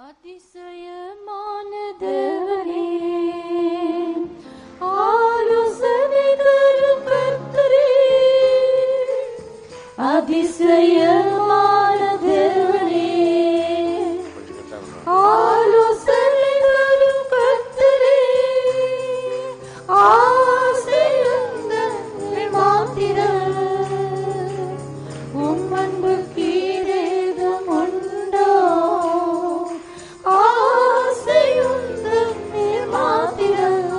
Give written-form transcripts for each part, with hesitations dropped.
அதிசயமான தேவனே, ஆலோசனை தரும் கர்த்தரே, அதிசயமான தேவனே, ஆலோசனை தரும் கர்த்தரே, ஆசையுங்கள் மாத்திரம் உம் அன்புக்கு ஈடேதும் உண்டோ, ஆசையுங்கள் மாத்திரம்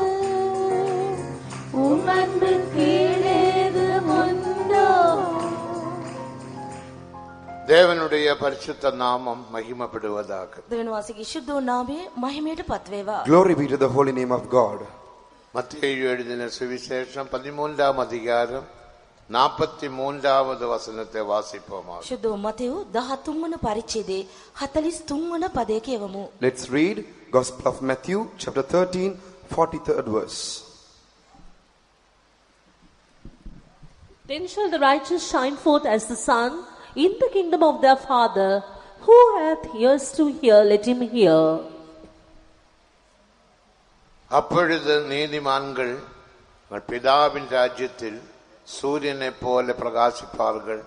உம் அன்புக்கு ஈடேதும் உண்டோ. தேவனுடைய பரிசுத்த நாமம் மகிமைப்படுவதாக. தேவனுவாசிக்கு சுத்த நாமே மகிமைයට පත් වේවා. Glory be to the holy name of God. மத்தேயு எழுதின சுவிசேஷம் 13ஆம் அதிகாரம் 43வது வசனத்தை வாசிப்போமாக. සුදු මතෙව් 13 වන පරිච්ඡේදයේ 43 වන පදයේ කියවමු. Let's read Gospel of Matthew chapter 13, 43rd verse. Then shall the righteous shine forth as the sun in the kingdom of their Father. Who hath ears to hear, let him hear. அப்பொழுது நீதிமான்கள் பிதாவின் ராஜ்யத்தில் சூரியனைப் போல பிரகாசிப்பார்கள்.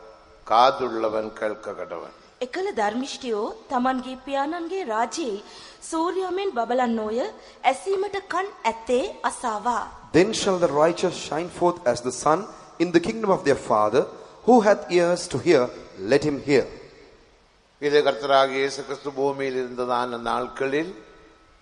காதுள்ளவன் கேட்க கடவன். එකල ධර්මිෂ්ඨයෝ තමන්ගේ පියාණන්ගේ රාජ්‍යයේ සූර්යමෙන් බබලන්නෝය, ඇසීමට කන් ඇත්තේ අසාවා. Then shall the righteous shine forth as the sun in the kingdom of their Father. Who hath ears to hear, let him hear. இது கர்த்தராகிய இயேசு கிறிஸ்து பூமியில் இருந்ததான நாட்களில்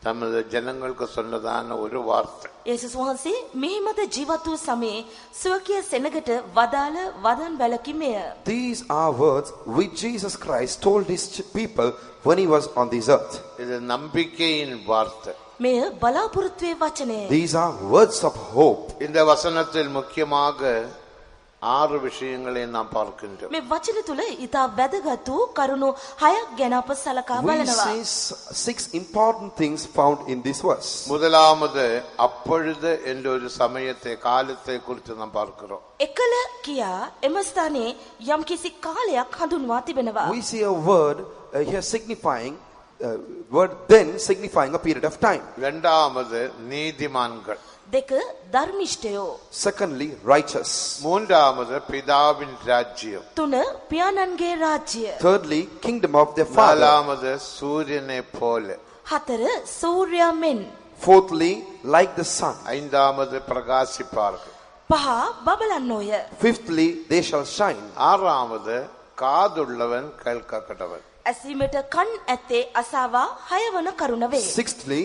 தமது ஜனங்களுக்கு சொன்னதான ஒரு வார்த்தை. යේසුස් වහන්සේ මෙහි මත ජීවත් වූ සමයේ ස්වකීය සෙනගට වදාළ වදන් වැලකීමය. These are words which Jesus Christ told his people when he was on this earth. இது நம்பிக்கையின் வார்த்தை. මෙය බලාපොරොත්තුවේ වචනය. These are words of hope. இந்த வசனத்தில் முக்கியமாக 6 விஷயங்களை நாம் பார்க்கின்றோம். මේ වචන තුල ඊට වැදගත් වූ කරුණු 6ක් ගැන අප සලකා We බලනවා. see 6 important things found in this verse. முதலாவது அப்பொழுது என்ற ஒரு சமயத்தை காலத்தை குறித்து நாம் பார்க்கிறோம். එකල කියා එම ස්ථානයේ යම්කිසි කාලයක් හඳුන්වා තිබෙනවා. We see a word here signifying word then signifying a period of time. இரண்டாவது நீதிமான்கள். දෙක ධර්මිෂ්ඨයෝ. Secondly, righteous. மூன்றாவது பிதாவின் ராஜ்யம். තුන පියාණන්ගේ රාජ්‍ය. Thirdly, kingdom of their Father. நாலாவது சூரியனை போல. හතර සූර්යයා මෙන්. Fourthly, like the sun. ஐந்தாவது பிரகாசிப்பார்கள். පහ බබලන්නෝය. Fifthly, they shall shine. ஆறாவது காதுள்ளவன் கேட்க கடவன். ඇසීමට කන් ඇත්තේ අසාවා 6 වන කරුණ වේ. Sixthly,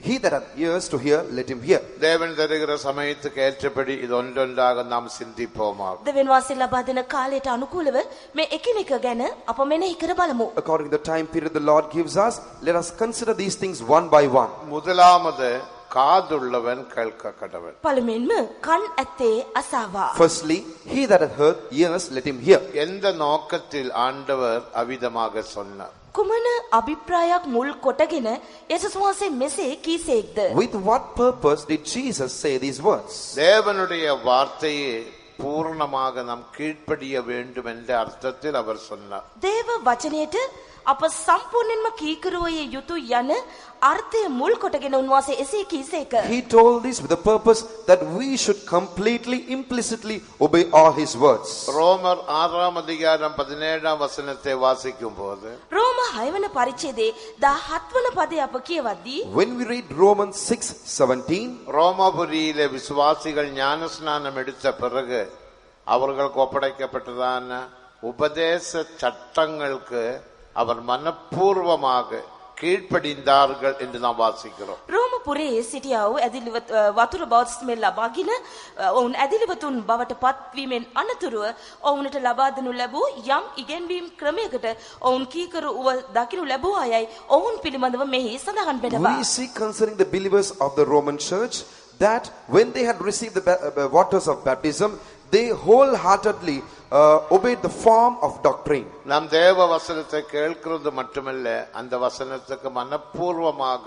he that hath ears to hear, let him hear. தேவன் தருகிற சமயத்துக்கு ஏற்றபடி இது ஒன்றொன்றாக நாம் சிந்திப்போமாக. දෙවියන් වහන්සේ ලබා දෙන කාලයට අනුකූලව මේ එකිනෙක ගැන අප මෙනෙහි කර බලමු. According to the time period the Lord gives us, let us consider these things one by one. முதலாவது காதுள்ளவன் கேட்க கடவன். පළමුවෙන්ම කන් ඇත්තේ අසාවා. Firstly, he that hath heard ears, let him hear. எந்த நோக்கத்தில் ஆண்டவர் அவிதமாக சொன்னார்? කුමන අභිප්‍රායක් මුල් කොටගෙන යේසුස් වහන්සේ මෙසේ කීසේක්ද? With what purpose did Jesus say these words? தேவனுடைய வார்த்தையை பூர்ணமாக நாம் கீழ்ப்படிய வேண்டும் என்ற அர்த்தத்தில் அவர் சொன்னார். දේව වචනයට අප සම්පූර්ණයෙන්ම කීකරුවේ යුතු යන අර්ථය මුල් කොටගෙන උන්වහන්සේ එසේ කීසේක. He told this with the purpose that we should completely, implicitly obey all his words. ரோமர் 6ஆம் அதிகாரம் 17ஆம் வசனத்தை வாசிக்கும் போது රෝම 6 වන පරිච්ඡේදයේ 17 වන පදය අප කියවද්දී When we read Romans 6:17, ரோமாபுரியிலே விசுவாசிகள் ஞானஸ்நானம் எடுத்த பிறகு அவர்களுக்கு ஒப்படைக்கப்பட்டதான உபதேச சட்டங்களுக்கு அவர் மனப்பூர்வமாக கீழ்ப்படிந்தார்கள் என்று நாம் வாசிக்கிறோம். රෝමපුරේ සිටියා වූ ඇදිලි වතුර බෞද්ධස්මෙන් ලබාගෙන ඔවුන් ඇදිලිවතුන් බවට පත්වීමෙන් අනතුරුව ඔවුන්ට ලබා දෙනු ලැබූ යම් ඉගෙන්වීම් ක්‍රමයකට ඔවුන් කීකරු වූ දකිනු ලැබුවා අයයි ඔවුන් පිළිබඳව මෙහි සඳහන් වෙනවා. we see concerning the believers of the Roman church that when they had received the waters of baptism, they wholeheartedly obeyed the form of doctrine. நாம் தேவ வசனத்தை கேட்கிறது மட்டுமல்ல, அந்த வசனத்துக்கு மனப்பூர்வமாக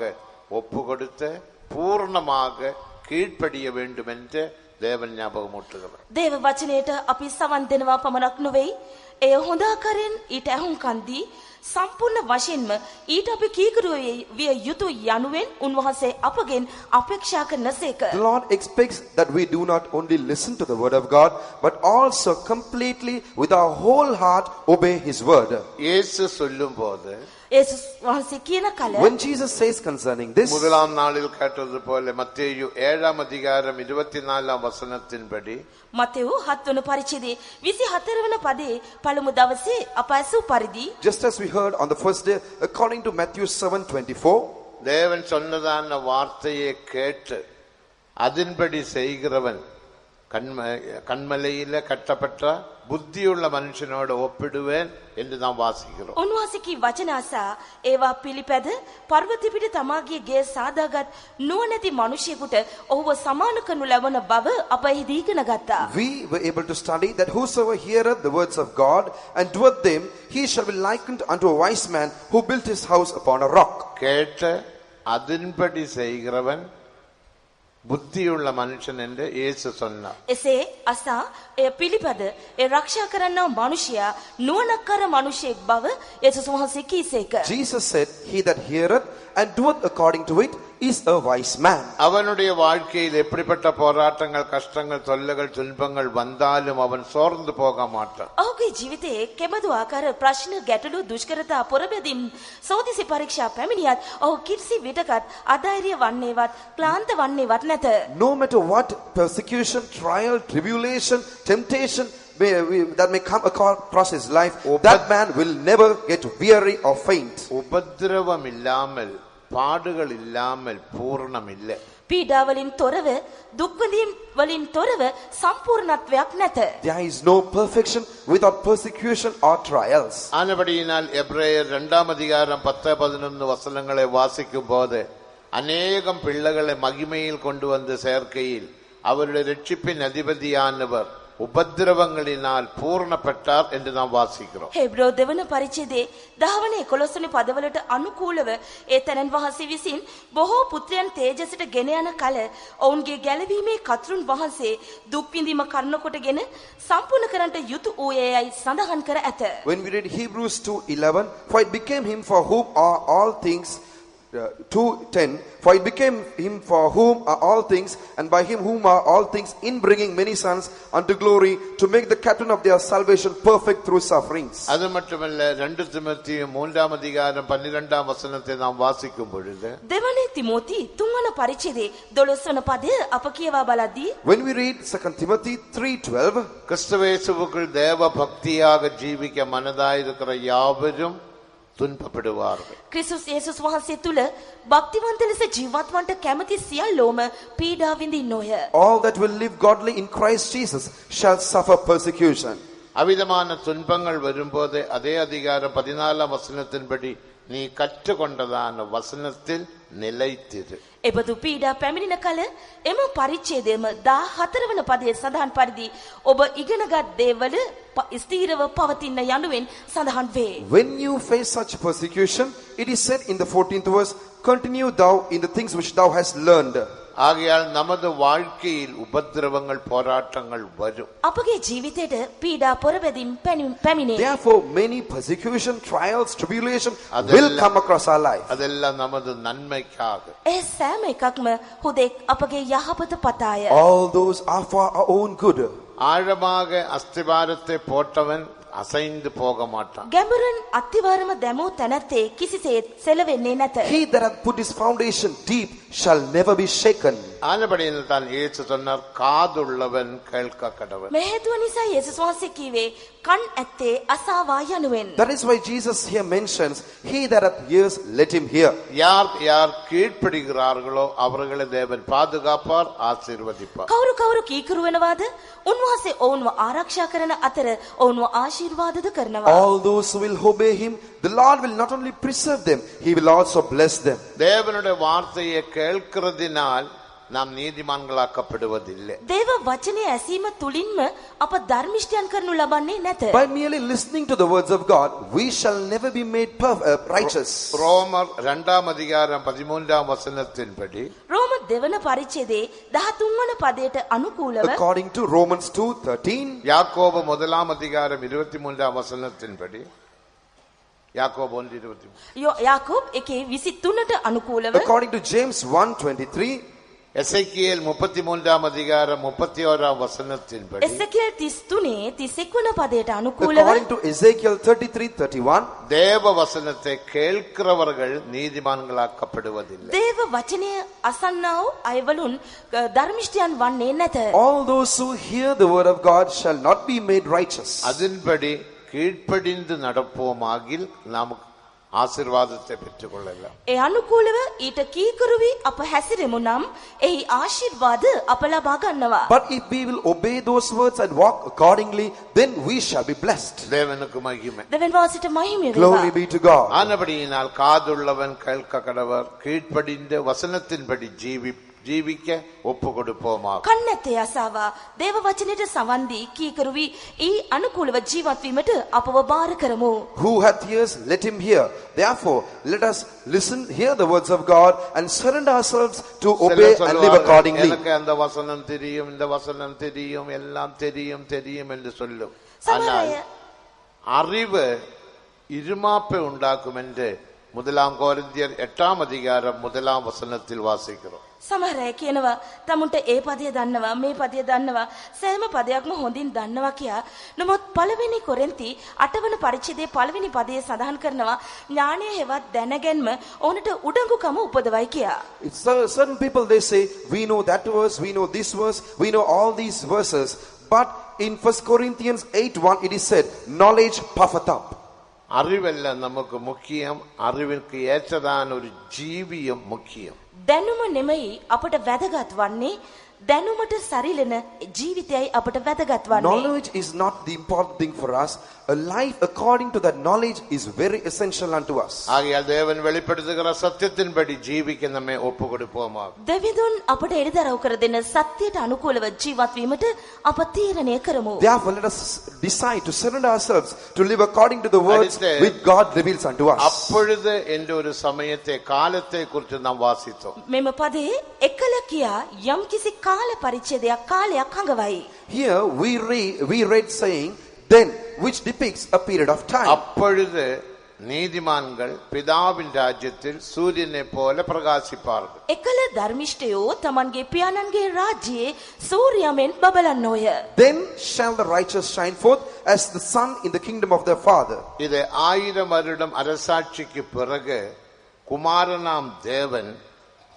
ஒப்பு கொடுத்து பூர்ணமாக கீழ்ப்படிய வேண்டும் என்று தேவன் ஞாபகமூட்டுகிறார். දේව වචනයට අපි සවන් දෙනවා පමණක් නොවේ, එය හොඳ ආකාරයෙන් ඊට ඇහුම්කන් දී සම්පූර්ණ වශයෙන්ම ඊට අපි කීකරු විය යුතු යනුවෙන් උන්වහන්සේ අපගෙන් අපේක්ෂා කරනසේක. The Lord expects that we do not only listen to the word of God, but also completely with our whole heart obey his word. இயேசு சொல்லும்போது යේසුස් වහන්සේ කියන කල When Jesus says concerning this, முதலாம் நாளில் கேட்டது போல மத்தேயு 7ஆம் அதிகாரம் 24ஆம் வசனத்தின்படி මතෙව් 7 වන පරිච්ඡේදයේ 24 වන පදයේ පළමු දවසේ අප ඇසූ පරිදි just as we heard on the first day, according to Matthew 7:24, தேவன் சொன்னதான வார்த்தையை கேட்டு அதன்படி செய்கிறவன் கண்மலையில கட்டப்பட்ட புத்தியுள்ள மனுஷனோடு ஒப்பிடுவேன் என்று நாம் வாசிக்கிறோம். උන්වහන්සේගේ වචන අසා ඒවා පිළිපැද පර්වත පිට තමාගේ ගේ සාදාගත් නුවණැති මිනිසෙකුට ඔහුව සමාන කරනු ලබන බව අප එහිදී ඉගෙන ගත්තා. we were able to study that whosoever heareth the words of God and doeth them, he shall be likened unto a wise man who built his house upon a rock. கேட்ட அதன்படி செய்கிறவன் புத்தியுள்ள மனுஷன் என்று இயேசு சொன்னார். එසේ අසා එය පිළිපැද ඒ රක්ෂා කරන්නා මිනිසයා නුවණක්කර මිනිසෙක් බව යේසුස් වහන්සේ කීසේක. Jesus said, he that heareth and doeth according to it is a wise man. அவனுடைய வாழ்க்கையில் எப்படிப்பட்ட போராட்டங்கள் கஷ்டங்கள் தொல்லைகள் துன்பங்கள் வந்தாலும் அவன் சோர்ந்து போக மாட்டான். ඔහුගේ ජීවිතයේ කෙබඳු ආකාර ප්‍රශ්න ගැටලු දුෂ්කරතා පොරබැදීම් සෝදිසි පරීක්ෂා පැමිණියත් ඔහු කිසි විටකත් අධෛර්ය වන්නේවත් ක්ලාන්ත වන්නේවත් නැත. No matter what persecution, trial, tribulation, temptation that may come across his life, that man will never get weary or faint. உபத்திரவம் இல்லாமல் பாடுகள் இல்லாமல் பூரணம் இல்லை. පීඩාවලින් තොරව දුක්විඳීම් වලින් තොරව සම්පූර්ණත්වයක් නැත. There is no perfection without persecution or trials. ஆனபடியினால் எபிரேயர் 2ஆம் அதிகாரம் 10-11 வசனங்களை வாசிக்கும் போது அநேகம் பிள்ளைகளை மகிமையில் கொண்டு வந்து சேர்க்கையில் அவருடைய ரட்சிப்பின் அதிபதியானவர் උපද්‍රවங்களினால் பூர்ணப்பட்டார் என்று நாம் வாசிக்கிறோம். හේබ්‍රෝ දෙවන පරිච්ඡේදයේ 10 වෙනි 11 වෙනි පදවලට අනුකූලව ඒ තනන් වහන්සේ විසින් බොහෝ පුත්‍රයන් තේජසට ගෙන යන කල ඔවුන්ගේ ගැලවීමේ කතුරුන් වහන්සේ දුක් විඳීම කරන කොටගෙන සම්පූර්ණ කරන්නට යුතු වූයේයි සඳහන් කර ඇත. When we read Hebrews 2:11, for it became him for whom are all things 2:10, for it became him for whom are all things, and by him whom are all things, in bringing many sons unto glory, to make the captain of their salvation perfect through sufferings. அது மட்டுமல்ல 2 தீமோத்தேயு 3ஆம் அதிகாரம் 12ஆம் வசனத்தை நாம் வாசிக்கும் பொழுது දෙවනි තිමෝති 3 වන පරිච්ඡේදයේ 12 වන පදය අප කියවා බලද්දී when we read 2 Timothy 3:12, கிறிஸ்துவேசுவுக்குள் தேவ பக்தியாக ஜீவிக்க மனதாயிருக்கிற யாவரும் துன்பப்படுவார்கள். ක්‍රිස්තුස් යේසුස් වහන්සේ තුල භක්තිවන්ත ලෙස ජීවත් වන්නට කැමති සියල්ලෝම පීඩා විඳින්නෝය. all that will live godly in Christ Jesus shall suffer persecution. அவிதமான துன்பங்கள் வரும்போது அதே அதிகாரம் 14ஆம் வசனத்தின்படி நீ கற்றுக்கொண்டதான வசனத்தில் நிலைத்திரு. එබඳු පීඩා පැමිණෙන කල එම පරිච්ඡේදයේම 14 වන පදයේ සඳහන් පරිදි ඔබ ඉගෙනගත් දේවල ස්ථීරව පවතින යනුවෙන් සඳහන් වේ. When you face such persecution, it is said in the 14th verse, continue thou in the things which thou hast learned. ஆகையால் நமது வாழ்க்கையில் உபத்திரவங்கள் போராட்டங்கள் வரும். අපගේ ජීවිතයට පීඩා පොරබැදීම් පැමිණේ. Therefore many persecution, trials, tribulation will come across our life. அதெல்லாம் நமது நன்மைக்காக. ඒ සෑම එකක්ම හුදෙක් අපගේ යහපත පතාය. All those are for our own good. ஆழமாக அஸ்திபாரத்தை போட்டவன் அசைந்து போக மாட்டான். ගැඹුරින් අත්තිවාරම දැමූ තැනැත්තේ කිසිසේත් සෙලවෙන්නේ නැත. He that hath put his foundation deep shall never be shaken. ஆனபடியில் தான் இயேசு சொன்னார் காதுள்ளவன் கேட்க கடவன். මේ හේතුව නිසා යේසුස් වහන්සේ කීවේ කන් ඇත්තේ අසාවා යනුවෙන්. That is why Jesus here mentions, he that hath ears, let him hear. யார் யார் கீழ்ப்படுகிறார்களோ அவர்களை தேவன் பாதுகாப்பார் ஆசீர்வதிப்பார். කවුරු කවුරු කීකරු වෙනවාද? උන්වහන්සේ ඔවුන්ව ආරක්ෂා කරන අතර ඔවුන්ව ආශිර්වාදද කරනවා. All those who will obey him, the Lord will not only preserve them, he will also bless them. தேவனுடைய வார்த்தையை கேட்கிறதினால் நாம் நீதிமான்களாக்கப்படுவதில்லை. දේව වචනය ඇසීම තුලින්ම අප ධර්මිෂ්ඨයන් කරනු ලබන්නේ නැත. By merely listening to the words of God, we shall never be made righteous. ரோமர் 2ஆம் அதிகாரம் 13ஆம் வசனத்தின்படி රෝම දෙවන පරිච්ඡේදයේ 13 වන පදයට අනුකූලව According to Romans 2:13, யாக்கோபு 1ஆம் அதிகாரம் 23ஆம் வசனத்தின்படி யாக்கோபு 1:23. යාකෝබ් 1:23ට අනුකූලව According to James 1:23, எசேக்கியேல் 33ஆம் அதிகாரம் 31ஆம் வசனத்தின்படி එසේකියල් 33 31 වන පදයට අනුකූලව according to Ezekiel 33:31, தேவ வசனத்தை கேட்கிறவர்கள் நீதிமான்களாக்கப்படுவதில்லை. දේව වචනය අසන්නා වූ අයවලුන් ධර්මිෂ්ඨයන් වන්නේ නැත. all those who hear the word of God shall not be made righteous. அதன்படி கீழ்ப்படிந்து நடப்போமாகில் நாம் ஆசீர்வாதத்தை பெற்றுக்கொள்ளலாம். ඒ අනුකූලව ඊට කීකරු වී අප හැසිරෙමු නම් එහි ආශිර්වාද අප ලබා ගන්නවා. But if we will obey those words and walk accordingly, then we shall be blessed. தேவனுக்கு மகிமை. දෙවන් වාසිත මහිමය Glory වේවා. be to God. ஆனபடியினால் காதுள்ளவன் கேட்க கடவர், கீழ்ப்படிந்த வசனத்தின்படி ஜீவிக்க ஒப்பு கொடுப்போமா. කන්නැත්තේ අසාවා දේව වචනයට සවන් දී කීකරු වී ඊ අනුකූලව ජීවත් වීමට අපව බාර කරමු. Who hath ears, let him hear. Therefore, let us listen, hear the words of God, and surrender ourselves to obey and live accordingly. எனக்கு அந்த வசனம் தெரியும், இந்த வசனம் தெரியும், எல்லாம் தெரியும் தெரியும் என்று சொல்லும். ஆனால் සමහර அறிவு இருமாப்பை உண்டாக்கும் என்று 1 கொரிந்தியர் 8ஆம் அதிகாரம் 1ஆம் வசனத்தில் வாசிக்கிறோம். සමහර අය කියනවා තමුන්ට ඒ පදය දන්නවා මේ පදය දන්නවා සෑම පදයක්ම හොඳින් දන්නවා කියා. නමුත් පළවෙනි කොරින්ති 8 වන පරිච්ඡේදයේ පළවෙනි පදයේ සඳහන් කරනවා ඥානය හෙවත් දැනගැන්ම ඕනට උඩඟුකම උපදවයි කියා. It's certain people, they say, we know that verse, we know this verse, we know all these verses. But in 1 Corinthians 8:1 it is said, knowledge puffeth up. அறிவல்ல நமக்கு முக்கியம், அறிவிற்கு ஏற்றதான ஒரு ஜீவியம் முக்கியம். දැනුම නෙමෙයි අපට වැදගත් වන්නේ දැනුමට සරිලන ජීවිතයයි අපට වැදගත් වන්නේ. Knowledge is not the important thing for us. A life according to that knowledge is very essential unto us. ஆகையால் தேவன் வெளிப்படுத்துகிற சத்தியத்தின்படி ஜீவிக்க நம்மை ஒப்பு கொடுப்போமா. දෙවිඳුන් අපට එළිදරව් කර දෙන සත්‍යයට අනුකූලව ජීවත් වීමට අප තීරණය කරමු. Therefore, let us decide to surrender ourselves to live according to the words which God reveals unto us. அப்பொழுது என்ற ஒரு சமயத்தை காலத்தை குறித்து நாம் வாசித்தோம். මෙම පදේ එකල කියා යම්කිසි කාල පරිච්ඡේදයක් කාලයක් හඟවයි. Here we read saying, then, which depicts a period of time. அப்பொழுது நீதிமான்கள் பிதாவின் ராஜ்யத்தில் சூரியனை போல பிரகாசிப்பார்கள். එකල ධර්මිෂ්ඨයෝ තමන්ගේ පියාණන්ගේ රාජ්‍යයේ සූර්යමෙන් බබලන්නෝය. Then shall the righteous shine forth as the sun in the kingdom of their Father. இது 1000 வருடம் அரசாட்சிக்கு பிறகு குமாரனாம் தேவன்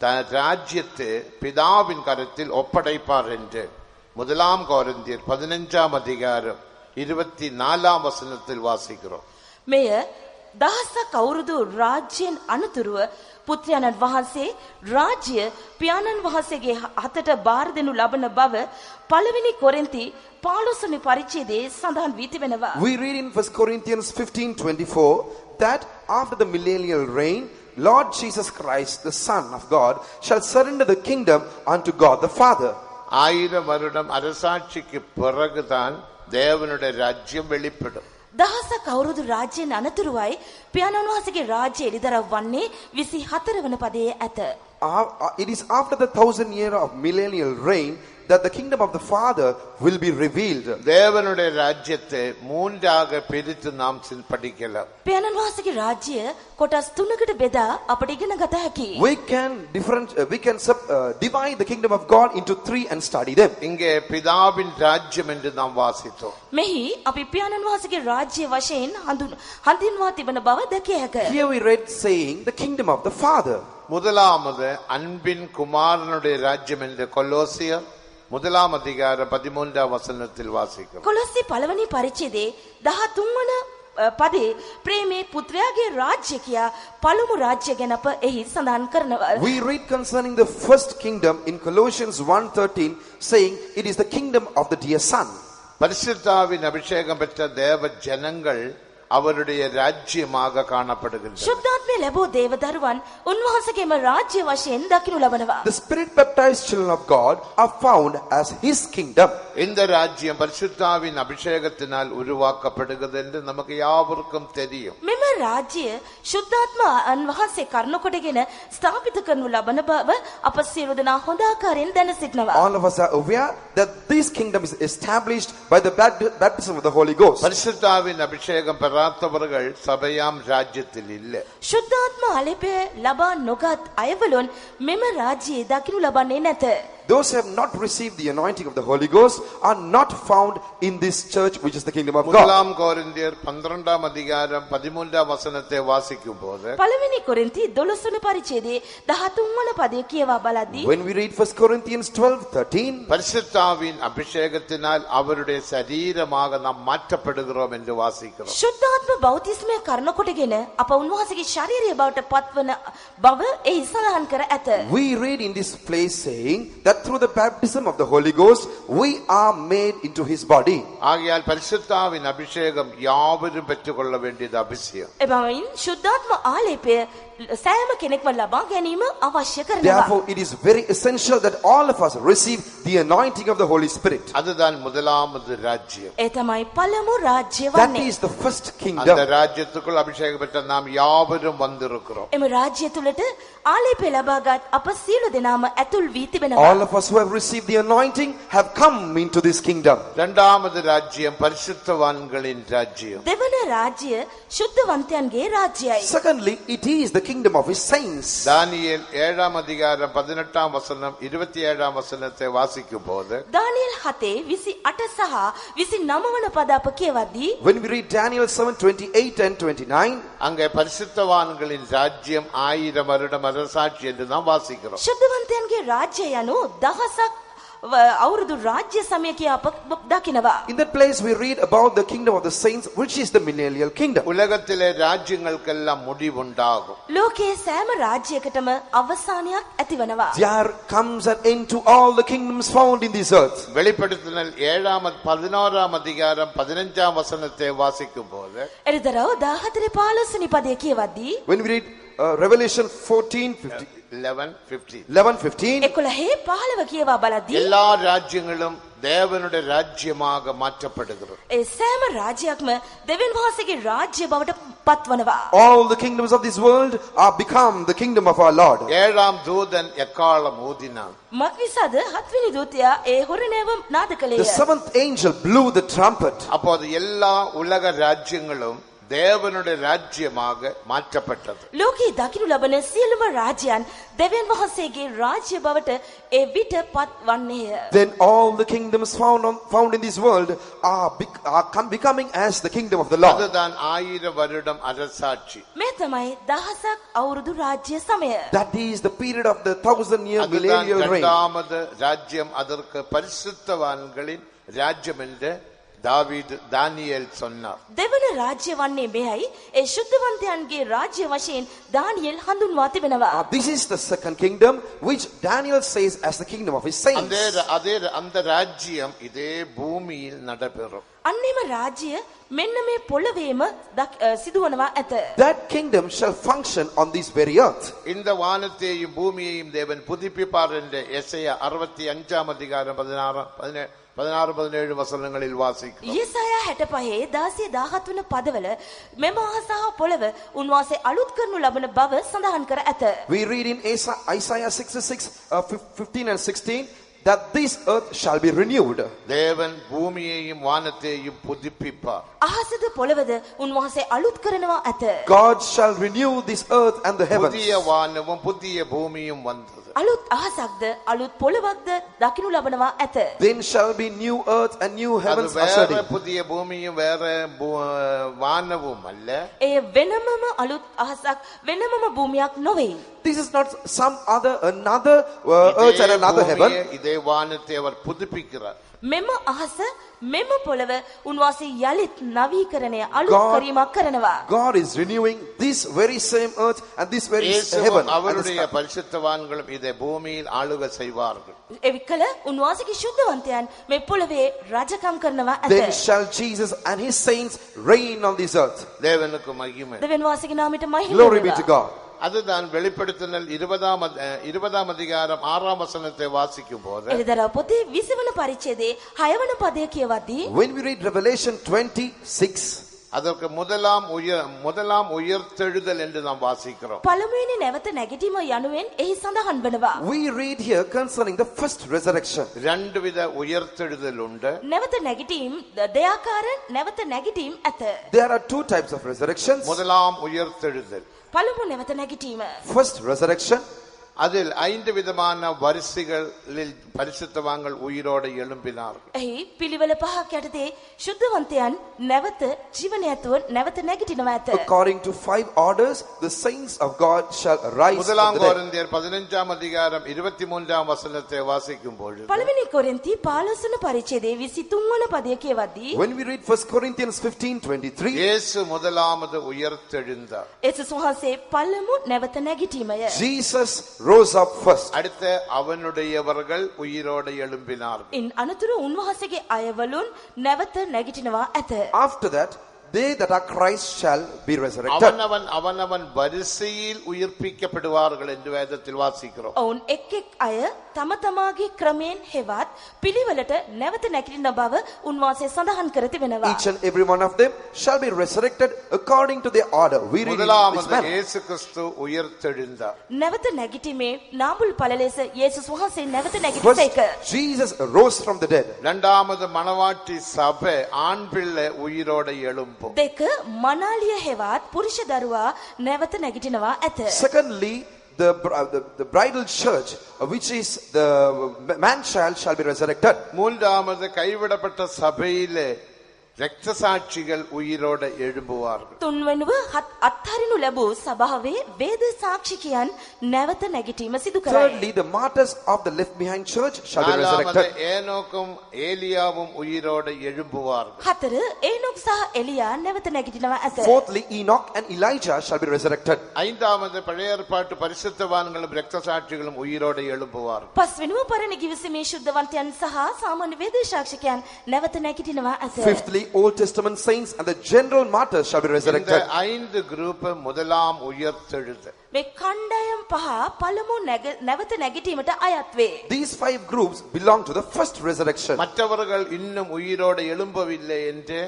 தன் ராஜ்யத்தை பிதாவின் கரத்தில் ஒப்படைப்பார் என்று 1 கொரிந்தியர் 15ஆம் அதிகாரம் 24ஆம் வசனத்தில் வாசிக்கிறோம். මෙය දහසක් අවුරුදු රාජ්‍යයෙන් අනතුරුව පුත්‍රයන්න් වහන්සේ රාජ්‍ය පියාණන් වහන්සේගේ හතට බාර දෙනු ලබන බව පළවෙනි කොරින්ති 15 වෙනි පරිච්ඡේදයේ සඳහන් වී තිබෙනවා. We read in 1 Corinthians 15:24 that after the millennial reign, Lord Jesus Christ, the Son of God, shall surrender the kingdom unto God the Father. 1000 வருடம் அரசாட்சிக்கு பிறகுதான் தேவனுடைய ராஜ்யம் வெளிப்படும். දහසක් අවුරුදු රාජ්‍යයෙන් අනතුරුවයි පියාණන් වහන්සේගේ රාජ්‍ය එළිදරව් වන්නේ 24 වන පදයේ ඇත. It is after the 1000 year of millennial reign that the kingdom of the Father will be revealed. தேவனுடைய ராஜ்யத்தை மூன்றாக பிரித்து நாம் படிக்கலாம். පියාණන් වහන්සේගේ රාජ්‍ය කොටස් 3කට බෙදා අපට ඉගෙන ගත හැකියි. We can divide the kingdom of God into 3 and study them. இங்கே பிதாவின் ராஜ்யம் என்று நாம் வாசித்தோம். මෙහි අපි පියාණන් වහන්සේගේ රාජ්‍ය වශයෙන් හඳුන්වා තිබෙන බව දැකිය හැකියි. Here we read saying the kingdom of the Father. முதலாவது அன்பின் குமாரனுடைய ராஜ்யம் என்று கொலோசியர் 1ஆம் அதிகாரம் 13ஆம் வசனத்தில் வாசிக்கிறோம். කොලොස්සේ පළවෙනි පරිච්ඡේදයේ 13 වන පදේ ප්‍රේමේ පුත්‍රයාගේ රාජ්‍ය කියා පළමු රාජ්‍ය ගැන අප එහි සඳහන් කරනවා. We read concerning the first kingdom in Colossians 1:13 saying it is the kingdom of the dear son. பரிசுத்தாவின் அபிஷேகம் பெற்ற தேவ ஜனங்கள் அவருடைய ராஜ்யமாக காணப்படுகின்றனர். ශුද්ධාත්මය ලැබූ දේව දරුවන් උන්වහන්සේගේම රාජ්‍ය වශයෙන් දකිනු ලබනවා. The spirit baptized children of God are found as his kingdom. இந்த ராஜ்யம் பரிசுத்தாவின் அபிஷேகத்தினால் உருவாக்கப்படுகிறது என்று நமக்கு யாவருக்கும் தெரியும். මෙම රාජ්‍ය ශුද්ධාත්ම අන්වහන්සේ කරුණ කොටගෙන ස්ථාපිත කරනු ලබන බව අප සියලු දෙනා හොඳ ආකාරයෙන් දැන සිටිනවා. All of us are aware that this kingdom is established by the baptism of the Holy Ghost. பரிசுத்தாவின் அபிஷேகம் பெறாதவர்கள் சபையாம் ராஜ்யத்தில் இல்லை. ශුද්ධාත්ම ආලේපය ලබා නොගත් අයවලුන් මෙම රාජ්‍යය දකිනු ලබන්නේ නැත. Those who have not received the anointing of the Holy Ghost are not found in this church, which is the kingdom of God. முதலாம் கொரிந்தியர் 12ஆம் அதிகாரம் 13ஆம் வசனத்தை வாசிக்கும் போது පළවෙනි කොරින්ති 12 වන පරිච්ඡේදයේ 13 වන පදය කියවා බලද්දී When we read 1 Corinthians 12:13, பரிசுத்தாவின் அபிஷேகத்தினால் அவருடைய சரீரமாக நாம் மாற்றப்படுகிறோம் என்று வாசிக்கிறோம். ශුද්ධාත්ම බෞතිස්මය කරන කොටගෙන අප උන්වහන්සේගේ ශාරීරිය බවට පත්වන බව එහි සඳහන් කර ඇත. we read in this place saying that through the baptism of the Holy Ghost, we are made into his body. ஆகையால் பரிசுத்தாவின் அபிஷேகம் யாவரும் பெற்றுக்கொள்ள வேண்டியது அவசியம். එබැවින් ශුද්ධාත්ම ආලේපය සෑම කෙනෙක්ම ලබා ගැනීම අවශ්‍ය කරනවා. Therefore, it is very essential that all of us receive the anointing of the Holy Spirit. அதுதான் முதலாவது ராஜ்யம். ඒ තමයි පළමු රාජ්‍ය That වන්නේ. is the first அந்த kingdom. ராஜ்யத்துக்குள் அபிஷேகம் பெற்ற நாம் யாவரும் வந்திருக்கிறோம். එම රාජ්‍ය තුලට ආලේපය ලබාගත් අප සියලු දෙනාම ඇතුල් වී තිබෙනවා. All of us who have received the anointing have come into this kingdom. இரண்டாவது ராஜ்யம் பரிசுத்தவான்களின் ராஜ்யம். දෙවන රාජ්‍ය ශුද්ධවන්තයන්ගේ රාජ්‍යයි. Secondly, it is the kingdom of his saints. தானியேல் 7ஆம் அதிகாரம் 18ஆம் வசனம் 27ஆம் வசனத்தை வாசிக்கும் போது දානියෙල් 7:28 සහ 29 වන පද අප කියවද්දී When we read Daniel 7:28 and 29, அங்கே பரிசுத்தவான்களின் ராஜ்யம் 1000 வருடம் அரசாட்சி என்று நாம் வாசிக்கிறோம். ශුද්ධවන්තයන්ගේ රාජ්‍ය යනු දහසක් අවුරුදු රාජ්‍ය සමය කියා අප දකිනවා. in that place we read about the kingdom of the saints, which is the millennial kingdom. உலகத்திலே ராஜ்யங்களுக்கெல்லாம் முடிவுண்டாகும். ලෝකයේ සෑම රාජ්‍යයකටම අවසානයක් ඇතිවනවා. There comes an end to all the kingdoms found in this earth. வெளிப்படுத்துதல் 11ஆம் அதிகாரம் 15ஆம் வசனத்தை வாசிக்கும் போது එරිදරව 14:15 වෙනි පදය කියවද්දී When we read Revelation 14:15, 11:15 11:15, 11:15 කියවා බලද්දී எல்லா ராஜ்யங்களும் தேவனுடைய ராஜ்யமாக மாற்றப்படுகிறது. ඒ සෑම රාජ්‍යයක්ම දෙවියන් වහන්සේගේ රාජ්‍ය බවට පත්වනවා. all the kingdoms of this world are become the kingdom of our Lord. ஏழாம் தூதன் எக்காளம் ஊதினான். මක්නිසාද 7 වෙනි දූතයා ඒ හොරණෑව නාද The කළේය. seventh angel blew the trumpet. அப்போது எல்லா உலக ராஜ்யங்களும் தேவனுடைய ராஜ்யமாக மாற்றப்பட்டது. ලෝකයේ දකිනු ලබන සියලුම රාජ්‍යයන් දෙවියන් වහන්සේගේ රාජ්‍ය බවට ඒ විට පත්වන්නේය. Then all the kingdoms found in this world are becoming as the kingdom of the Lord. அதுதான் 1000 வருடம் அரசாட்சி. මේ තමයි දහසක් අවුරුදු රාජ්‍ය සමය. That is the period of the 1000-year அதுதான் millennial reign. இரண்டாவது ராஜ்யம். அதற்கு பரிசுத்தவான்களின் ராஜ்யம் என்று தானியேல் சொன்னார். දෙවන රාජ්‍ය වන්නේ මෙයයි. ඒ ශුද්ධවන්තයන්ගේ රාජ්‍ය වශයෙන් දානියෙල් හඳුන්වා තිබෙනවා. This is the second kingdom, which Daniel says as the kingdom of his saints. அந்த ராஜ்யம் இதே பூமியில் நடைபெறும். අන්නේම රාජ්‍ය මෙන්න මේ පොළවේම සිදුවනවා ඇත. That kingdom shall function on this very earth. இந்த வானத்தையும் பூமியையும் தேவன் புதுப்பிப்பார் என்று எசையா 65ஆம் அதிகாரம் 16-17 வசனங்களில் வாசிக்கிறோம். යෙසායා 65 16-17 වන පදවල මෙම අහස සහ පොළව උන්වහන්සේ අලුත් කරනු ලබන බව සඳහන් කර ඇත. We read in Isaiah 66:15 and 16 that this earth shall be renewed. தேவன் பூமியையும் வானத்தையும் புதுப்பிப்பார். අහසද පොළවද උන්වහන්සේ අලුත් කරනවා ඇත. God shall renew this earth and the heavens. புதிய வானமும் புதிய பூமியும் வந்தது. අලුත් අහසක්ද අලුත් පොළවක්ද දකිනු ලබනවා ඇත. Then shall be new earth and new அது heavens வேற ushered in. புதிய பூமியும் வேற வானமும் அல்ல. එය වෙනමම අලුත් අහසක් වෙනමම භූමියක් නොවේ. This is not some another earth and another heaven. இதே வானத்தை அவர் புதுப்பிக்கிறார். මෙම අහස මෙම පොළව උන්වහන්සේ යලිත් නවීකරණය අලුත් කිරීමක් කරනවා. God is renewing this very same earth and this very heaven. அவருடைய பரிசுத்தவான்களும் இதை பூமியில் ஆளுகை செய்வார்கள். එවිකල උන්වහන්සේගේ ශුද්ධවන්තයන් මේ පොළවේ රජකම් කරනවා ඇත. Then shall Jesus and his saints reign on this earth. தேவனுக்கு மகிமை. දෙවියන් වහන්සේගේ නාමයට මහිම Glory be to වේවා. God. அதுதான் வெளிப்படுத்துதல் 20ஆம் அதிகாரம் 6ஆம் வசனத்தை வாசிக்கும் போது එළිදරව් පොතේ 20 වන පරිච්ඡේදයේ 6 වන පදය කියවද්දී When we read Revelation 26, அதற்கு முதலாம் உயிர்த்தெழுதல் என்று நாம் வாசிக்கிறோம். පළමුවෙනි නැවත නැගිටීම යනුවෙන් එහි සඳහන් වෙනවා. We read here concerning the first resurrection. ரெண்டு வித உயிர்த்தெழுதல் உண்டு. නැවත නැගිටීම් දෙආකාර නැවත නැගිටීම් ඇත. There are two types of resurrections. முதலாம் உயிர்த்தெழுதல். පළමු නැවත නැගිටීම. First resurrection. அதில் 5 விதமான வரிசைகளில் பரிசுத்தவான்கள் உயிரோடு எழும்பினார்கள். එහි පිළිවෙල පහක් යටතේ ශුද්ධවන්තයන් නැවත ජීවනය ඇතුව නැවත නැගිටිනවා ඇත. According to 5 orders, the saints of God shall rise from முதலாம் the dead. கொரிந்தியர் 15ஆம் அதிகாரம் 23ஆம் வசனத்தை வாசிக்கும் பொழுது පළවෙනි කොරින්ති 15 වන පරිච්ඡේදයේ 23 වන පදය කියවද්දී When we read 1 Corinthians 15:23, இயேசு முதலாவது உயிர்த்தெழுந்தார். යේසුස් වහන්සේ පළමු නැවත නැගිටීමය. Jesus rose up first. அடுத்து அவனுடையவர்கள் உயிரோடு எழும்பினார்கள். ඉන් අනතුරු උන්වහන්සේගේ අයවලුන් නැවත නැගිටිනවා ඇත. After that, they that are Christ shall be resurrected. அவனவன் வரிசையில் உயிர்ப்பிக்கப்படுவார்கள் என்று வேதத்தில் வாசிக்கிறோம். ඔවුන් එක් එක් අය තම තමාගේ ක්‍රමයෙන් හෙවත් පිළිවෙලට නැවත නැගිටින බව උන්වහන්සේ සඳහන් කර තිබෙනවා. Each and every one of them shall be resurrected according to their order. We read in this முதலாவது manner. இயேசு கிறிஸ்து உயிர்த்தெழுந்தார். නැවත නැගිටීමේ නාඹුල් ඵල ලෙස යේසුස් වහන්සේ නැවත First, නැගිටිසේක. Jesus rose from the dead. இரண்டாவது மணவாட்டி சபை ஆண் பிள்ளை உயிரோடு எழும்பும். දෙක මනාලිය හෙවත් පුරුෂ දරුවා නැවත නැගිටිනවා ඇත. Secondly, the bridal church, which is the man child, shall be resurrected. மூன்றாவது கைவிடப்பட்ட சபையிலே இரத்த சாட்சிகள் உயிரோடு எழும்புவார்கள். තුන්වෙනුව අත්හරිනු ලැබූ සභාවේ වේද සාක්ෂිකයන් නැවත නැගිටීම සිදු කරයි. Thirdly, the martyrs of the left behind church shall be நாலாவது resurrected. ஏனோக்கும் ஏலியாவும் உயிரோடு எழும்புவார்கள். හතර ඒනොක් සහ එලියා නැවත නැගිටිනවා ඇත. Fourthly, Enoch and Elijah shall be resurrected. ஐந்தாவது பழைய ஏற்பாட்டு பரிசுத்தவான்களும் இரத்த சாட்சிகளும் உயிரோடு எழும்புவார்கள். පස්වෙනුව පරණ කිවිසුමේ ශුද්ධවන්තයන් සහ සාමාන්‍ය වේද සාක්ෂිකයන් නැවත නැගිටිනවා ඇත. Fifthly, Old Testament saints and the general martyrs shall be இந்த resurrected. 5 குரூப் முதலாம் உயிர்த்தெழுதல். මේ කණ්ඩායම් පහ පළමු නැවත නැගිටීමට අයත් වේ. These 5 groups belong to the first resurrection. மற்றவர்கள் இன்னும் உயிரோடு எழும்பவில்லை என்று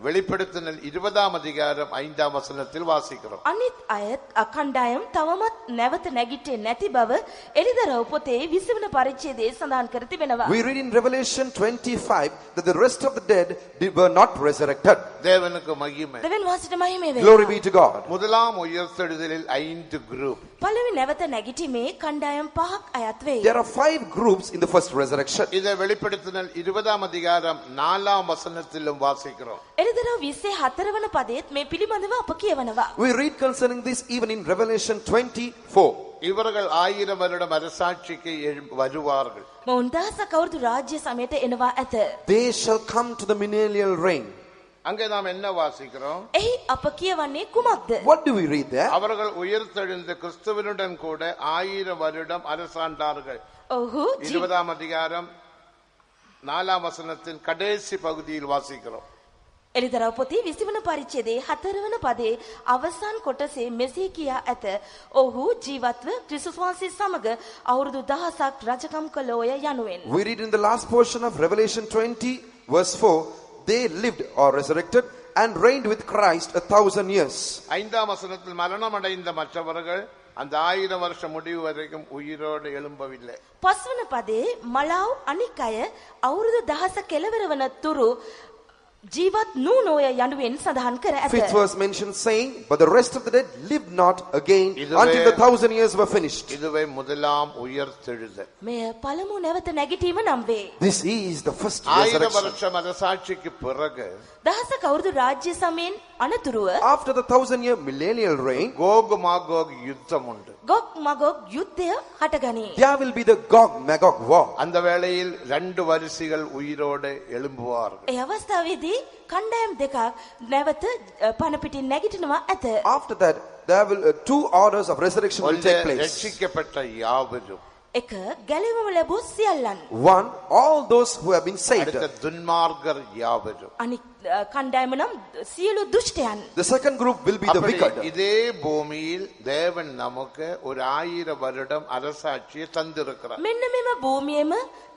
வெளிப்படுத்தினல் 20ஆம் அதிகாரம் 5ஆம் வசனத்தில் வாசிக்கிறோம். අනිත් අයත් කණ්ඩායම් තවමත් නැවත නැගිටේ නැති බව එළිදරව් පොතේ 20 වන පරිච්ඡේදයේ සඳහන් කර තිබෙනවා. We read in Revelation 25 that the rest of the dead were not resurrected. தேவனுக்கு மகிமை. දෙවියන් වහන්සේට මහිම වේ. Glory be to God. முதலாம் உயிர்த்தெழுதலில் 5 குரூப். පළවෙනි නැවත නැගිටීමේ කණ්ඩායම් පහක් අයත් වේ. There are 5 groups in the first resurrection. இதை வெளிப்படுத்தினல் 20ஆம் அதிகாரம் 4ஆம் வசனத்திலும் வாசிக்கிறோம். එළිදරව් 24 වන පදයේත් මේ පිළිබඳව අප කියවනවා. We read concerning this even in Revelation 24. இவர்கள் 1000 வருடம் அரசாட்சிக்கு வருவார்கள். මොවුන් දහසක් අවුරුදු රාජ්‍ය සමයට එනවා ඇත. They shall come to the millennial reign. அங்கே நாம் என்ன வாசிக்கிறோம்? එහි අප කියවන්නේ කුමක්ද? What do we read there? அவர்கள் உயிர்த்தெழுந்த கிறிஸ்துவனுடன் கூட 1000 வருடம் அரசாண்டார்கள். ඔහු 20ஆம் அதிகாரம் 4ஆம் வசனத்தின் கடைசி பகுதியில் வாசிக்கிறோம். එළිදරව් පොතේ 20 වන පරිච්ඡේදයේ 4 වන පදයේ අවසන් කොටසේ මෙසේ කියා ඇත. ඔහු ජීවත්ව ක්‍රිස්තුස් වහන්සේ සමග අවුරුදු 1000ක් රජකම් කළෝය යනුවෙන්. We read in the last portion of Revelation 20 verse 4, they lived or resurrected and reigned with Christ 1000 years. 5ஆம் வசனத்தில் மரணம் அடைந்த மற்றவர்கள் அந்த 1000 வருஷம் முடிவு வரைக்கும் உயிரோடு எழும்பவில்லை. පස්වන පදයේ මලාව් අනික් අය අවුරුදු 1000 කෙලවර වන තුරු ජීවත් නූනෝය යනුවෙන් සඳහන් කර ඇත. Fifth verse mentions saying, but the rest of the dead lived not again until the 1000 years were finished. இதுவே முதலாம் உயிர்த்தெழுதல். මෙය පළමු නැවත නැගිටීම නම් වේ. This is the first 1000 resurrection. வருஷம் அரசாட்சிக்கு பிறகு දහසක අවුරුදු රාජ්‍ය සමයෙන් අනතුරුව After the 1000-year millennial reign, Coco Magog யுத்தம் உண்டு. ගොග් මගොග් යුද්ධය හටගනී. there will be the Gog-Magog war. அந்த வேளையில் 2 வரிசைகள் உயிரோடு எழும்புவார்கள். ඒ අවස්ථාවේදී කණ්ඩායම් දෙකක් නැවත පණ පිටින් නැගිටිනවා ඇත. After that, there will 2 orders of resurrection will take place. ரட்சிக்கப்பட்ட யாவரும். එක ගැලවීම ලැබූ සියල්ලන්. One, all those who have been saved. அடுத்த துன்மார்க்கர் யாவரும். අනික් කණ්ඩායම නම් සියලු දුෂ්ටයන්. The second group will be the அப்படி wicked. இதே பூமியில் தேவன் நமக்கு ஒரு 1000 வருடம் அரசாட்சியை தந்திருக்கிறார். මෙන්න මෙම භූමියේම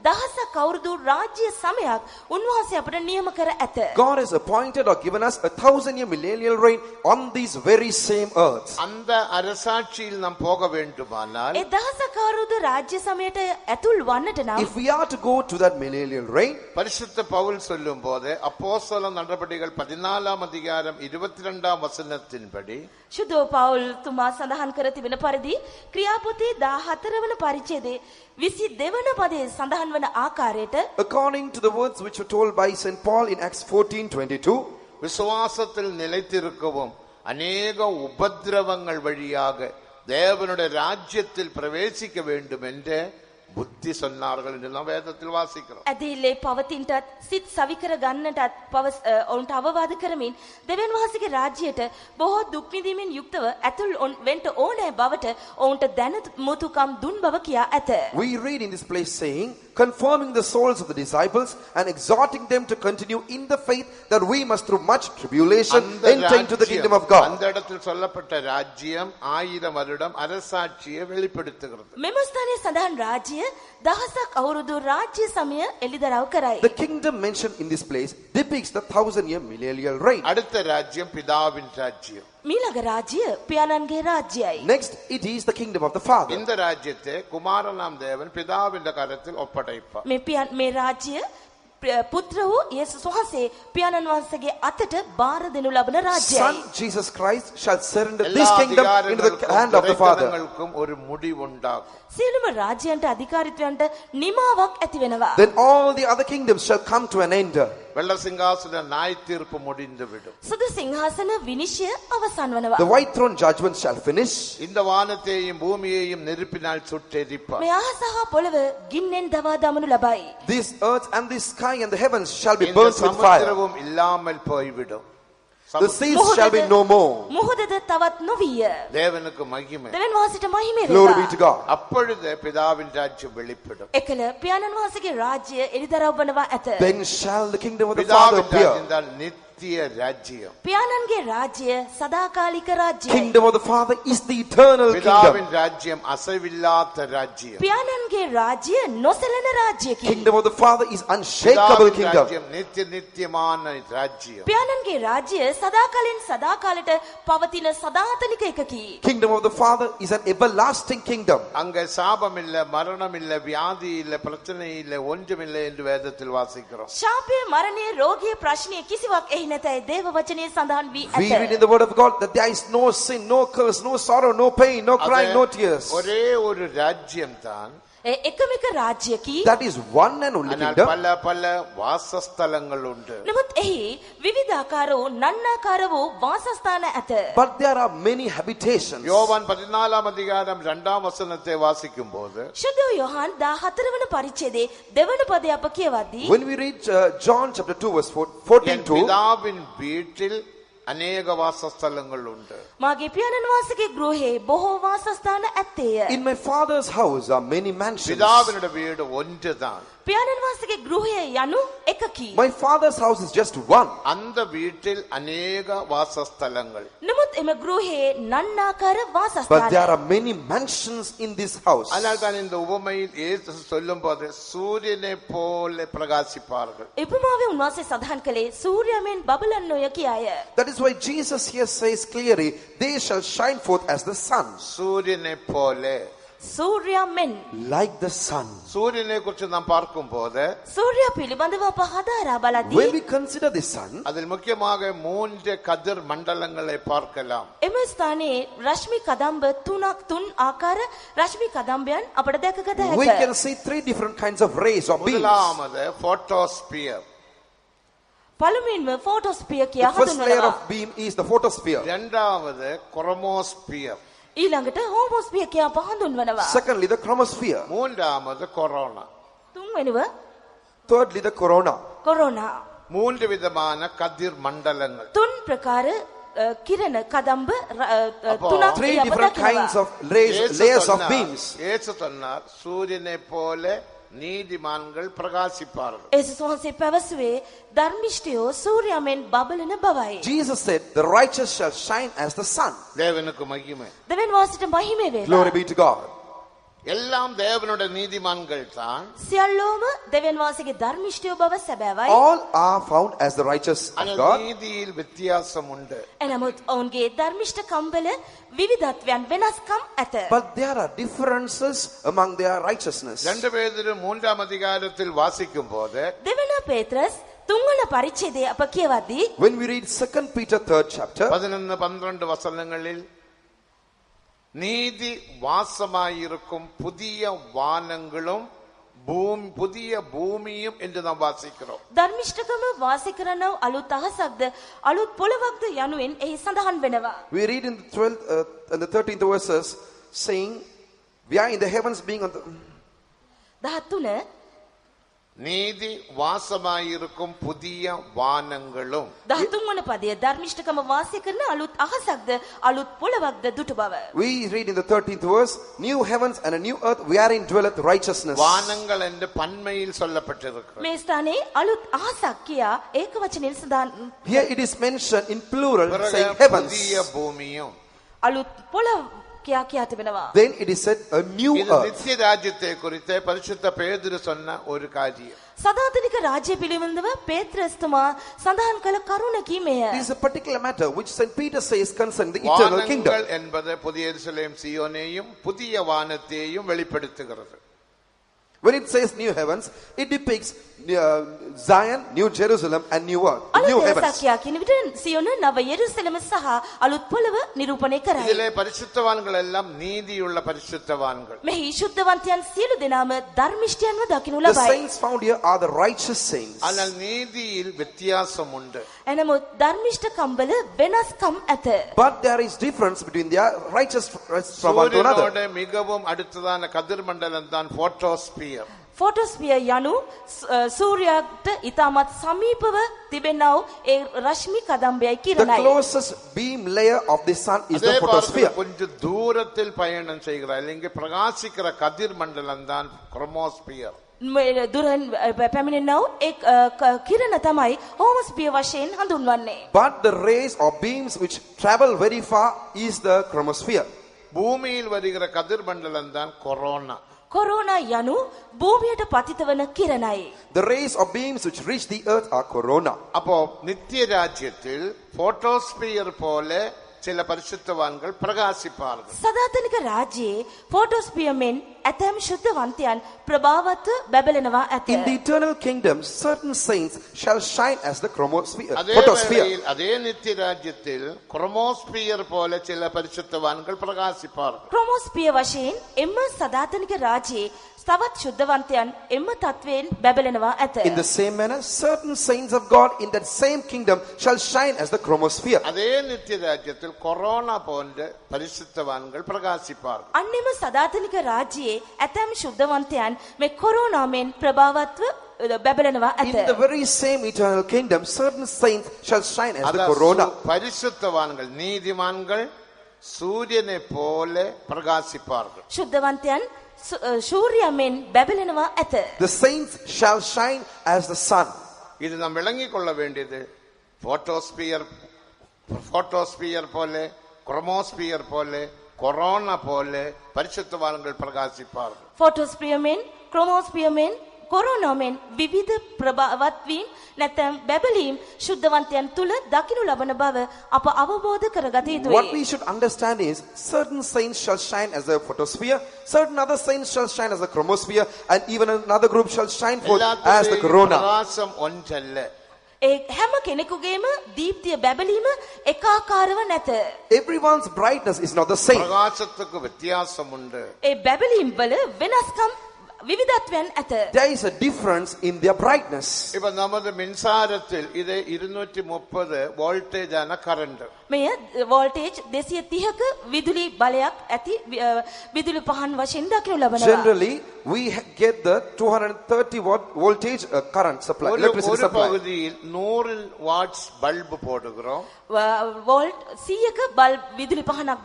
දහසක් අවුරුදු රාජ්‍ය සමයක් උන්වහන්සේ අපට නියම කර ඇත. God has appointed or given us 1,000-year millennial reign on these very same earths. அந்த அரசாட்சியில் நாம் போக வேண்டுமானால் ඒ දහසක් අවුරුදු රාජ්‍ය සමයට ඇතුල් වන්නට නම් If we are to go to that millennial reign, பரிசுத்த பவுல் சொல்லும் போது அப்போஸ்தல நடபடிகள் 14ஆம் அதிகாரம் 22ஆம் வசனத்தின்படி ශුද්ධ පවුල් තුමා සඳහන් කර තිබෙන පරිදි ක්‍රියාපොතේ 14 වන පරිච්ඡේදයේ 22 වන පදයේ සඳහන් වන ආකාරයට according to the words which were told by St. Paul in Acts 14:22, விசுவாசத்தில் நிலைத்திருக்கவும் அநேக உபத்திரவங்கள் வழியாக தேவனுடைய ராஜ்யத்தில் பிரவேசிக்க வேண்டும் என்று புத்தி சொன்னார்கள் என்று நாம் வேதத்தில் வாசிக்கிறோம். ඇදහිල්ලේ පවතිනටත් සිත් සවිකර ගන්නටත් ඔවුන්ට අවවාද කරමින් දෙවියන් වහන්සේගේ රාජ්‍යයට බොහෝ දුක් විඳීමෙන් යුක්තව ඇතුල් වෙන්න ඕනෑ බවට ඔවුන්ට දැනුමුතුකම් දුන් බව කියා ඇත. we read in this place saying, confirming the souls of the disciples and exhorting them to continue in the faith, that we must through much tribulation enter into the kingdom of God. அந்த இடத்தில் சொல்லப்பட்ட ராஜ்யம் 1000 வருடம் அரசாட்சியை வெளிப்படுத்துகிறது. මෙම ස්ථානයේ සඳහන් රාජ්‍ය දහසක් අවුරුදු රාජ්‍ය සමය එළිදරව් කරයි. The kingdom mentioned in this place depicts the 1,000-year millennial reign. அடுத்த ராஜ்யம் பிதாவின் ராஜ்யம். මීළඟ රාජ්‍ය පියාණන්ගේ රාජ්‍යයි. Next, it is the kingdom of the Father. இந்த ராஜ்யத்தை குமாரனாம் தேவன் பிதாவின் கரத்தில் ஒப்படைப்பார். මේ රාජ්‍ය පුත්‍ර වූ යේසුස් වහන්සේ පියාණන් වහන්සේගේ අතට බාර දෙනු ලබන රාජ්‍යයි. Son Jesus Christ shall surrender this kingdom into the hand of the Father. ஒரு முடிவு உண்டாகும். සියලුම රාජ්‍යයන්ට අධිකාරීත්වයන්ට නිමාවක් ඇති වෙනවා. Then all the other kingdoms shall come to an end. வெள்ள சிங்காசன நியாய தீர்ப்பு முடிந்து விடும். සුදු සිංහාසන විනිශ්චය අවසන් වෙනවා. The white throne judgment shall finish. இந்த வானத்தையும் பூமியையும் நெருப்பினால் சுட்டெரிப்பார். මේ අහස හා පොළව ගින්නෙන් දවා දමනු ලබයි. This earth and this sky and the heavens shall be இந்த burnt with fire. சமுத்திரமும் இல்லாமல் போய்விடும். The seas shall be no more. මොහොතද තවත් නොවිය. தேவனுக்கு மகிமை. දෙවියන් වහන්සේට මහිමය Glory be වේවා. to God. அப்பொழுது பிதாவின் ராஜ்யம் வெளிப்படும். එකල පියාණන් වහන්සේගේ රාජ්‍ය එළිදරව් වනවා ඇත. Then shall the kingdom of the Father பிதாவின் appear. ராஜ்யம் தான் நித்திய ராஜ்யம். පියාණන්ගේ රාජ්‍ය සදාකාලික රාජ්‍යයි. Kingdom of the Father is the eternal kingdom. பிதாவின் ராஜ்யம் அசைவில்லாத ராஜ்யம். පියාණන්ගේ රාජ්‍ය නොසැලෙන රාජ්‍යකි. Kingdom of the Father is unshakable பிதாவின் kingdom. ராஜ்யம் நித்தியமான ராஜ்யம். පියාණන්ගේ රාජ්‍ය සදාකාලින් සදාකාලට පවතින සදාතනික එකකි. Kingdom of the Father is an everlasting kingdom. அங்க சாபம் இல்ல, மரணம் இல்ல, வியாதி இல்ல, பிரச்சனை இல்ல, ஒன்றும் இல்லை என்று வேதத்தில் வாசிக்கிறோம். ශාපය මරණය රෝගිය ප්‍රශ්නය කිසිවක් එහි නැතයි දේව වචනයේ සඳහන් වී We read ඇත. in the word of God that there is no sin, no curse, no sorrow, no pain, no crying, no tears. ஒரே ஒரு ராஜ்யம் தான். එකමික රාජ්‍යකි. That is one and only ஆனால் kingdom. பல பல வாசஸ்தலங்கள் உண்டு. නමුත් එහි විවිධාකාර වූ නන්නාකාර වූ වාසස්ථාන ඇත. But there are many habitations. யோவான் 14ஆம் அதிகாரம் 2ஆம் வசனத்தை வாசிக்கும் போது ශුද්ධ යොහන් 14 වන පරිච්ඡේදයේ දෙවන පදය අප කියවද්දී When we read John chapter 2 verse 14 N to, பிதாவின் வீட்டில் அநேக வாசஸ்தலங்கள் உண்டு. මාගේ පියාණන් වහන්සේගේ ගෘහේ බොහෝ වාසස්ථාන ඇත්තේය. in my Father's house are many mansions. பிதாவினுடைய வீடு ஒன்றுதான். පියාණන් වහන්සේගේ ගෘහය යනු එකකි. My Father's house is just one. அந்த வீட்டில் அநேக வாசஸ்தலங்கள். නමුත් එම ගෘහේ නන්නාකාර But there වාසස්ථාන. are many mansions in this house. ஆனால் தான் இந்த உவமையில் இயேசு சொல்லும் போது சூரியனை போல பிரகாசிப்பார்கள். එපමාවේ උන්වහන්සේ සඳහන් කළේ සූර්යමෙන් බබලන්නෝය කියාය. That is why Jesus here says clearly, they shall shine forth as the sun. சூரியனை போல. සූර්යමෙන් Like the sun. சூரியனை குறித்து நாம் பார்க்கும் போது සූර්ය පිළිබඳව අප හදාරා When බලද්දී we consider the sun, அதில் முக்கியமாக 3 கதிர் மண்டலங்களை பார்க்கலாம். එම ස්ථානයේ රශ්මි කදම්බ තුන් ආකාර රශ්මි කදම්බයන් අපට දැකගත we හැකිය. can see 3 different kinds of rays or beams. முதலாவது போட்டோஸ்பியர். පළමුවෙන්ම ෆෝටෝස්පියර් කියා The first layer හඳුන්වනවා. of beam is the photosphere. இரண்டாவது குரோமோஸ்பியர். ඊළඟට හෝමෝස්පියර් කියා හඳුන්වනවා. Secondly, the chromosphere. மூன்றாவது கொரோனா. තුන්වෙනිව Thirdly, the corona. කොරෝනා. 3 விதமான கதிர் மண்டலங்கள். තුන් ප්‍රකාර කිරණ කදම්බ அப்போ තුනක් 3 අප different දකිනවා. kinds of layers of beams. இயேசு சொன்னார் சூரியனை போல நீதிமான்கள் பிரகாசிப்பார்கள். ඒසුස් වහන්සේ පැවසුවේ ධර්මිෂ්ඨයෝ සූර්යයා මෙන් බබලන බවයි. Jesus said, the righteous shall shine as the sun. தேவனுக்கு மகிமை. දෙවියන් වහන්සේට මහිමේ වේවා. Glory be to God. எல்லாம் தேவனுடைய நீதிமான்கள் தான். සියල්ලෝම දෙවියන් වහන්සේගේ ධර්මිෂ්ඨයෝ බව සැබෑවයි. All are found as the righteous of ஆனால் God. நீதியில் வித்தியாசம் உண்டு. එනමුත් ඔවුන්ගේ ධර්මිෂ්ඨකම්වල විවිධත්වයන් වෙනස්කම් ඇත. But there are differences among their righteousness. 2 பேதுரு 3ஆம் அதிகாரத்தில் வாசிக்கும் போது දෙවන පේත්‍රස් තුන්වන පරිච්ඡේදය අප කියවද්දී When we read 2 Peter 3rd chapter, 11-12 வசனங்களில் நீதி வாசமாயிருக்கும் புதிய வானங்களும் புதிய பூமியும் என்று நாம் வாசிக்கிறோம். ධර්මිෂ්ඨකම වාසය කරනව අලුත් අහසක්ද අලුත් පොළවක්ද යනුවෙන් එහි සඳහන් වෙනවා. we read in the 12th and the 13th verses saying, we are in the heavens being on the... 13 நீதி வாசமாயிருக்கும் புதிய வானங்களும் 13 වන පදය ධර්මිෂ්ඨකම වාසය කරන අලුත් අහසක්ද අලුත් පොළවක්ද දුටු බව. We read in the 13th verse, new heavens and a new earth wherein dwelleth righteousness. வானங்கள் என்று பன்மையில் சொல்லப்பட்டிருக்கிறது. මේ ස්ථානයේ අලුත් අහසක් කියා ඒක වචනෙන් සඳහන්. Here it is mentioned in plural பிறகு saying heavens. புதிய பூமியும். අලුත් පොළව කියා තිබෙනවා. Then it is said a new இது earth. நித்திய ராஜ்யத்தை குறித்து பரிசுத்த பேதுரு சொன்ன ஒரு காரியம். සදාතනික රාජ්‍ය පිළිබඳව පේත්‍රස්තුමා සඳහන් කළ කරුණ කීමය. It is a particular matter which St. Peter says concerning the eternal kingdom. வானங்கள் என்பது புதிய எருசலேம் சீயோனையும் புதிய வானத்தையும் வெளிப்படுத்துகிறது. When it says new heavens, it depicts Zion, New Jerusalem and new earth, new අලුත් heavens. සක්‍යා කියන විට සියොන නව යෙරුසලම සහ අලුත් පොළව නිරූපණය කරයි. இதிலே பரிசுத்தவான்கள் எல்லாம் நீதியுள்ள பரிசுத்தவான்கள். මෙහි ශුද්ධවන්තයන් සියලු දෙනාම ධර්මිෂ්ඨයන්ව දකිනු The ලබයි. saints found here are the righteous saints. ஆனால் நீதியில் வித்தியாசம் உண்டு. එනමුත් ධර්මිෂ්ඨකම්වල වෙනස්කම් ඇත. But there is difference between their righteous from one to another. சூரியனோட மிகவும் அடுத்ததான கதிர் மண்டலம் தான் போட்டோஸ்பியர். ෆොටොස්ෆියර් යනු සූර්යයාට ඉතාමත් සමීපව තිබෙනා ඒ රශ්මි කදම්බයයි The කිරණයි. closest beam layer of the sun is the அதே photosphere. பார்த்து கொஞ்சம் தூரத்தில் பயணம் செய்கிறார். இங்கே பிரகாசிக்கிற கதிர் மண்டலம் தான் குரோமோஸ்பியர். දුරන් පැමිණෙනව එක් කිරණ තමයි හෝමස්ෆියර් වශයෙන් හඳුන්වන්නේ. But the rays or beams which travel very far is the chromosphere. பூமியில் வருகிற கதிர் மண்டலம் தான் கொரோனா. කොරෝනා යනු භූමියට පතිත වන කිරණයි. The rays or beams which reach the earth are corona. அப்போ நித்திய ராஜ்யத்தில் போட்டோஸ்பியர் போல சில பரிசுத்தவான்கள் பிரகாசிப்பார்கள். සදාතනික රාජ්‍යයේ ෆොටොස්ෆියර් මෙන් ඇතැම් ශුද්ධවන්තයන් ප්‍රභාවත්ව බැබලෙනවා ඇත. In the eternal kingdom, certain saints shall shine as the chromosphere, அதே photosphere. வேளையில் அதே நித்திய ராஜ்யத்தில் குரோமோஸ்பியர் போல சில பரிசுத்தவான்கள் பிரகாசிப்பார்கள். ක්‍රොමොස්ෆියර් වශයෙන් එම සදාතනික රාජ්‍යයේ තවත් ශුද්ධවන්තයන් එම තත්වයෙන් බැබලෙනවා ඇත. In the same manner, certain saints of God in that same kingdom shall shine as the chromosphere. அதே நித்திய ராஜ்யத்தில் கொரோனா போன்ற பரிசுத்தவான்கள் பிரகாசிப்பார்கள். අන්නෙම සදාතනික රාජ්‍යයේ ඇතැම් ශුද්ධවන්තයන් මේ කොරෝනාවෙන් ප්‍රභාවත්ව බැබලෙනවා In ඇත. the very same eternal kingdom, certain saints shall shine as the அதான் corona. பரிசுத்தவான்கள் நீதிமான்கள் சூரியனை போல பிரகாசிப்பார்கள். ශුද්ධවන්තයන් සූර්යයා මෙන් බැබලෙනවා ඇත. The saints shall shine as the sun. இது நாம் விளங்கிக் கொள்ள வேண்டியது. போட்டோஸ்பியர் போல குரோமோஸ்பியர் போல கொரோனா போல பரிசுத்தவான்கள் பிரகாசிப்பார்கள். ෆොටොස්ෆියර් මෙන් ක්‍රොමොස්ෆියර් මෙන් කොරෝනා මෙන් විවිධ ප්‍රභාවත් වීම නැත්නම් බැබලීම් ශුද්ධවන්තයන් තුල දකිනු ලබන බව අප අවබෝධ කරගත What යුතුයි. we should understand is, certain saints shall shine as the photosphere, certain other saints shall shine as the chromosphere, and even another group shall shine forth as the எல்லாத்துலயும் corona. பிரகாசம் ஒன்றல்ல. ඒ හැම කෙනෙකුගේම දීප්තිය බැබලීම එකාකාරව නැත. Everyone's brightness is not the same. பிரகாசத்துக்கு வித்தியாசம் உண்டு. ඒ බැබලීම් වල වෙනස්කම් විවිධත්වයන් ඇත. There is a difference in their brightness. இப்ப நமது மின்சாரத்தில் இது 230 வோல்டேஜ் ஆன கரண்ட். මෙය වෝල්ටේජ් 230ක විදුලි බලයක් ඇති විදුලි පහන් වශයෙන් දක්නු ලබනවා. Generally, we get the 230 watt voltage current supply, electricity ஒரு supply. பகுதியில் 100 வாட்ஸ் பல்பு போடுகிறோம். වෝල්ට් 100ක බල්බ් විදුලි පහනක්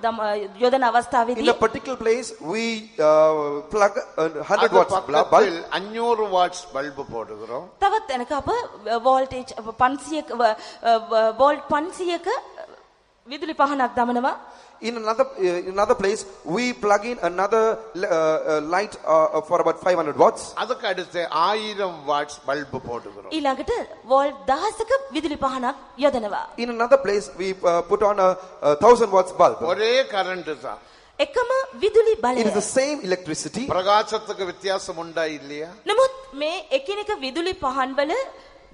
යොදන In අවස්ථාවේදී a particular place, we plug a 100 அது watts bulb. பக்கத்தில் 500 வாட்ஸ் பல்பு போடுகிறோம். තවත් තැනක අප වෝල්ටේජ් 500ක වෝල්ට් 500ක විදුලි පහනක් දමනවා. In another place, we plug in another light for about 500 watts. அதுக்கு அடுத்து 1000 வாட்ஸ் பல்பு போடுகிறோம். ඊළඟට වෝල්ට් 1000ක විදුලි පහනක් යොදනවා. In another place, we put on a 1000 watts bulb. ஒரே கரண்ட் தான். එකම විදුලි It බලය. is the same electricity. பிரகாசத்துக்கு வித்தியாசம் உண்டா இல்லையா? නමුත් මේ එකිනෙක විදුලි පහන්වල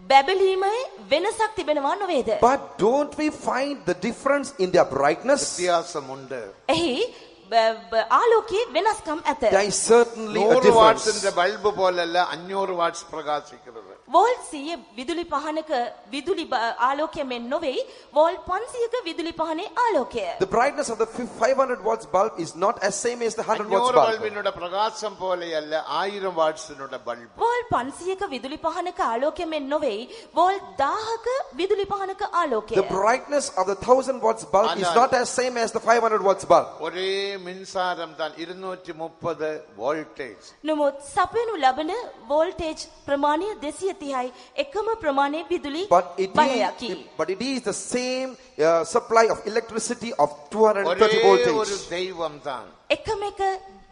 බැබලීමේ වෙනසක් තිබෙනවා නොවේද? But don't we find the difference in their brightness? வித்தியாசம் உண்டு. එහි ආලෝකයේ වෙනස්කම් ඇත. There is certainly a 100 watts difference. என்ற பல்பு போல அல்ல 500 வாட்ஸ் பிரகாசிக்கிறது. වෝල්ට් 100 විදුලி පහනක විදුලි ආලෝකය මෙන් නොවේ වෝල්ට් 500ක විදුලි පහනේ ආලෝකය. The brightness of the 500 watts bulb is not as same as the 100 watts 500 bulb. பல்பினோட பிரகாசம் போல அல்ல 1000 வாட்ஸ்னோட பல்பு. වෝල්ට් 500ක විදුලි පහනක ආලෝකය මෙන් නොවේ වෝල්ට් 1000ක විදුලි පහනක ආලෝකය. The brightness of the 1000 watts bulb is not as same as the 500 watts bulb. ஒரே மின்சாரம் தான் 230 வோல்டேஜ். නමුත් සපයනු ලබන වෝල්ටේජ් ප්‍රමාණය 230යි එකම ප්‍රමාණයේ විදුලි බලයකි. But it is the same supply of electricity of 230 ஒரே ஒரு voltage. தெய்வம் தான். එකම එක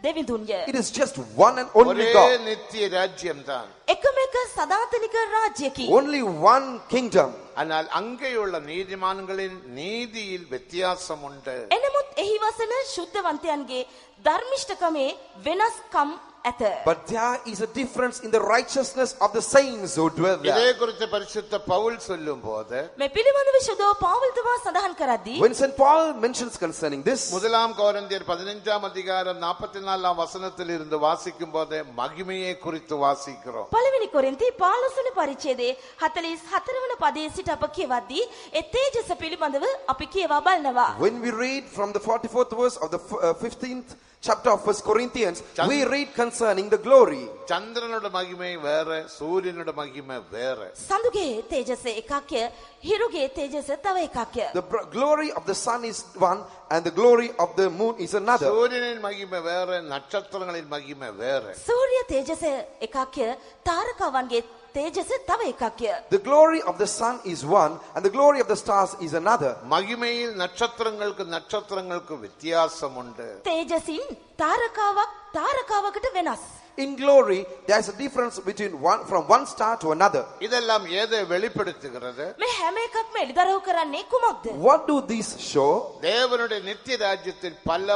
දෙවිඳුන්ය. It is just one and only ஒரே God. நித்திய ராஜ்யம் தான். එකම එක සදාතනික රාජ්‍යකි. Only one kingdom. ஆனால் அங்கேயுள்ள நீதிமான்களின் நீதியில் வித்தியாசம் உண்டு. එනමුත් එහි වසන ශුද්ධවන්තයන්ගේ ධර්මිෂ්ඨකමේ වෙනස්කම් ඇත. But there is a difference in the righteousness of the saints who dwell இதே there. குறித்து பரிசுத்த பவுல் சொல்லும்போது මේ පිළිබඳව ශුද්ධව පාවුල්තුමා සඳහන් කරද්දී When St. Paul mentions concerning this, முதலாம் கொரிந்தியர் 15ஆம் அதிகாரம் 44ஆம் வசனத்தில் இருந்து வாசிக்கும் போது மகிமையை குறித்து வாசிக்கிறோம். පළවෙනි කොරින්ති 15 වෙනි පරිච්ඡේදයේ 44 වන පදයේ සිට අප කියවද්දී ඒ තේජස පිළිබඳව අපි කියවා බලනවා. when we read from the 44th verse of the 15th chapter of 1 Corinthians, we read concerning the glory. சந்திரனோட மகிமை வேற, சூரியனோட மகிமை வேற. සඳුගේ තේජස එකක්ය, හිරුගේ තේජස තව එකක්ය. The glory of the sun is one and the glory of the moon is another. சூரியனின் மகிமை வேற, நட்சத்திரங்களின் மகிமை வேற. සූර්ය තේජස එකක්ය, තාරකාවන්ගේ තේජස තව එකක්ය. The glory of the sun is one and the glory of the stars is another. மகிமையில் நட்சத்திரங்களுக்கு வித்தியாசம் உண்டு. තේජසින් තාරකාවකට වෙනස්. In glory, there is a difference between from one star to another. இதெல்லாம் எதை வெளிப்படுத்துகிறது? මේ හැම එකක්ම එළිදරව් කරන්නේ කුමක්ද? What do these show? தேவனுடைய நித்திய ராஜ்யத்தில் பல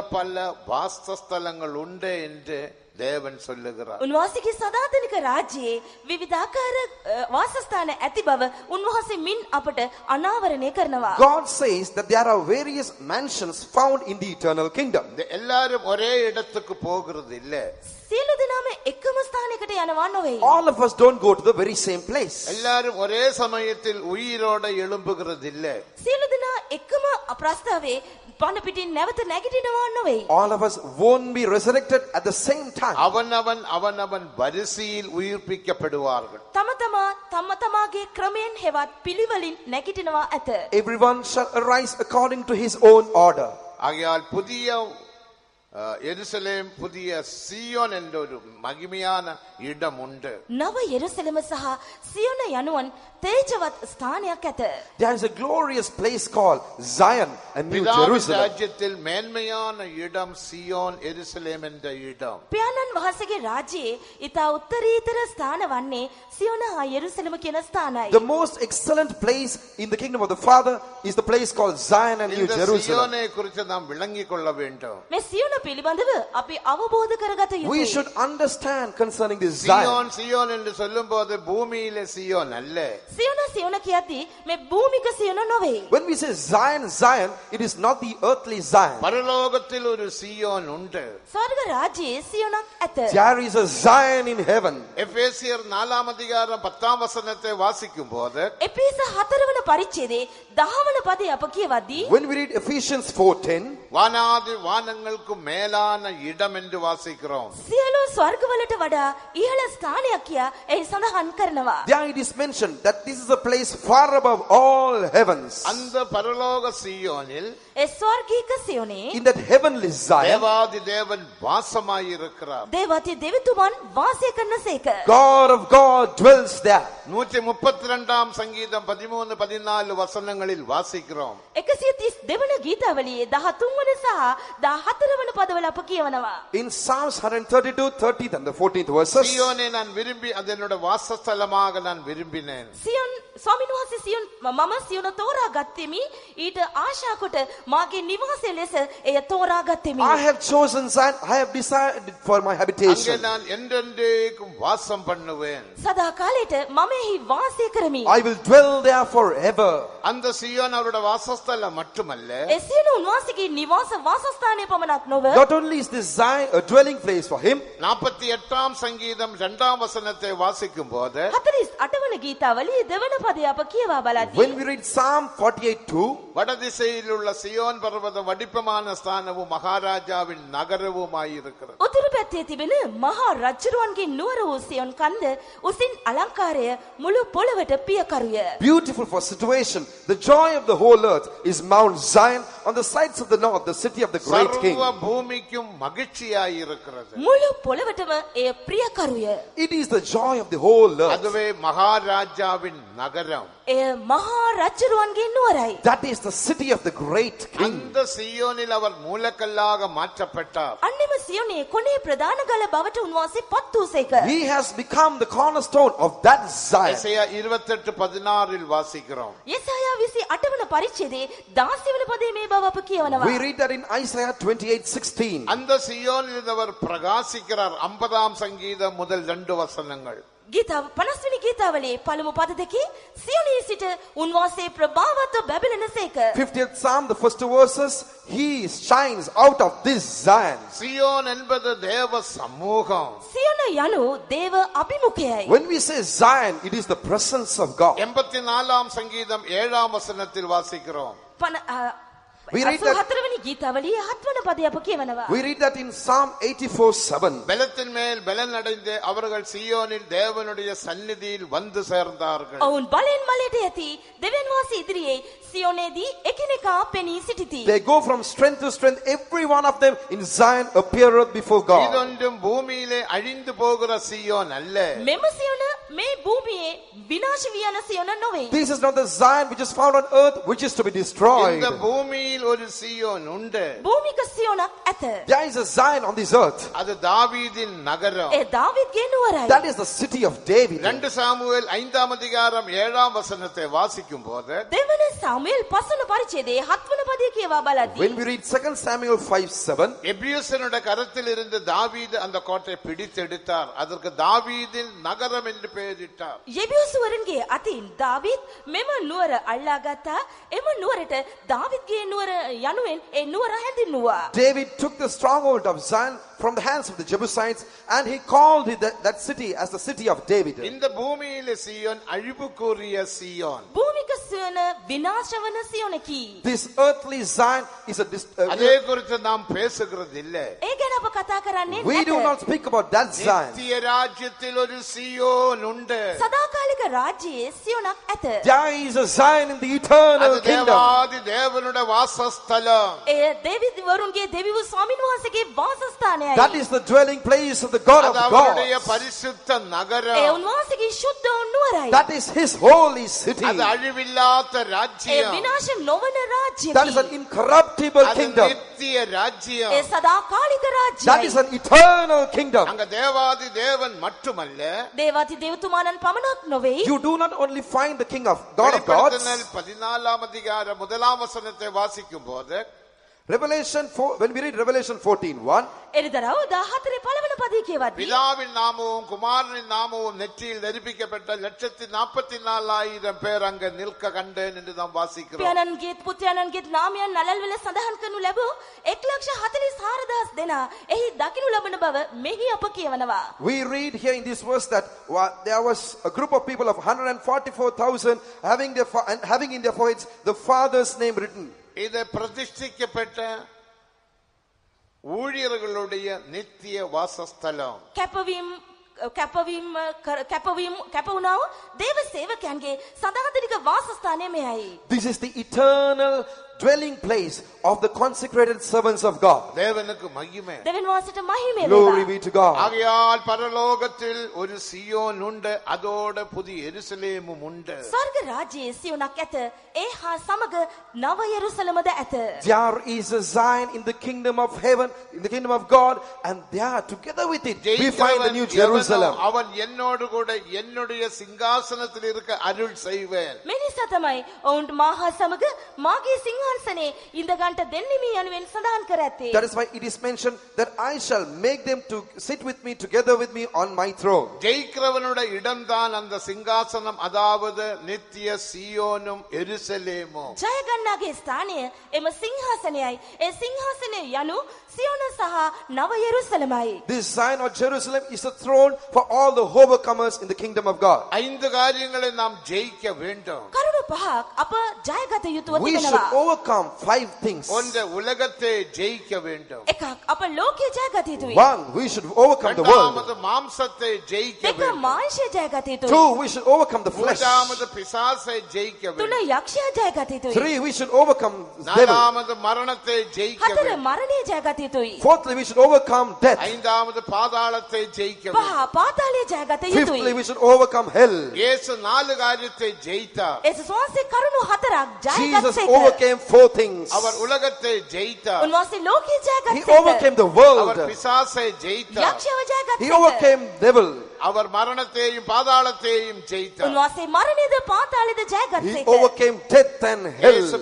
வாசஸ்தலங்கள் உண்டு என்று தேவன் சொல்லுகிறார். උන්වහන්සේගේ සදාතනික රාජ්‍යයේ විවිධාකාර වාසස්ථාන ඇති බව උන්වහන්සේ මින් අපට අනාවරණය කරනවා. God says that there are various mansions found in the eternal kingdom. எல்லாரும் ஒரே இடத்துக்கு போகிறது இல்ல. සියලු දෙනාම එකම ස්ථානයකට යනවා නොවේ. All of us don't go to the very same place. எல்லாரும் ஒரே சமயத்தில் உயிரோட எழும்புகிறது இல்ல. සියලු දෙනා එකම අප්‍රස්තාවේ පණ පිටින් නැවත නැගිටිනවා නොවේ. All of us won't be resurrected at the same time. அவனவன் வரிசையில் உயிர்ப்பிக்கப்படுவார்கள். තම තමාගේ ක්‍රමයෙන් හෙවත් පිළිවෙලින් නැගිටිනවා ඇත. Everyone shall arise according to his own order. ஆகையால் புதிய எருசலேம், புதிய சீயோன் என்ற ஒரு மகிமையான இடம் உண்டு. නව යෙරුසලම සහ සියොන යනුවන් තේජවත් ස්ථානයක් ඇත. There is a glorious place called Zion and New பிதாவின் Jerusalem. ராஜ்யத்தில் மேன்மையான இடம் சீயோன் எருசலேம் என்ற இடம். පියාණන් වහන්සේගේ රාජ්‍යයේ ඊට උත්තරීතර ස්ථාන වන්නේ සියොන හා යෙරුසලම කියන ස්ථානයි. The most excellent place in the kingdom of the Father is the place called Zion and New இந்த Jerusalem. சீயோனை குறித்து நாம் விளங்கிக் கொள்ள வேண்டும். මේ සියොන පිළිබඳව අපි අවබෝධ කරගත We යුතුයි. should understand concerning this Zion. சீயோன் என்று சொல்லும்போது பூமியிலே சீயோன் அல்ல. සියොන කියද්දී මේ භූමික සියොන නොවේ. When we say Zion, Zion, it is not the earthly Zion. பரலோகத்தில் ஒரு சீயோன் உண்டு. ස්වර්ග රාජ්‍යයේ සියොනක් ඇත. There is a Zion in heaven. எபேசியர் 4ஆம் அதிகாரம் 10ஆம் வசனத்தை வாசிக்கும் போது එපේස 4 වන පරිච්ඡේදයේ 10 වන පදයේ අප කියවද්දී When we read Ephesians 4:10, வானாதி வானங்களுக்கும் மேலான இடம் என்று வாசிக்கிறோம். සියලු ස්වර්ගවලට වඩා ඉහළ ස්ථානයක් කියා එහි සඳහන් කරනවා. There it is mentioned that this is a place far above all heavens. அந்த பரலோக சீயோனில் ඒ ස්වර්ගීක සියොනේ In that heavenly Zion, தேவாதி தேவன் வாசமாயிருக்கிறார். දේවති දෙවිතුමන් වාසය කරනසේක. God of God dwells there. 132 சங்கீதம் 13-14 வசனங்களில் வாசிக்கிறோம். 132 වන ගීතාවලියේ 13 වන සහ 14 වන පදවල අප කියවනවා. In Psalms 132, 30th and the 14th verses, சீயோனை நான் விரும்பி அதனுடைய வாசஸ்தலமாக நான் விரும்பினேன். සියොන් ස්වාමීන් වහන්සේ සියොන් මම සියොන තෝරා ගත්තෙමි. ඊට ආශා කොට මාගේ නිවාසය ලෙස එය තෝරා ගත්තෙමි. I have chosen Zion, I have decided it for my அங்கே habitation. நான் என்றென்றைக்கும் வாசம் பண்ணுவேன். සදා කාලයට මම එහි වාසය කරමි. I will dwell there forever. அந்த சீயோன் அவருடைய வாசஸ்தலம் மட்டுமல்ல, ඒ සියලු උන්වහන්සේගේ නිවාස වාසස්ථානය පමණක් නොව Not only is this Zion a dwelling place for him, 48 சங்கீதம் 2 வசனத்தை வாசிக்கும் போது 48 වන ගීතාවලියේ දෙවන පදය අප කියවා බලද්දී when we read Psalm 48:2, வடதிசையில் உள்ள சியோன் பர்வதம் வடிப்பமான ஸ்தானமும் மகாராஜாவின் நகரவுமாயிருக்கிறது. උතුරු පැත්තේ තිබෙන මහා රජුරුවන්ගේ නුවර වූ සියොන් කන්ද උසින් අලංකාරය මුළු පොළවට පියකරුය. beautiful for situation, the joy of the whole earth is Mount Zion on the sides of the north, the city of the great king. சர்வ பூமிக்கும் மகிழ்ச்சியாயிருக்கிறது. මුළු පොළවටම එය ප්‍රියකරුය. It is the joy of the whole earth. அதுவே மகாராஜாவின் நகரம். එය මහා රජුරුවන්ගේ නුවරයි. That is the city of the great king. அந்த சீயோனில் அவர் மூலக்கல்லாக மாற்றப்பட்டார். අන්නෙම සියොනේ කොනේ ප්‍රධාන ගල බවට උන්වහන්සේ පත් වූසේක. He has become the cornerstone of that Zion. Isaiah 28:16 வாசிக்கிறோம். යෙසායා 28 වන පරිච්ඡේදයේ 16 වන පදයේ මේ බව අප කියවනවා. We read that in Isaiah 28:16. அந்த சீயோனில் அவர் பிரகாசிக்கிறார். 50 சங்கீதம் முதல் 2 வசனங்கள். ගීතාව 50 වෙනි ගීතාවලියේ පළමු පද දෙකේ සියොනේ සිට උන්වහන්සේ ප්‍රභාවත්ව බැබලෙනසේක. 50th Psalm, the first two verses, he shines out of this Zion. சீயோன் என்பது தேவ சமூகம். සියොන යනු දේව අභිමුඛයයි. When we say Zion, it is the presence of God. 84 சங்கீதம் 7 வசனத்தில் வாசிக்கிறோம். We read that- 84 වෙනි ගීතාවලියේ 7 වන පදය අප කියවනවා. We read that in Psalm 84:7. பலத்தின் மேல் பலன் அடைந்து அவர்கள் சீயோனில் தேவனுடைய சந்நிதியில் வந்து சேர்ந்தார்கள். ඔවුන් බලෙන් මලයට යති දෙවියන් වහන්සේ ඉදිරියේ සියොනේදී එකිනෙකා පෙනී සිටිති. They go from strength to strength. Every one of them in Zion appeareth before God. இதொன்றும் பூமியிலே அழிந்து போகிற சீயோன் அல்ல. මෙම සියොන මේ භූමියේ විනාශ වී යන සියොන නොවේ. This is not the Zion which is found on earth, which is to be destroyed. இந்த பூமியில் ஒரு சீயோன் உண்டு. භූමික සියොනක් ඇත. There is a Zion on this earth. அது தாவீதின் நகரம். ඒ දාවිද්ගේ නුවරයි. That is the city of David. 2 Samuel 5 அதிகாரம் 7 வசனத்தை வாசிக்கும் போது දෙවන සාමුවෙල් 5 වන පරිච්ඡේදයේ 7 වන පදය කියවා බලද්දී When we read 2 Samuel 5:7, எபியூசனுடைய கரத்தில் இருந்து தாவீது அந்த கோட்டை பிடித்தெடுத்தார். அதற்கு தாவீதின் நகரம் என்று பெயரிட்டார். යෙබියුස්වරන්ගේ අතින් දාවිත් මෙම නුවර අල්ලා ගත්තා. එම නුවරට දාවිත්ගේ නුවර යනුවෙන් ඒ නුවර හැඳින්වුවා. David took the stronghold of Zion from the hands of the Jebusites, and he called that city as the city of David. இந்த பூமியிலே சீயோன் அழிவுக்குரிய சீயோன். භූමික සියොන විනාශ වන සියොනකි. This earthly Zion is அதே குறித்து நாம் பேசுகிறது இல்லை. ඒ ගැන අප කතා කරන්නේ we do නැත. not speak about that Zion. நித்திய ராஜ்யத்தில் ஒரு சீயோன் உண்டு. සදාකාලික රාජ්‍යයේ සියොනක් ඇත. There is a Zion in the eternal அது kingdom. தேவாதி தேவனுடைய வாசஸ்தலம். ඒ දෙවිවරුන්ගේ දෙවිවරු ස්වාමීන් වහන්සේගේ වාසස්ථානයයි. That is the dwelling place of the God of அது அவருடைய gods. பரிசுத்த ඒ நகரம். උන්වහන්සේගේ ශුද්ධ වූ නුවරයි. That is his holy city. அது அழிவில்லாத ඒ ராஜ்யம். විනාශ නොවන That is an රාජ්‍යකි. incorruptible அது kingdom. நித்திய ராஜ்யம். ඒ සදාකාලික That is රාජ්‍යයි. an eternal kingdom. அங்க தேவாதி தேவன் மட்டுமல்ல, දේවාති දෙවතුමාණන් පමණක් නොවේ. You do not only find the king of God of gods. வெளிப்படுத்தினல் 14 அதிகாரம் 1 வசனத்தை வாசிக்கும் போது Revelation 4, when we read Revelation 14:1, එරිදරව් 14 පළවන පදයේ කියවද්දී பிதாவின் நாமமும் குமாரனின் நாமமும் நெற்றியில் தரிப்பிக்கப்பட்ட 1,44,000 பேர் அங்க நிற்க கண்டேன் என்று நாம் வாசிக்கிறோம். පියාණන්ගේත් පුත්‍රයන්න්ගේත් නාමයන් නලල් වල සඳහන් කරනු ලැබූ 1,44,000 දෙනා එහි දකිනු ලබන බව මෙහි අප කියවනවා. we read here in this verse that there was a group of people of 144,000 having in their foreheads the Father's name written. இது பிரதிஷ்டிக்கப்பட்ட ஊழியர்களுடைய நித்திய வாசஸ்தலம். කැපවුණාව දේව සේවකයන්ගේ සදාතනික වාසස්ථානය මෙයයි. This is the eternal dwelling place of the consecrated servants of God. தேவனுக்கு மகிமை. දෙවියන් වහන්සේට මහිම Glory වේවා. be to God. ஆகையால் பரலோகத்தில் ஒரு சியோன் உண்டு, அதோட புதிய எருசலேமும் உண்டு. ස්වර්ග රාජ්‍යයේ සියොනක් ඇත. ඒ හා සමග නව යෙරුසලමද ඇත. There is a Zion in the kingdom of heaven, in the kingdom of God, and there together with it we find the new Jerusalem. அவன் என்னோடு கூட என்னுடைய சிங்காசனத்தில் இருக்க அருள் செய்வேன். මේ නිසා තමයි ඔවුන්ට මාහා සමග මාගේ සිංහාසනේ ඉඳගන්ට දෙන්නෙමි යනුවෙන් සඳහන් කර ඇත්තේ. That is why it is mentioned that I shall make them to sit with me, together with me on my throne. ஜெயிக்கிறவனோட இடம்தான் அந்த சிங்காசனம், அதாவது நித்திய சியோனும் எருசலேமும். ජය ගන්නාගේ ස්ථානය එම සිංහාසනයයි. ඒ සිංහාසනය යනු සියොන සහ නව යෙරුසලමයි. This Zion or Jerusalem is a throne for all the overcomers in the kingdom of God. 5 காரியங்களை நாம் ஜெயிக்க வேண்டும். කරුණු පහක් අප ජයගත යුතුව We should තිබෙනවා. overcome 5 things. ஒன்று, உலகத்தை ஜெயிக்க வேண்டும். එකක් අප ලෝකයේ ජයගත යුතුයි. 1, we should overcome the world. இரண்டாவது, மாம்சத்தை ஜெயிக்க දෙක வேண்டும். මාංශය ජයගත යුතුයි. 2, we should overcome the flesh. மூன்றாவது, பிசாசை ஜெயிக்க 3 வேண்டும். යක්ෂයා ජයගත යුතුයි. 3, we should overcome devil. நாலாவது, மரணத்தை ஜெயிக்க 4 வேண்டும். මරණය ජයගත යුතුයි. 4thly, we should overcome death. ஐந்தாவது, பாதாளத்தை ஜெயிக்க 5 வேண்டும். පාතාලය ජයගත 5thly, යුතුයි. we should overcome hell. இயேசு 4 காரியத்தை ஜெயித்தார். ඒසුස් වහන්සේ කරුණු 4ක් Jesus ජයගත්තේක. overcame 4 things. அவர் உலகத்தை ஜெயித்தார். උන්වහන්සේ ලෝකයේ He ජයගත්තේක. overcame the our world. பிசாசை ஜெயித்தார். යක්ෂයව He ජයගත්තේක. overcame devil. அவர் மரணத்தையும் பாதாளத்தையும் ஜெயித்தார். උන්වහන්සේ මරණයද පාතාලයද He ජයගත්තේක. overcame death and hell. இயேசு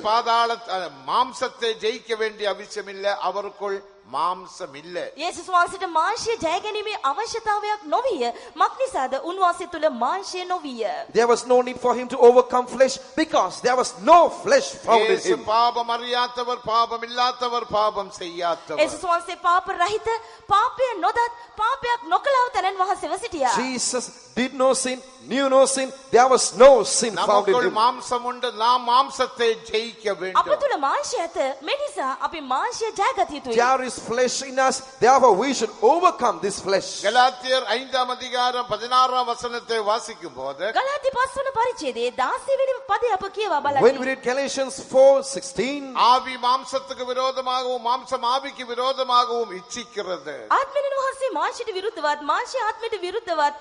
மாம்சத்தை ஜெயிக்க வேண்டிய அவசியம் இல்லை, அவருக்குள் மாம்சம் இல்லை. යේසුස් වහන්සේට මාංශය ජය ගැනීමේ අවශ්‍යතාවයක් නොවිය. මක්නිසාද උන්වහන්සේ තුල මාංශය නොවිය. There was no need for him to overcome flesh because there was no flesh found in இயேசு him. பாபம் அறியாதவர், பாபம் இல்லாதவர், பாபம் செய்யாதவர். යේසුස් වහන්සේ පාප රහිත, පාපය නොදත්, පාපයක් නොකළව තැනන් වහන්සේව සිටියා. Jesus did no sin, knew no sin. There was no sin found in நமக்குள் him. மாம்சம் உண்டு, நாம் மாம்சத்தை ஜெயிக்க අප வேண்டும். තුල මාංශය ඇත. මේ නිසා අපි මාංශය ජයගත යුතුයි. There is flesh in us. Therefore, we should overcome this flesh. கலாத்தியர் 5ஆம் அதிகாரம் 16ஆம் வசனத்தை வாசிக்கும் போது, ගලාති 5 වන පරිච්ඡේදයේ 16 වෙනි පදය අප කියවා When we බලන්න. read Galatians 4:16, ஆவி மாம்சத்துக்கு விரோதமாகவும் மாம்சம் ஆவிக்கு விரோதமாகவும் இச்சிக்கிறது. ආත්මෙන් වහන්සේ මාංශයට විරුද්ධවත්, මාංශය ආත්මයට විරුද්ධවත්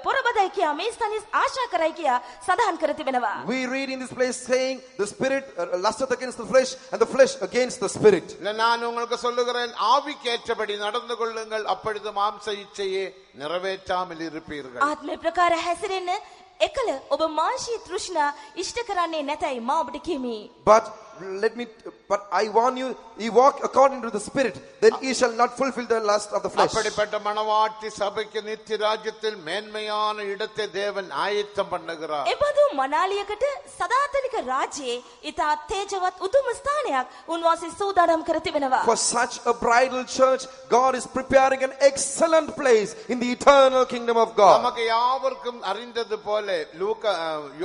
පොරබදයි කියා මේ ස්ථානයේ ආශා කරයි කියා සඳහන් කර තිබෙනවා. we read in this place saying, the spirit lusteth against the flesh, and the flesh against the spirit. இல்ல, நான் உங்களுக்கு சொல்லுகிறேன், ஆவிக்கேற்றபடி நடந்து கொள்ளுங்கள், அப்பொழுது மாம்ச இச்சையை நிறைவேற்றாமல் இருப்பீர்கள். ආත්මේ ප්‍රකාර හැසිරෙන්න එකල ඔබ මාංශී තෘෂ්ණා ඉෂ්ට කරන්නේ නැතයි මා ඔබට කිමි. But I warn you, ye walk according to the spirit, then ye shall not fulfill the lust of the flesh. அப்படிப்பட்ட மணவாட்டி சபைக்கு நித்திய ராஜ்யத்தில் மேன்மையான இடத்தை தேவன் ஆயத்தம் பண்ணுகிறார். එබඳු මනාලියකට සදාතනික රාජ්‍යයේ ඊට තේජවත් උතුම් ස්ථානයක් උන්වහන්සේ සූදානම් කර තිබෙනවා. For such a bridal church, God is preparing an excellent place in the eternal kingdom of God. நமக்கு யாவருக்கும் அறிந்தது போல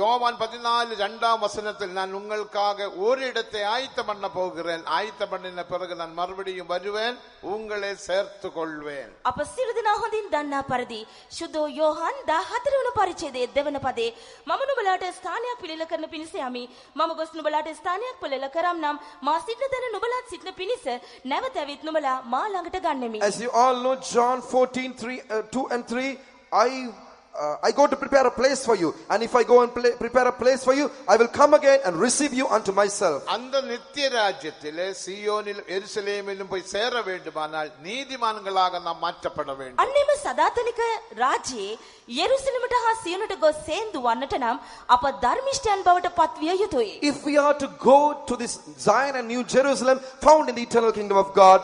யோவான் 14:2 வசனத்தில், நான் உங்களுக்காக ஒரு இடத்தை ஆயத்தம் பண்ண போகிறேன், ஆயத்தம் பண்ணின பிறகு நான் மறுபடியும் வருவேன், உங்களை சேர்த்து கொள்வேன். අප සියලු දෙනා හොඳින් දන්නා පරිදි ශුද්ධ යෝහන් 14 වන පරිච්ඡේදයේ දෙවන පදේ, මම නුඹලාට ස්ථානයක් පිළිල කරන පිණිස යමි. මම ගොස් නුඹලාට ස්ථානයක් පිළිල කරම් නම් මා සිටින තැන නුඹලාත් සිටින පිණිස නැවත ඇවිත් නුඹලා මා ළඟට ගන්නෙමි. As you all know, John 14:2 and 3, I go to prepare a place for you, and if I go and prepare a place for you, I will come again and receive you unto myself. அந்த நித்திய ராஜ்யத்திலே சியோனிலும் எருசலேமிலும் போய் சேர வேண்டுமானால் நீதிமான்களாக நாம் மாற்றப்பட வேண்டும். අන්නේම සදාතනික රාජ්‍යයේ යෙරුසලමට හා සියොනට ගොස් සේන්දු වන්නට නම් අප ධර්මිෂ්ඨයන් බවට පත්විය යුතුයි. If we are to go to this Zion and New Jerusalem found in the eternal kingdom of God,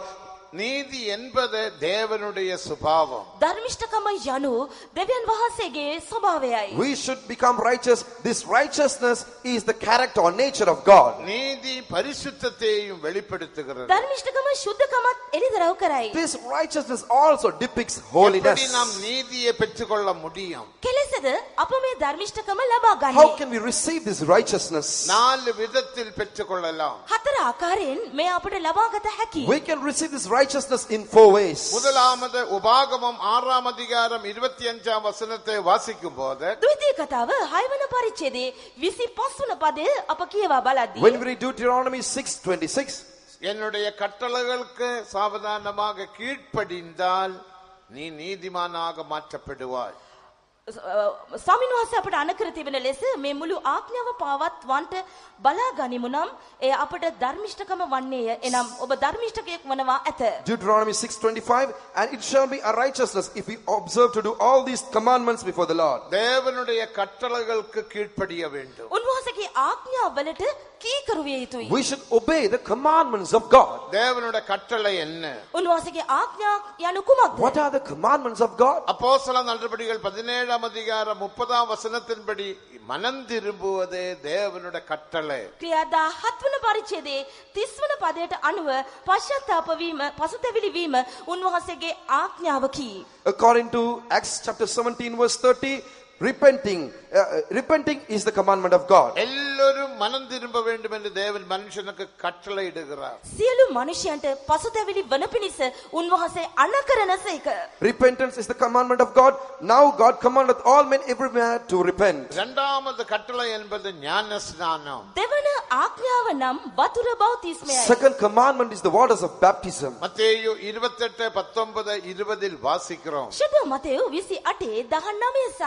நீதி என்பது தேவனுடைய சுபாவம். ධර්මිෂ්ඨකම යනු දෙවියන් වහන්සේගේ ස්වභාවයයි. we should become righteous. This righteousness is the character or nature of God. நீதி பரிசுத்தத்தையும் வெளிப்படுத்துகிறது. ධර්මිෂ්ඨකම ශුද්ධකමත් එළිදරව් කරයි. This righteousness also depicts holiness. எப்படி நாம் நீதியை பெற்றுக்கொள்ள முடியும்? කෙලෙසද අප මේ ධර්මිෂ්ඨකම ලබා How ගන්නේ? can we receive this righteousness? 4 விதத்தில் பெற்றுக்கொள்ளலாம். 4 ආකාරයෙන් මේ අපට ලබාගත හැකියි. We can receive this righteousness righteousness in 4 ways. முதலாவது உபாகமம் 6ஆம் அதிகாரம் 25ஆம் வசனத்தை வாசிக்கும் போது ද්විතීය කතාව 6 වන පරිච්ඡේදයේ 25 වන පදය අප කියවා බලද්දී When we read Deuteronomy 6:26, என்னுடைய கட்டளைகளுக்கு சாவதானமாக கீழ்ப்படிந்தால் நீ நீதிமானாக மாற்றப்படுவாய். ස්වාමීන් වහන්සේ අපට අනකර තිබෙන ලෙස මේ මුළු ආඥාව පවත්වන්නට බලා ගනිමු නම් ඒ අපට ධර්මිෂ්ඨකම වන්නේය. එනම් ඔබ ධර්මිෂ්ඨකයෙක් වනවා ඇත. Deuteronomy 6:25, and it shall be a righteousness if we observe to do all these commandments before the Lord. தேவனுடைய கட்டளைகளுக்கு கீழ்ப்படிய வேண்டும். උන්වහන්සේගේ ආඥාවලට කීකරු විය යුතුයි. We should obey the commandments of God. தேவனுடைய கட்டளை என்ன? උන්වහන්සේගේ ආඥා යනු කුමක්ද? What are the commandments of God? அப்போஸ்தலர் நடபடிகள் 17ஆம் அதிகாரம் 30ஆம் வசனத்தின்படி மனம் திரும்புவதே தேவனுடைய கட்டளை. ක්‍රියාදා 7 වන පරිච්ඡේදයේ 30 වන පදයට අනුව පශ්චාත්තාප වීම, පසුතැවිලි වීම උන්වහන්සේගේ ආඥාවකි. According to Acts chapter 17 verse 30, repenting is the commandment of God. எல்லோரும் மனம் திரும்ப வேண்டும் என்று தேவன் மனுஷனுக்கு கட்டளை இடுகிறார். සියලු මනුෂ්‍යයන්ට පසුතැවිලි වන පිණිස උන්වහන්සේ අනකරනසේක. Repentance is the commandment of God. Now God commandeth all men everywhere to repent. இரண்டாவது கட்டளை என்பது ஞான ஸ்நானம். දෙවන ආඥාව නම් වතුර බෞතිස්මයයි. Second commandment is the waters of baptism. மத்தேயு 28:19-20 வாசிக்கிறோம். ශුද්ධ මතෙව් 28 19 සහ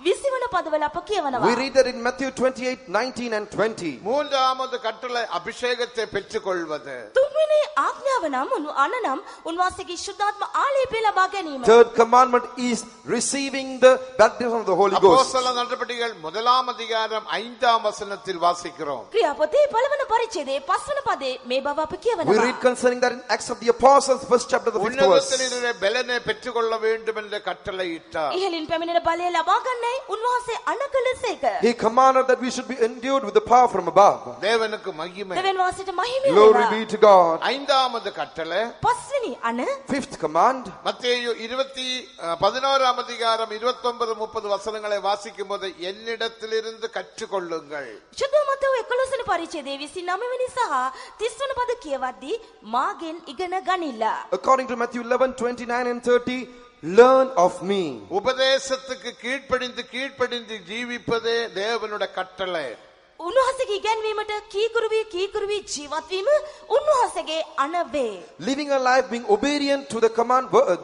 20 වන පදවල අප කියවනවා. We read that in Matthew 28:19 and 20. மூன்றாவது கட்டளை அபிஷேகத்தை பெற்றுக்கொள்வது. තුන්වෙනි ආඥාව නම් අනනම් උන්වහන්සේගේ ශුද්ධාත්ම ආලේපය ලබා ගැනීම. Third commandment is receiving the baptism of the Holy Ghost. அப்போஸ்தலர் நடபடிகள் 1ஆம் அதிகாரம் 5ஆம் வசனத்தில் வாசிக்கிறோம். ක්‍රියාපොතේ පළවන පරිච්ඡේදයේ 5 වන පදේ මේ බව අප We කියවනවා. read concerning that in Acts of the Apostles, first chapter, the 5th verse. உன்னதத்திலே பலனை பெற்றுக்கொள்ள வேண்டும் என்று கட்டளை இட்டார். ඉහළින් පැමිණෙන බලය ලබා ගන්නයි උන්වහන්සේ අනකලසේක. He commanded that we should be endued with the power from above. தேவனுக்கு மகிமை. දෙවියන් වහන්සේට මහිමය Glory වේවා. be to God. ஐந்தாவது கட்டளை පස්වෙනි අන Fifth command. மத்தேயு 11ஆம் அதிகாரம் 29-30 வசனங்களை வாசிக்கும் போது என்னிடத்திலிருந்து கற்றுக்கொள்ளுங்கள். ශුද්ධ මතෙව් 11 වන පරිච්ඡේදයේ 29 වෙනි සහ 30 වන පද කියවද්දී මාගෙන් ඉගෙන ගනිලා. According to Matthew 11:29 and 30, learn of me. உபதேசத்துக்கு கீழ்ப்படிந்து ஜீவிப்பதே தேவனுடைய கட்டளை. උන්වහන්සේගේ ඉගැන්වීමට කීකුරුවී ජීවත් වීම උන්වහන්සේගේ අනවේ. Living a life being obedient to the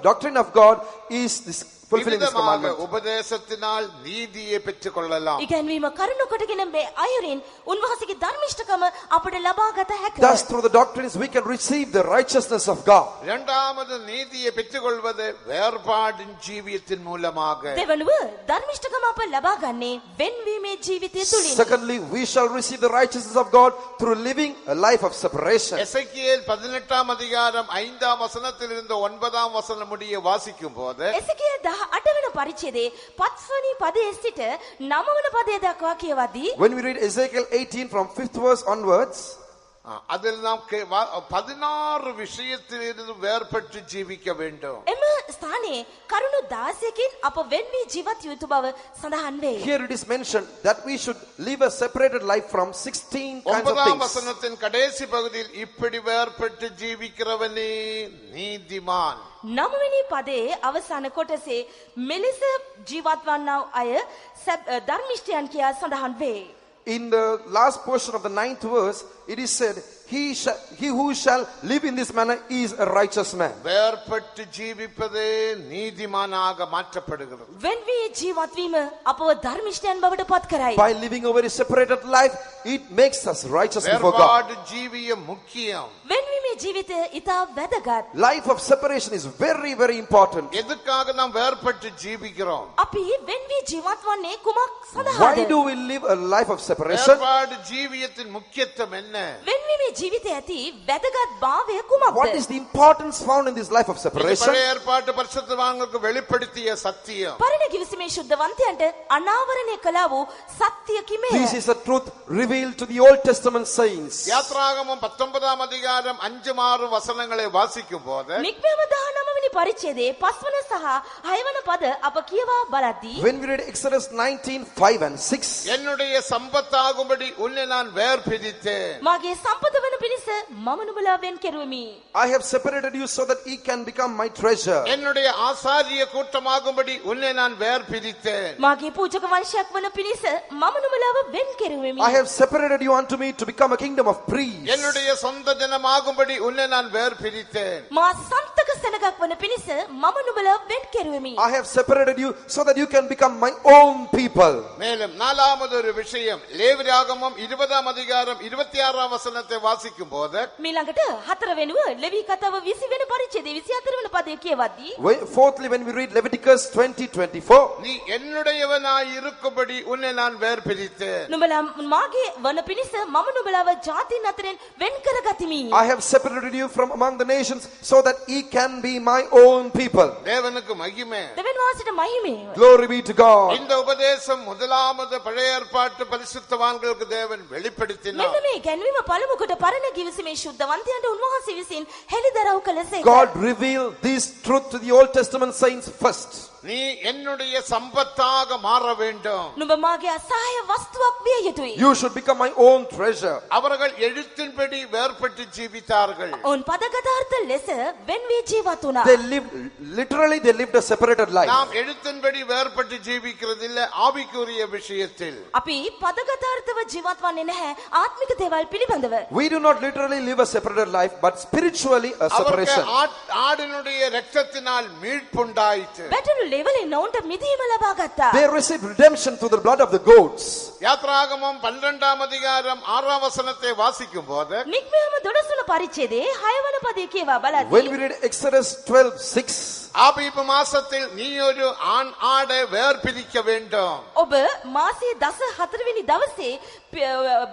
doctrine of God is this fulfilling this commandment. உபதேசத்தினால் நீதியை பெற்றுக்கொள்ளலாம். ඉගැන්වීම කරුණු කොටගෙන මේ අයුරින් උන්වහන්සේගේ ධර්මිෂ්ඨකම අපට ලබා ගත හැකියි. Thus through the doctrines we can receive the righteousness of God. இரண்டாவது நீதியை பெற்றுக்கொள்வது வேறுபாடின் ஜீவியத்தின் மூலமாக. දෙවනුව ධර්මිෂ්ඨකම අප ලබා ගන්නේ වෙන්වීමේ ජීවිතය තුලින්. Secondly, we shall receive the righteousness of God through living a life of separation. எசேக்கியேல் 18ஆம் அதிகாரம் 5ஆம் வசனத்திலிருந்து 9ஆம் வசனம் முடிய வாசிக்கும் போது එසේකියල් 18 වෙනි පරිච්ඡේදයේ 5 වෙනි පදයේ සිට 9 වෙනි පදය දක්වා කියවදී When we read Ezekiel 18 from 5th verse onwards, அதில் நாம் 16 விஷயத்திலிருந்து வேறுபட்டு ஜீவிக்க வேண்டும். එම ස්ථානයේ කරුණු 16කින් අප වෙන්වී ජීවත් යුතු බව සඳහන් වේ. here it is mentioned that we should live a separated life from 16 kinds of 9ஆம் things. வசனத்தின் கடைசி பகுதியில் இப்படி வேறுபட்டு ஜீவிக்கிறவனே நீதிமான். 9 වෙනි පදයේ අවසාන කොටසේ මෙලෙස ජීවත් වන්නා අය ධර්මිෂ්ඨයන් කියා සඳහන් වේ. In the last portion of the 9th verse, it is said, he who shall live in this manner is a righteous man. வேறுபட்டு ஜீவிப்பதே நீதிமானாக மாற்றப்படுகிறது. වෙන්වී ජීවත් වීම අපව ධර්මිෂ්ඨයන් බවට පත් කරයි. By living a very separated life, it makes us righteous before God. வேறுபாடு ஜீவியம் முக்கியம். වෙන්වීමේ ජීවිතය ඉතා වැදගත්. Life of separation is very, very important. எதுக்காக நாம் வேறுபட்டு ஜீவிக்கிறோம்? අපි වෙන්වී ජීවත් වන්නේ කුමක් Why සඳහාද? do we live a life of separation? வேறுபாடு ஜீவியத்தின் முக்கியத்துவம் என்ன? වෙන්වීමේ ජීවිතය ඇති වැදගත් භාවය What is කුමක්ද? the importance found in this life of இது separation? பழைய ஏற்பாட்டு பரிசுத்தவான்களுக்கு வெளிப்படுத்திய சத்தியம். පරණ කිවිසුමේ ශුද්ධවන්තයන්ට අනාවරණය කළා වූ සත්‍ය කිමේය. This is a truth revealed to the Old Testament saints. யாத்ராகமம் 19ஆம் அதிகாரம் 5-6 வசனங்களை வாசிக்கும் போது නික්මයම 19 වෙනි පරිච්ඡේදයේ 5 වන සහ 6 වන පද අප කියවා බලද්දී When we read Exodus 19:5 and 6, என்னுடைய சம்பத்தாகும்படி உன்னை நான் வேர் பிரித்தேன். මාගේ සම්පත වන පිණිස මම නුඹලා වෙන් කෙරුවෙමි. I have separated you so that ye can become my treasure. என்னுடைய ஆசாரிய கூட்டமாகும்படி உன்னை நான் வேர் பிரித்தேன். මාගේ පූජක වංශයක් වන පිණිස මම නුඹලාව වෙන් කෙරුවෙමි. I have separated you unto me to become a kingdom of priests. என்னுடைய சொந்த ஜனமாகும்படி உன்னை நான் வேர் பிரித்தேன். මා සන්තක සෙනගක් වන පිණිස මම නුඹලා වෙන් කෙරුවෙමි. I have separated you so that you can become my own people. மேலும் நாலாவது ஒரு விஷயம், லேவியராகமம் 20ஆம் அதிகாரம் 26ஆம் வசனத்தை வாசிக்கும் போது මීළඟට හතර වෙනුව ලෙවි කතාව 20 වෙනි පරිච්ඡේදයේ 24 වෙනි පදය කියවද්දී Fourthly, when we read Leviticus 20:24, நீ என்னுடையவனாய் இருக்கும்படி உன்னை நான் வேர் பிரித்தேன். නුඹලා මාගේ වන පිණිස මම නුඹලාව ජාතීන් අතරින් වෙන් කරගතිමි. I have separated you from among the nations so that ye can be my own people. தேவனுக்கு மகிமை. දෙවියන් වහන්සේට මහිමය. Glory be to God. இந்த உபதேசம் முதலாவது பழைய ஏற்பாட்டு பரிசுத்தவான்களுக்கு தேவன் வெளிப்படுத்தினார். මෙන්න මේ ගැන්වීම පළමුකොට පරණ කිවිසුමේ ශුද්ධවන්තයන්ට උන්වහන්සේ විසින් හෙළිදරව් කළසේක. God revealed this truth to the Old Testament saints first. நீ என்னுடைய சம்பத்தாக மாற வேண்டும். නුඹ මාගේ අසහාය වස්තුවක් විය යුතුයි. You should become my own treasure. அவர்கள் எழுத்தின்படி வேர்பட்டு ஜீவித்தார்கள். ඔවුන් පදගතාර්ථ ලෙස වෙන් වී ජීවත් වුණා. They lived a separated life. நாம் எழுத்தின்படி வேர்பட்டு ஜீவிக்கிறது இல்ல, ஆவிக்குரிய விஷயத்தில். අපි පදගතාර්ථව ජීවත් වන්නේ නැහැ ආත්මික දේවල් පිළිබඳව. We do not literally live a separated life, but spiritually a separation. அவருக்கு ஆடினுடைய இரத்தத்தினால் மீட்புண்டாயிற்று. බැටළු ලෙවලින් ඔවුන්ට මිදීම ලබා ගත්තා. They received redemption through the blood of the goats. யாத்ராகமம் 12ஆம் அதிகாரம் 6ஆம் வசனத்தை வாசிக்கும் போது නික්මයම 12 වන පරිච්ඡේදයේ 6 වන පදය කියවා When බලද්දී we read Exodus 12:6, ஆபீப மாசத்தில் நீ ஒரு ஆண் ஆடை வேர் பிரிக்க வேண்டும். ඔබ මාසයේ 14 වෙනි දවසේ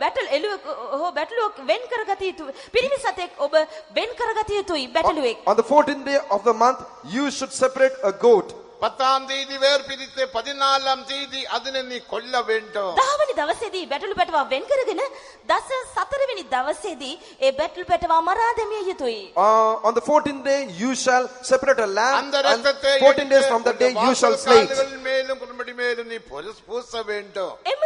බැටළුවක් වෙන් කරගත යුතුයි. පිරිමි සතෙක් ඔබ වෙන් කරගත යුතුයි බැටළුවෙක්. on the 14th day of the month, you should separate a goat. 10ஆம் தேதி வேர் பிரித்து 14ஆம் தேதி அதனை நீ கொல்ல வேண்டும். 10 වෙනි දවසේදී බැටළු පැටවා වෙන් කරගෙන 14 වෙනි දවසේදී ඒ බැටළු පැටවා මරා දැමිය යුතුයි. On the 14th day, you shall separate a lamb, அந்த and ரத்தத்தை 14 days from that day, you shall slay it. வாசல்கால்கள் மேலும் குடும்படி மேலும் நீ பூச வேண்டும். එම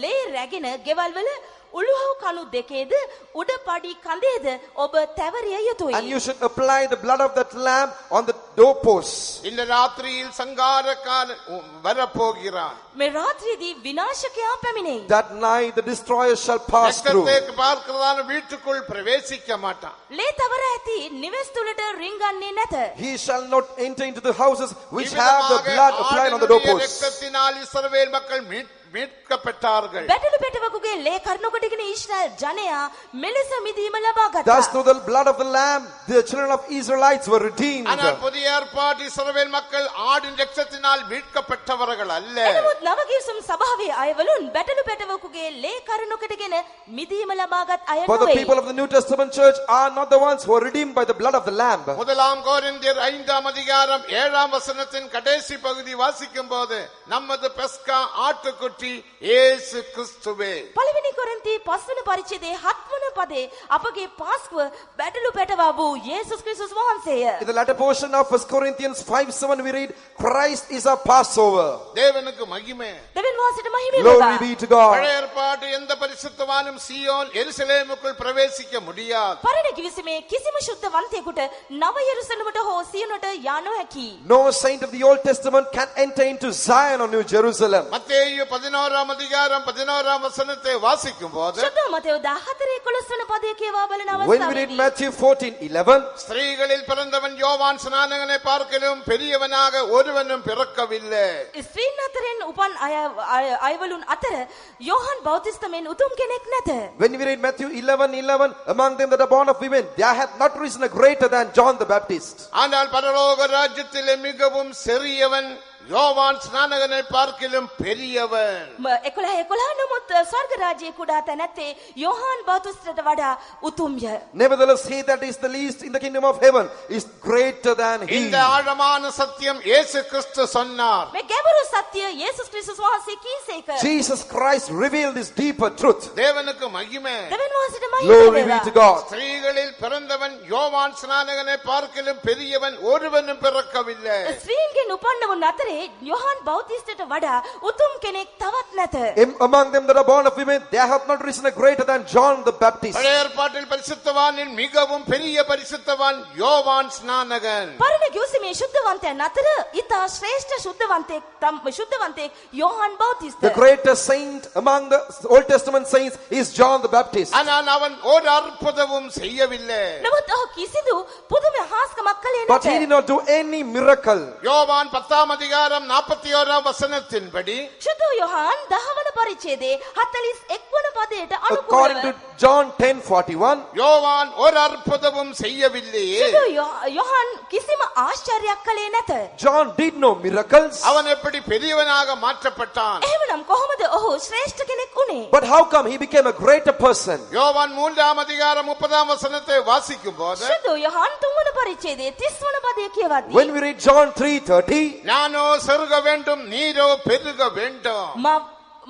ලේ රැගෙන ගෙවල් වල උළුහව් කණු දෙකේද උඩ පඩි කඳේද ඔබ තැවරිය යුතුයි. And you should apply the blood of that lamb on the doorposts. இந்த ராத்திரியில் சங்காரக்காரன் வரப்போகிறான். මේ රාත්‍රියේදී විනාශකයා පැමිණෙයි. That night, the destroyer shall pass through. ரத்தத்தை பார்க்கிறதான வீட்டுக்குள் பிரவேசிக்க மாட்டான். ලේ තවර ඇති නිවෙස් තුලට රිංගන්නේ නැත. He shall not enter into the houses which have the blood applied on the doorposts. ரத்தத்தினால் இஸ்ரவேல் மக்கள் மீட்கப்பட்டார்கள். බැටළු පැටවකුගේ ලේ කර්ණකොටගෙන ඊශ්‍රායල් ජනයා මෙලෙස මිදීම ලබා ගත්තා. Thus, through the blood of the lamb, the children of Israelites were redeemed. ஆனால் புதிய ஏற்பாட்டு இஸ்ரவேல் மக்கள் ஆடின் ரத்தத்தினால் மீட்கப்பட்டவர்கள் அல்ல. එනමුත් නව කිවිසුම් සභාවේ අයවලුන් බැටළු පැටවකුගේ ලේ කර්ණකොටගෙන මිදීම ලබාගත් අය For the නොවේ. people of the New Testament church are not the ones who are redeemed by the blood of the lamb. முதலாம் கொரிந்தியர் 5ஆம் அதிகாரம் 7ஆம் வசனத்தின் கடைசி பகுதி வாசிக்கும் போது நமது பெஸ்கா ஆட்டுக்குட்டி இயேசு கிறிஸ்துவே. පළවෙනි කොරින්ති 5 වෙනි පරිච්ඡේදයේ 7 වන පදේ අපගේ පාස්කුව බැටළු පැටවා වූ යේසුස් ක්‍රිස්තුස් වහන්සේය. In the latter portion of 1 Corinthians 5:7, we read, Christ is our Passover. தேவனுக்கு மகிமை. දෙවියන් වහන්සේට මහිම Glory වේවා. be to God. பழைய ஏற்பாட்டு எந்த பரிசுத்தவானும் சீயோன் எருசலேமுக்குள் பிரவேசிக்க முடியாது. පරණ කිවිසුමේ කිසිම ශුද්ධවන්තයෙකුට නව යෙරුසලමට හෝ සියොනට යා නොහැකි. No saint of the Old Testament can enter into Zion or New Jerusalem. மத்தேயு 11ஆம் அதிகாரம் 11ஆம் வசனத்தை வாசிக்கும் போது ශුද්ධ මතෙව් 14:11 වන පදය කියවා බලන When we read අවස්ථාවේදී Matthew 14:11, ஸ்திரீகளில் பிறந்தவன் யோவான் ஸ்நானகனை பார்க்கலும் பெரியவனாக ஒருவனும் பிறக்கவில்லை. ස්ත්‍රීන් අතරින් උපන් අයවලුන් අතර යෝහන් බෞතිස්තමෙන් උතුම් කෙනෙක් නැත. when we read Matthew 11:11, among them that are born of women, there hath not risen a greater than John the Baptist. ஆனால் பரலோக ராஜ்யத்திலே மிகவும் சிறியவன் யோவான் ஸ்நானகனை பார்க்கிலும் பெரியவன். 11 නමුත් ස්වර්ග රාජ්‍යයේ කුඩා තැනැත්තේ යෝහාන් බෞතිස්තට වඩා උතුම්ය. Nevertheless, he that is the least in the kingdom of heaven is greater than he. இந்த ஆழமான சத்தியம் இயேசு கிறிஸ்து சொன்னார். මේ ගැඹුරු සත්‍ය යේසුස් ක්‍රිස්තුස් වහන්සේ කීසේක. Jesus Christ revealed this deeper truth. தேவனுக்கு மகிமை. දෙවියන් වහන්සේට මහිම Glory be to God. ஸ்திரீகளில் பிறந்தவன் யோவான் ஸ்நானகனை பார்க்கிலும் பெரியவன் ஒருவனும் பிறக்கவில்லை. ස්ත්‍රීන්ගෙන් උපන්න වුන් අතරේ යෝහාන් බෞතිස්තට වඩා උතුම් කෙනෙක් තවත් නැත. Among them that are born of women, there hath not risen a greater than John the Baptist. பழைய ஏற்பாட்டில் பரிசுத்தவானில் மிகவும் பெரிய பரிசுத்தவான் யோவான் ஸ்நானகன். පරණ ගිවිසුමේ ශුද්ධවන්තයන් අතර ඉතා ශ්‍රේෂ්ඨ ශුද්ධවන්තයෙක් යෝහාන් බෞතිස්ත. The greatest saint among the Old Testament saints is John the Baptist. ஆனால் அவன் ஒரு அற்புதமும் செய்யவில்லை. නමුත් ඔහු කිසිදු පුදුම හාස්කමක් කළේ But he නැත. did not do any miracle. யோவான் 10 அதிகாரம் 41 வசனத்தின்படி ශුද්ධ යෝහාන් 10 වන පරිච්ඡේදයේ 41 වන පදයට According අනුකූලව to John 10:41, யோவான் ஒரு அற்புதமும் செய்யவில்லையே. ශුද්ධ යෝහාන් කිසිම ආශ්චර්යයක් කළේ නැත. John did no miracles. அவன் எப்படி பெரியவனாக மாற்றப்பட்டான்? එහෙමනම් කොහොමද ඔහු ශ්‍රේෂ්ඨ කෙනෙක් වුණේ? But how come he became a greater person? யோவான் 3 அதிகாரம் 30 வசனத்தை வாசிக்கும் போது ශුද්ධ යෝහාන් 3 වන පරිච්ඡේදයේ 30 වන පදය කියවද්දී When we read John 3:30, நானோ செருக வேண்டும் நீரோ பெருக வேண்டும்.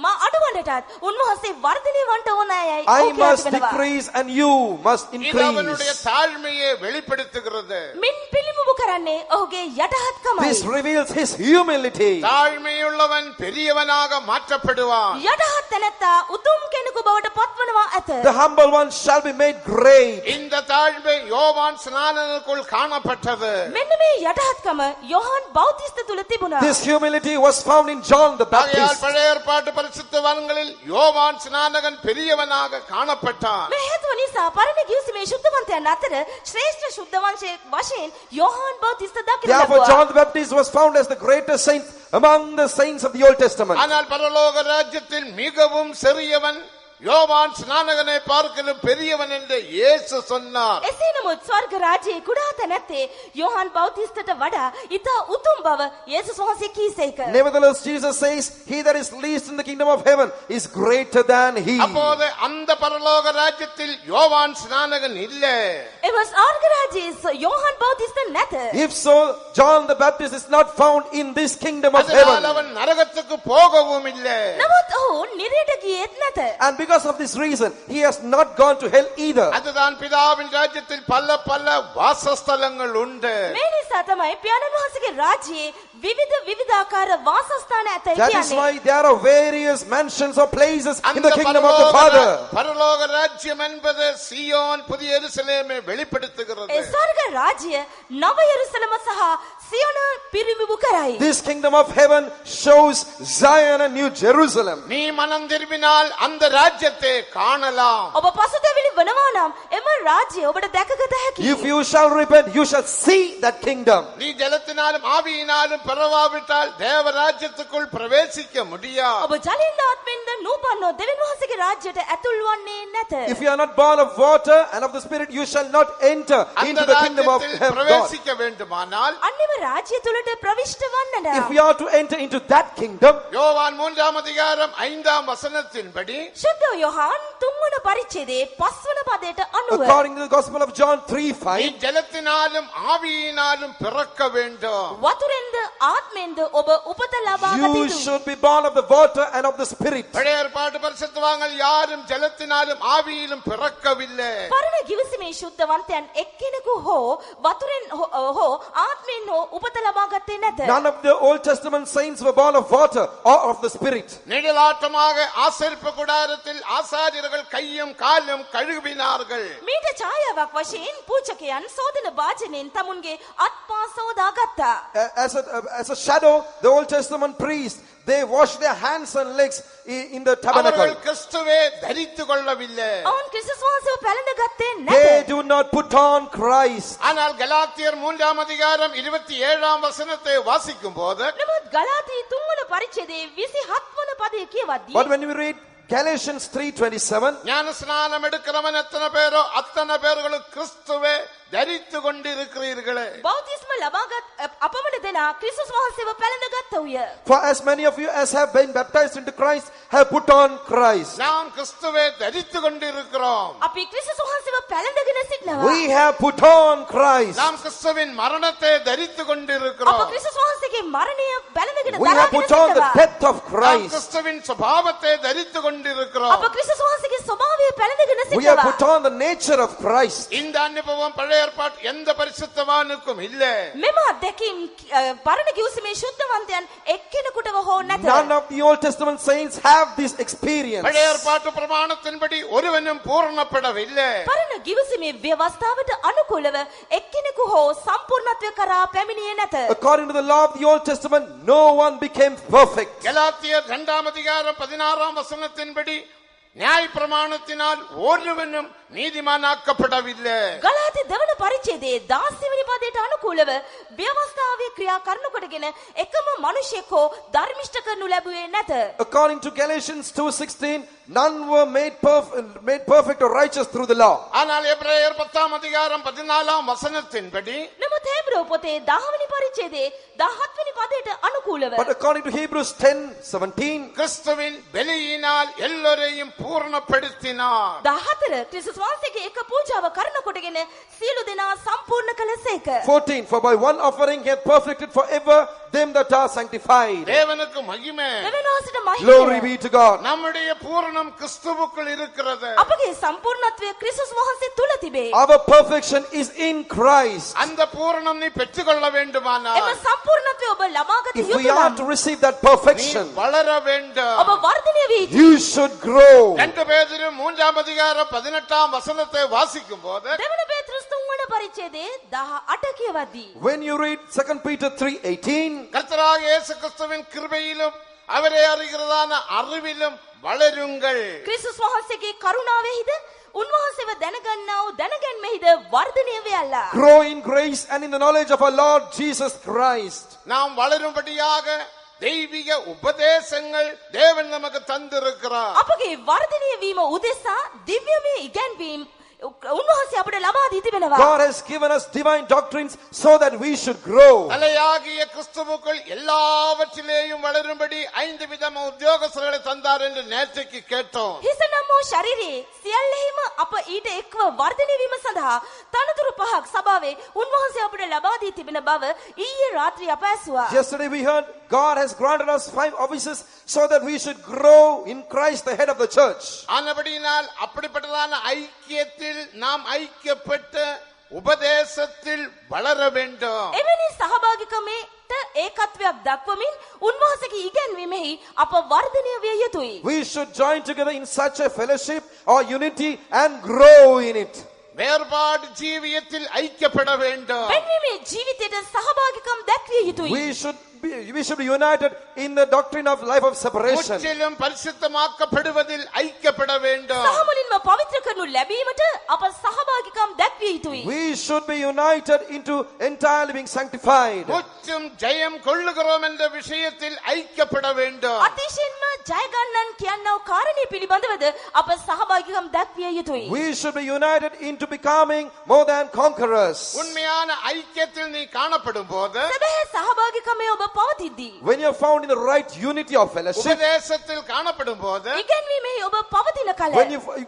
මා අඩුවන්නටත් උන්වහන්සේ වර්ධනය වන්ට ඕනෑයයි I ඔහු must කියනවා. decrease and you must இது அவனுடைய increase. தாழ்மையை வெளிப்படுத்துகிறது. මින් පිළිඹු කරන්නේ ඔහුගේ යටහත්කමයි. This reveals his humility. தாழ்மையுள்ளவன் பெரியவனாக மாற்றப்படுவான். යටහත් තැනැත්තා උතුම් කෙනෙකු බවට පත්වනවා ඇත. The humble one shall be made great. இந்த தாழ்மை யோவான் ஸ்நானனுக்குள் காணப்பட்டது. මෙන්න මේ යටහත්කම යෝහාන් බෞතිස්ත තුල තිබුණා. This humility was found in John the ஆகையால் Baptist. பழைய ஏற்பாட்டு பரிசுத்தவான்களில் யோவான் ஸ்நானகன் பெரியவனாக காணப்பட்டான். මේ හේතුව නිසා පරණ ගිවිසුමේ ශුද්ධවන්තයන් අතර ශ්‍රේෂ්ඨ ශුද්ධවංශයෙක් වශයෙන් යෝහාන් බෞතිස්ත දකින්න Therefore, ලැබුවා. John the Baptist was found as the greatest saint among the saints of the Old Testament. ஆனால் பரலோக ராஜ்யத்தில் மிகவும் சிறியவன் யோவான் ஸ்நானகனை பார்க்கிலும் பெரியவன் என்று இயேசு சொன்னார். එසේ නමුත් ස්වර්ග රාජ්‍යයේ කුඩා තැනැත්තේ යෝහාන් බෞතිස්තට වඩා ඉතා උතුම් බව යේසුස් වහන්සේ කීසේක. Nevertheless, Jesus says, he that is least in the kingdom of heaven is greater than he. அப்போது அந்த பரலோக ராஜ்யத்தில் யோவான் ஸ்நானகன் இல்லை. එම ස්වර්ග රාජ්‍යයේ යෝහාන් බෞතිස්ත නැත. If so, John the Baptist is not found in this kingdom of அதனால் heaven. அவன் நரகத்துக்கு போகவும் இல்லை. නමුත් ඔහු නිරයට ගියෙත් නැත. And because of this reason, he has not gone to hell either. அதுதான் பிதாவின் ராஜ்யத்தில் பல பல வாசஸ்தலங்கள் உண்டு. මේ නිසා තමයි පියාණන් වහන්සේගේ රාජ්‍යයේ විවිධාකාර වාසස්ථාන ඇතයි That is කියන්නේ. why there are various mansions or places in அந்த the kingdom of the Father. பரலோக ராஜ்யம் என்பது சீயோன் புதிய எருசலேமை ඒ வெளிப்படுத்துகிறது. ස්වර්ග රාජ්‍ය නව යෙරුසලම සහ සියොන පිරිවිඹු කරයි. This kingdom of heaven shows Zion and New Jerusalem. நீ மனம் திரும்பினால் அந்த ராஜ்யத்தை காணலாம். ඔබ පසුතැවිලි වනවා නම් එම රාජ්‍ය ඔබට දැකගත හැකියි. If you shall repent, you shall see that kingdom. நீ ஜலத்தினாலும் ஆவியினாலும் பிறவாவிட்டால் தேவ ராஜ்யத்துக்குள் பிரவேசிக்க முடியாது. ඔබ ජලින්ද ආත්මෙන්ද නූපන්නෝ දෙවියන් වහන්සේගේ රාජ්‍යයට ඇතුල් වන්නේ නැත. If you are not born of water and of the Spirit, you shall not enter அந்த into the kingdom of ராஜ்யத்தில் God. பிரவேசிக்க வேண்டுமானால் අන්නෙම රාජ්‍ය තුලට ප්‍රවිෂ්ඨ වන්නට If we are to enter into that kingdom, யோவான் 3 அதிகாரம் 5 வசனத்தின்படி ශුද්ධ යෝහාන් 3 වන පරිච්ඡේදයේ 5 වන පදයට අනුව according to the Gospel of John நீ 3:5, ஜலத்தினாலும் ஆவியினாலும் பிறக்க வேண்டும். වතුරෙන්ද ආත්මෙන්ද ඔබ උපත ලබා ගත you යුතුයි. should be born of the water and of the Spirit. பழைய ஏற்பாட்டு பரிசுத்தவான்கள் யாரும் ஜலத்தினாலும் ஆவியிலும் பிறக்கவில்லை. පරණ ගිවිසුමේ ශුද්ධවන්තයන් එක්කෙනෙකු හෝ වතුරෙන් හෝ ආත්මෙන් හෝ උපත ලබා ගත්තේ නැත. None of the Old Testament saints were born of water or of the Spirit. நெடுலாட்டமாக ஆசரிப்பு கூடாரத்தில் ஆசாரியர்கள் கையும் காலும் கழுவினார்கள். මීට ඡායාවක් වශයෙන් පූජකයන් සෝදන භාජනයෙන් තමුන්ගේ අත්පා සෝදා ගත්තා. As a shadow, the Old Testament priests, they wash their hands and legs in the அவர்கள் tabernacle. கிறிஸ்துவை தரித்துக் கொள்ளவில்லை. ඔවුන් ක්‍රිස්තුස් වහන්සේව පැලඳ ගත්තේ They නැත. do not put on Christ. ஆனால் கலாத்தியர் 3 அதிகாரம் 27 வசனத்தை வாசிக்கும் போது නමුත් ගලාතී 3 වන පරිච්ඡේදයේ 27 වන පදය කියවද්දී But when we read Galatians 3:27, ஞான ஸ்நானம் எடுக்கிறவன் எத்தனை பேரோ அத்தனை பேர்களும் கிறிஸ்துவை தரித்து கொண்டிருக்கிறீர்களே. බෞතිස්ම අපම ලබාගත් අපමණ දෙනා ක්‍රිස්තුස් වහන්සේව පැලඳගත්තෝය. For as many of you as have been baptized into Christ have put on Christ. நாம் கிறிஸ்துவை தரித்து கொண்டிருக்கிறோம். අපි ක්‍රිස්තුස් වහන්සේව පැලඳගෙන සිටිනවා. We have put on Christ. நாம் கிறிஸ்துவின் மரணத்தை தரித்து අප கொண்டிருக்கிறோம். ක්‍රිස්තුස් වහන්සේගේ මරණය පැලඳගෙන We have දරාගෙන put on the සිටිනවා. death of நாம் Christ. கிறிஸ்துவின் சுபாவத்தை தரித்து கொண்டிருக்கிறோம். අප ක්‍රිස්තුස් වහන්සේගේ ස්වභාවය පැලඳගෙන We have සිටිනවා. put on the nature of Christ. இந்த அனுபவம் பழைய ஏற்பாட்டு எந்த பரிசுத்தவானுக்கும் இல்ல. මෙම අත්දැකීම් පරණ කිව්සමේ ශුද්ධවන්තයන් එක්කෙනෙකුටව හෝ නැත. None of the Old Testament saints have this experience. பழைய ஏற்பாட்டு பிரமாணத்தின்படி ஒருவனும் பூரணப்படவில்லை. පරණ කිව්සමේ ව්‍යවස්ථාවට අනුකූලව එක්කෙනෙකු හෝ සම්පූර්ණත්වය කරා පැමිණියේ නැත. According to the law of the Old Testament, no one became perfect. கலாத்தியர் 2 அதிகாரம் 16 வசனத்தின்படி நியாய பிரமாணத்தினால் ஒருவனும் நீதிமானாக்கப்படவில்லை. ගලාති දෙවන පරිච්ඡේදයේ 16 වෙනි පදයට අනුකූලව ව්‍යවස්ථාවේ ක්‍රියා කරනු කොටගෙන එකම මිනිසෙක් හෝ ධර්මිෂ්ඨ කරනු ලැබුවේ නැත. According to Galatians 2:16, none were made perfect or righteous through the law. ஆனால் எபிரேயர் 10 அதிகாரம் 14 வசனத்தின்படி නමුත් හේබ්‍රෝ පොතේ 10 වෙනි පරිච්ඡේදයේ 17 වෙනි පදයට අනුකූලව But according to Hebrews 10:17, கிறிஸ்துவின் பலியினால் எல்லோரையும் பூரணப்படுத்தினார். 14 ක්‍රිස්තුස් වහන්සේගේ එක පූජාව කරන කොටගෙන සියලු දෙනා සම්පූර්ණ කළසේක. 14, for by one offering he hath perfected forever them that are sanctified. தேவனுக்கு மகிமை. දෙවියන් වහන්සේට Glory මහිමය. be to God. நம்முடைய பூரணம் கிறிஸ்துவுக்குள் இருக்கிறது. අපගේ සම්පූර්ණත්වය ක්‍රිස්තුස් වහන්සේ තුල තිබේ. Our perfection is in Christ. அந்த பூரணம் நீ பெற்றுக்கொள்ள එම வேண்டுமானால் සම්පූර්ණත්වය ඔබ ලබාගත If we යුතු are නම් to receive that நீ perfection, வளர வேண்டும். ඔබ වර්ධනය වී යුතුයි. you should grow. 2 பேதுரு 3 அதிகாரம் 18 வசனத்தை வாசிக்கும் போது දෙවන පේතෘස් 3 වන පරිච්ඡේදයේ 18 කියවදී When you read 2 Peter 3:18, கர்த்தராகிய இயேசு கிறிஸ்துவின் கிருபையிலும் அவரை அறிகிறதான அறிவிலும் வளருங்கள். ක්‍රිස්තුස් වහන්සේගේ කරුණාවෙහිද උන්වහන්සේව දැනගන්නා වූ දැනගැන්මෙහිද වර්ධනය වෙයල්ලා. grow in grace and in the knowledge of our Lord Jesus Christ. நாம் வளரும்படியாக தெய்வீக உபதேசங்கள் தேவன் நமக்கு தந்திருக்கிறார். අපගේ වර්ධනය වීම උදෙසා දිව්‍යමය ඉගැන්වීම් උන්වහන්සේ අපට ලබා දී තිබෙනවා. God has given us divine doctrines so that we should grow. தலையாகிய கிறிஸ்துவுக்குள் எல்லாவற்றிலேயும் வளரும்படி 5 விதமான உத்தியோகஸ்தர்களை தந்தார் என்று நேற்றைக்கு கேட்டோம். හිස නම් වූ ශරීරයේ සියල්ලෙහිම අප ඊට එක්ව වර්ධනය වීම සඳහා තනතුරු පහක් සභාවේ උන්වහන්සේ අපට ලබා දී තිබෙන බව ඊයේ රාත්‍රී අප ඇසුවා. Yesterday we heard God has granted us 5 offices so that we should grow in Christ, the head of the church. ஆனபடியினால் அப்படிப்பட்டதான ஐக்கியத்தில் நாம் ஐக்கியப்பட்டு உபதேசத்தில் வளர வேண்டும். එවැනි සහභාගිකමේට ඒකත්වයක් දක්වමින් උන්වහන්සේගේ ඉගැන්වීමෙහි අප වර්ධනය විය යුතුයි. We should join together in such a fellowship or unity and grow in it. வேறுபாடு ஜீவியத்தில் ஐக்கியப்பட வேண்டும். වෙන්වීමේ ජීවිතයට සහභාගිකම් දැක්විය යුතුයි. We should be united in the doctrine of life of separation. முற்றிலும் பரிசுத்தமாக்கப்படுவதில் ஐக்கியப்பட வேண்டும். සහ මුලින්ම පවිත්‍ර කරනු ලැබීමට අප සහභාගිකම් දැක්විය යුතුයි. We should be united into entirely being sanctified. முற்றும் ஜெயம் கொள்ளுகிறோம் என்ற விஷயத்தில் ஐக்கியப்பட வேண்டும். අතිශයින්ම ජය ගන්නන් කියනව කාරණේ පිළිබඳවද අප සහභාගිකම් දැක්විය යුතුයි. We should be united into becoming more than conquerors. உண்மையான ஐக்கியத்தில் நீ காணப்படும் போது සැබෑ සහභාගිකමේ ඔබ පවතිද්දී When you are found in the right unity of fellowship, உபதேசத்தில் காணப்படும் போது ඉගැන්වීමෙහි ඔබ පවතින කල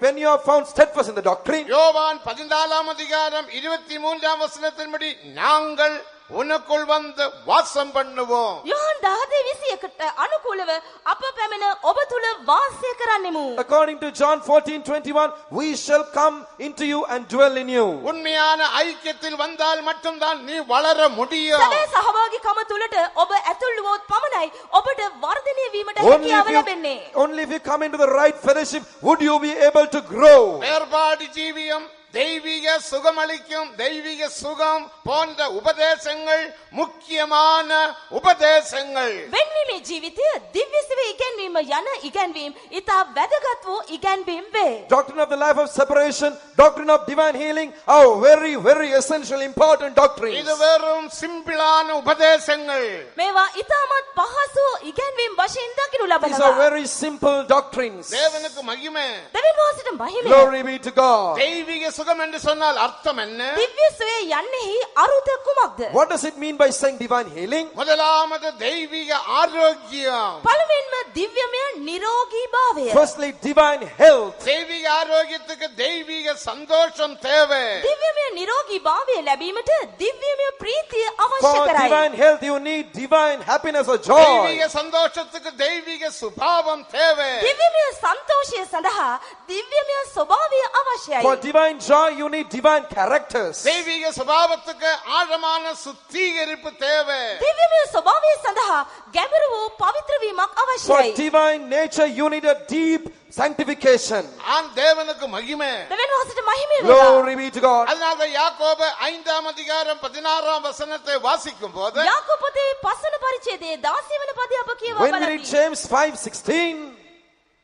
when you are found steadfast in the doctrine, யோவான் 14 அதிகாரம் 23 வசனத்தின்படி நாங்கள் உனக்குள் வந்து வாசம் பண்ணுவோம். යොහන් 10:21ට අනුකූලව අප පැමිණ ඔබ තුල වාසය කරන්නෙමු. according to John 14:21, we shall come into you and dwell in you. உண்மையான ஐக்கியத்தில் வந்தால் மட்டும்தான் நீ வளர முடியும். සැබෑ සහභාගීකම තුලට ඔබ ඇතුල් වුවොත් පමණයි ඔබට වර්ධනය වීමට හැකියාව ලැබෙන්නේ. Only if you come into the right fellowship would you be able to grow. வேறுபாடு ஜீவியம் தெய்வீக சுகமளிக்கும் தெய்வீக சுகம் போன்ற உபதேசங்கள் முக்கியமான உபதேசங்கள். වෙන්වීමේ ජීවිතය දිව්‍ය සෙවී ඉගැන්වීම යන ඉගැන්වීම් ඉතා වැදගත් වූ ඉගැන්වීම් වේ. Doctrine of the life of separation, doctrine of divine healing are very, very essential, important doctrines. இது வெறும் சிம்பிளான உபதேசங்கள். මේවා ඉතාමත් පහසු ඉගැන්වීම් වශයෙන් දකිනු These are ලබනවා. very simple doctrines. தேவனுக்கு மகிமை. දෙවියන් වහන්සේට මහිමය. Glory be to God. தெய்வீக சுகம் என்று சொன்னால் அர்த்தம் என்ன? දිව්‍ය සුවේ යන්නේහි අරුත කුමක්ද? What does it mean by saying divine healing? முதலாவது தெய்வீக ஆரோக்கியம். පළවෙනිම දිව්‍යමය නිරෝගී භාවය. Firstly, divine health. தெய்வீக ஆரோக்கியத்துக்கு தெய்வீக சந்தோஷம் தேவை. දිව්‍යමය නිරෝගී භාවය ලැබීමට දිව්‍යමය ප්‍රීතිය අවශ්‍ය For කරයි. divine health, you need divine happiness or joy. தெய்வீக சந்தோஷத்துக்கு தெய்வீக சுபாவம் தேவை. දිව්‍යමය සන්තෝෂය සඳහා දිව්‍යමය ස්වභාවය අවශ්‍යයි. For divine joy, you need divine characters. தெய்வீக சுபாவத்துக்கு ஆழமான சுத்திகரிப்பு தேவை. දිව්‍යමය ස්වභාවය සඳහා ගැඹුරු වූ පවිත්‍ර වීමක් For අවශ්‍යයි. divine nature, you need a deep sanctification. ஆம், தேவனுக்கு மகிமை. දෙවියන් වහන්සේට මහිමය වේවා. Glory be to God. அதனால யாக்கோபு 5ஆம் அதிகாரம் 16ஆம் வசனத்தை வாசிக்கும் போது යාකෝබ පොතේ 5 වන පරිච්ඡේදයේ 16 වන පදය අප කියවා When we read බලමු. James 5:16,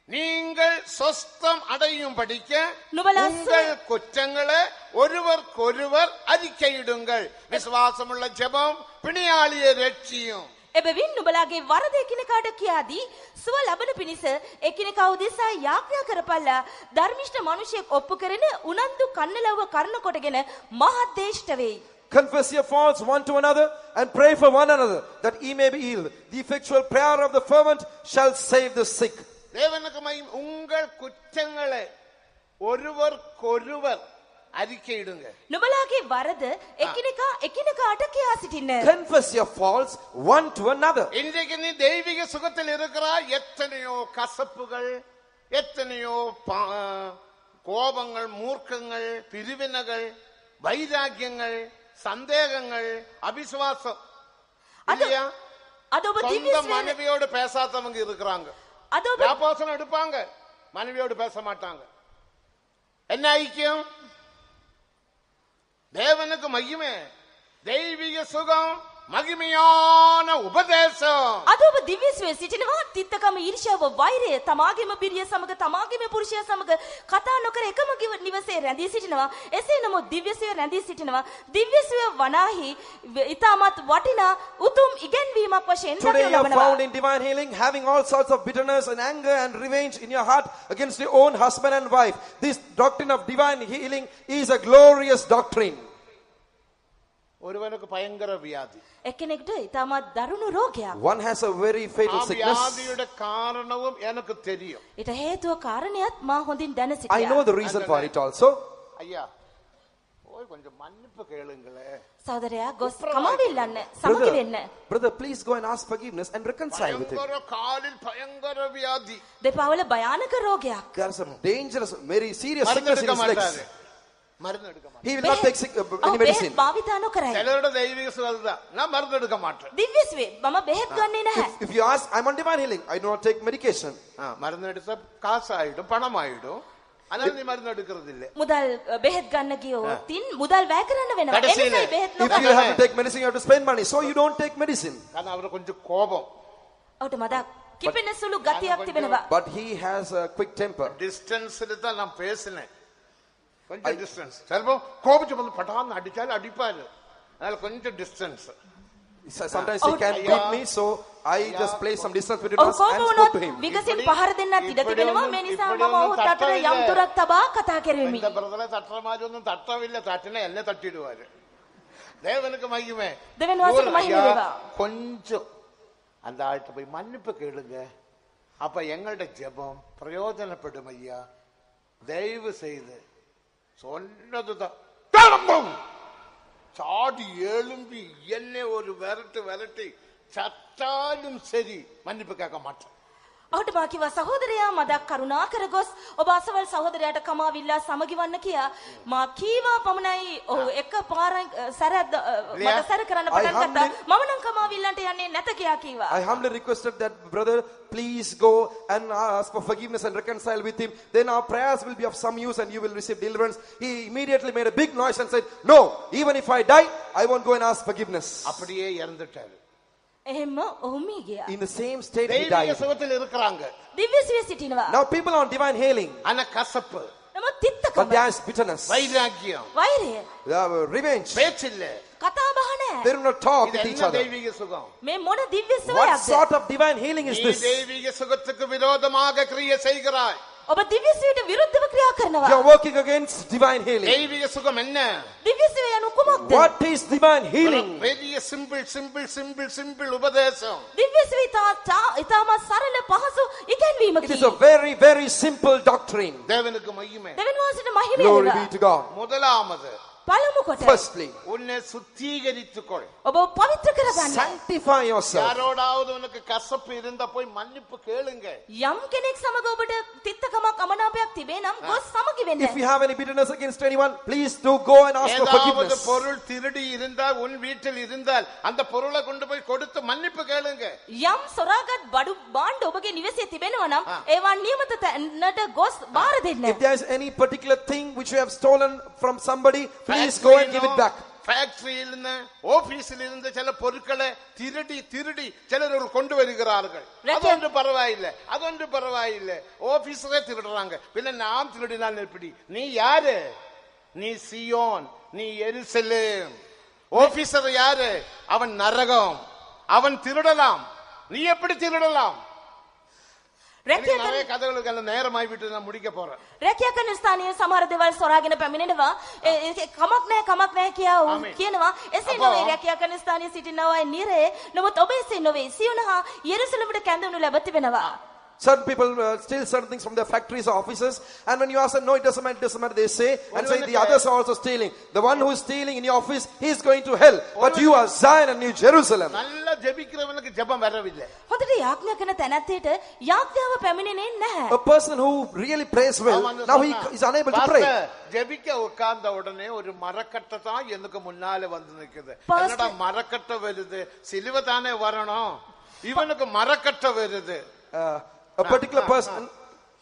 நீங்கள் சொஸ்தம் அடையும் படிக்க நுபலா உங்கள் குற்றங்களை ஒருவருக்கொருவர் அறிக்கையிடுங்கள். விசுவாசமுள்ள ஜெபம் பிணியாளியை ரட்சியும். එබැවින් නුඹලාගේ වරද එකිනෙකාට කියාදී සුව ලබන පිණිස එකිනෙකා උදෙසා යාඥා කරපල්ලා. ධර්මිෂ්ඨ මනුෂ්‍යෙක් ඔප්පු කරන උනන්දු කන්නලව්ව කරන කොටගෙන මහත් දේශිත වෙයි. confess your faults one to another and pray for one another that ye may be healed. The effectual prayer of the fervent shall save the sick. தேவனுக்கு மகிமை. உங்கள் குற்றங்களை ஒருவருக்கொருவர் அறிக்கையிடுங்க. නුඹලාගේ වරද එකිනෙකාට කියා සිටින්න. Confess your faults one to another. இன்றைக்கு நீ தெய்வீக சுகத்தில் இருக்கிறாய். எத்தனையோ கசப்புகள், எத்தனையோ கோபங்கள், மூர்க்கங்கள், பிரிவினைகள், வைராக்கியங்கள், சந்தேகங்கள், அபிசுவாசம். இல்லையா? අද ඔබ சொந்த දිව්‍ය மனைவியோடு பேசாதவங்க இருக்கிறாங்க. අද ඔබ வியாபாரம் எடுப்பாங்க, மனைவியோடு பேச மாட்டாங்க. என்ன ஐக்கியம்? தேவனுக்கு மகிமை, தெய்வீக சுகம், මගිමියාන උපදේශம். අද ඔබ දිව්‍යස්වේ සිටිනවා තිත්තකම ඊර්ෂ්‍යාව වෛරය තමාගේම පිරිය සමග තමාගේම පුරුෂයා සමග කතා නොකර එකම නිවසේ රැඳී සිටිනවා. එසේ නමුත් දිව්‍යස්වේ රැඳී සිටිනවා. දිව්‍යස්වේ වනාහි ඊටමත් වටිනා උතුම් ඉගෙන්වීමක් වශයෙන් Today you are දක්වනවා. found in divine healing, having all sorts of bitterness and anger and revenge in your heart against your own husband and wife. This doctrine of divine healing is a glorious doctrine. ஒருவனுக்கு பயங்கர வியாதி. එක්කෙනෙකුට ඊටමත් දරුණු රෝගයක්. One has a very fatal sickness. வியாதியோட காரணமும் எனக்கு தெரியும். ඊට හේතුව කාරණයක් මා හොඳින් දැන I සිටියා. know the reason for it also. ஐயா, ஓய் கொஞ்சம் மன்னிப்பு கேளுங்களே. සහෝදරයා ගොස් කමාවිල්ලන්න සමගි වෙන්න. Brother, please go and ask forgiveness and reconcile with him. பயங்கர காலில் பயங்கர வியாதி. දෙපවල භයානක රෝගයක්. There are some dangerous, very serious மருந்து sickness in எடுக்க his legs. மாட்டாரு. மருந்து எடுக்க மாட்டாரு. He will not take any medicine. භාවිතා නොකරයි. சிலரோட தெய்வீக சுகம் தான். நான் மருந்து எடுக்க மாட்டேன். දිව්‍යස්වේ මම බෙහෙත් ගන්නේ නැහැ. If you ask, I'm on divine healing, I do not take medication. மருந்து எடுத்தா காசு ஆயிடும், பணம் ஆயிடும். அதனால நீ மருந்து எடுக்கிறது இல்ல. මුදල් බෙහෙත් ගන්න ගියොත් මුදල් වැය කරන්න වෙනවා. කඩසීල. එනිසා බෙහෙත් If නොගන්න. you have to take medicine, you have to spend money. So you don't take medicine. காரணம் அவருக்கு கொஞ்சம் கோபம். ඔහුට මදක් කිපෙන සුළු ගතියක් තිබෙනවා. But he has a quick temper. டிஸ்டன்ஸ்ல தான் நான் பேசினேன். கொஞ்சம் டிஸ்டன்ஸ். சிலப்போ கோபிச்சு வந்து பட்டான்னு அடிச்சாலும் அடிப்பாரு. அதனால கொஞ்சம் distance. Sometimes he can beat me, so I just place some distance between ඔහු us කෝප and spoke වුණොත් to him. විගසින් පහර දෙන්නත් ඉඩ තිබෙනවා. මේ නිසා මම ඔහුට අතර යම් දුරක් තබා කතා කෙරෙමි. இந்த பிரதல தட்டுற மாதிரி ஒன்றும் தட்டவில்லை. தட்டினா என்ன தட்டிடுவாரு. தேவனுக்கு மகிமை. தேவன் வாசலுக்கு மகிமை ஐயா, தேவா. கொஞ்சம் அந்த ஆள்கிட்ட போய் மன்னிப்பு கேளுங்க. அப்ப எங்கள்ட ஜெபம் பிரயோஜனப்படும் ஐயா. தயவு செய்து சொன்னதுதான் சாடி எழும்பி என்னை ஒரு விரட்டி சத்தாலும் சரி மன்னிப்பு கேட்க மாட்டேன். ඔහුට මා කිව්වා සහෝදරයා මදක් කරුණා කර ගොස් ඔබ අසවල් සහෝදරයාට කමාවිල්ලා සමගි වන්න කියා මා කීවා පමණයි ඔහු එක පාරක් සැරයක් මට සැර කරන්න පටන් ගත්තා. මම නම් කමාවිල්ලන්ට යන්නේ නැත කියා කිව්වා. I humbly requested that brother, please go and ask for forgiveness and reconcile with him. Then our prayers will be of some use and you will receive deliverance. He immediately made a big noise and said, no, even if I die, I won't go and ask forgiveness. அப்படியே இறந்துட்டாரு. එහෙම ඔහු මිය ගියා. In the same state he தெய்வீக died. சுகத்தில் இருக்கிறாங்க. දිව්‍යස්වේ සිටිනවා. Now people are on divine healing, ஆனா கசப்பு, නමුත් තිත්තකම but there is bitterness, வைராக்கியம், වෛරය revenge. பேச்சில்ல. කතා බහ නැහැ. They do not talk இது with each என்ன other. தெய்வீக சுகம்? මේ මොන දිව්‍ය What සුවයක්ද? sort of divine healing is நீ this? தெய்வீக சுகத்துக்கு விரோதமாக கிரியை செய்கிறாய். ඔබ දිව්‍ය සුවයට විරුද්ධව ක්‍රියා කරනවා. You are working against divine healing. தெய்வீக சுகம் என்ன? දිව්‍ය සුවය යනු කුමක්ද? What is divine healing? பெரிய சிம்பிள் உபதேசம். දිව්‍ය සුවය ඉතාමත් සරල පහසු It ඉගැන්වීමකි. is a very, very simple doctrine. தேவனுக்கு மகிமை. දෙවියන් වහන්සේට මහිම Glory වේවා. be to God. முதலாவது පළමු කොට Firstly, உன்னை சுத்திகரித்துக்கொள். ඔබ පවිත්‍ර කරගන්න. sanctify yourself. யாரோடாவது உனக்கு கசப்பு இருந்தா போய் மன்னிப்பு கேளுங்க. යම් කෙනෙක් සමග ඔබට තිත්තකමක් අමනාපයක් තිබේ නම් ගොස් සමගි වෙන්න. If you have any bitterness against anyone, please do go and ask for ஏதாவது forgiveness. பொருள் திருடி இருந்தால் உன் வீட்டில் இருந்தால் அந்த பொருளை கொண்டு போய் கொடுத்து மன்னிப்பு கேளுங்க. යම් සොරාගත් බඩු භාණ්ඩ ඔබගේ නිවසේ තිබෙනවා නම් ඒවා නියමිත තැනට ගොස් බාර දෙන්න. If there is any particular thing which you have stolen from somebody, please go and give it back. ஃபேக்டரியில் இருந்து ஆபீஸில் இருந்து சில பொருட்களை திருடி சிலர் கொண்டு வருகிறார்கள். அதொன்று பரவாயில்லை. ஆபீஸரே திருடுறாங்க. பின்ன நாம் திருடினால் எப்படி? நீ யாரு? நீ சியோன், நீ எருசலேம். ஆபீஸர் யாரு? அவன் நரகம். அவன் திருடலாம். நீ எப்படி திருடலாம்? நிறைய கதைகளுக்கு எல்லாம் நேரமாய் விட்டு நான் முடிக்க போறேன். රැකියා කරන ස්ථානයේ සමහර දේවල් සොරාගෙන පැමිණෙනවා. කමක් නැහැ කියනවා. එසේ නොවේ රැකියා කරන ස්ථානයේ සිටිනවා නිරේ. නමුත් ඔබ එසේ නොවේ. සියොන හා යෙරුසලමට කැඳවනු ලැබ තිබෙනවා. Certain people steal certain things from their factories or offices, and when you ask them, no, it doesn't matter, they say, and say the others are also stealing. The one who is stealing in your office, he is going to hell. But you are Zion and New Jerusalem. நல்லா ஜெபிக்கிறவனுக்கு ஜெபம் வரவில்லை. හොඳට යාඥා කරන තැනැත්තියට යාඥාව පැමිණෙන්නේ නැහැ. A person who really prays well, now he is unable to pray. ஜெபிக்க உட்கார்ந்த உடனே ஒரு மரக்கட்டை தான் எனக்கு முன்னால வந்து நிக்குது. என்னடா மரக்கட்டை வருது? சிலுவை தானே வரணும். இவனுக்கு மரக்கட்டை வருது. A particular person.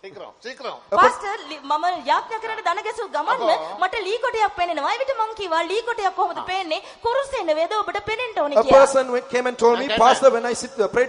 සීක්‍රම්. පාස්ටර් මම යාඥා කරන්න දන ගැසු ගමන්න මට ලී කොටයක් පේනවා. ඒ විට මං කිව්වා ලී කොටයක් කොහොමද පේන්නේ? කුරුසේ නෙවෙයිද ඔබට පේන්න ඕනේ කියලා. A person came and told me, Pastor, when I pray,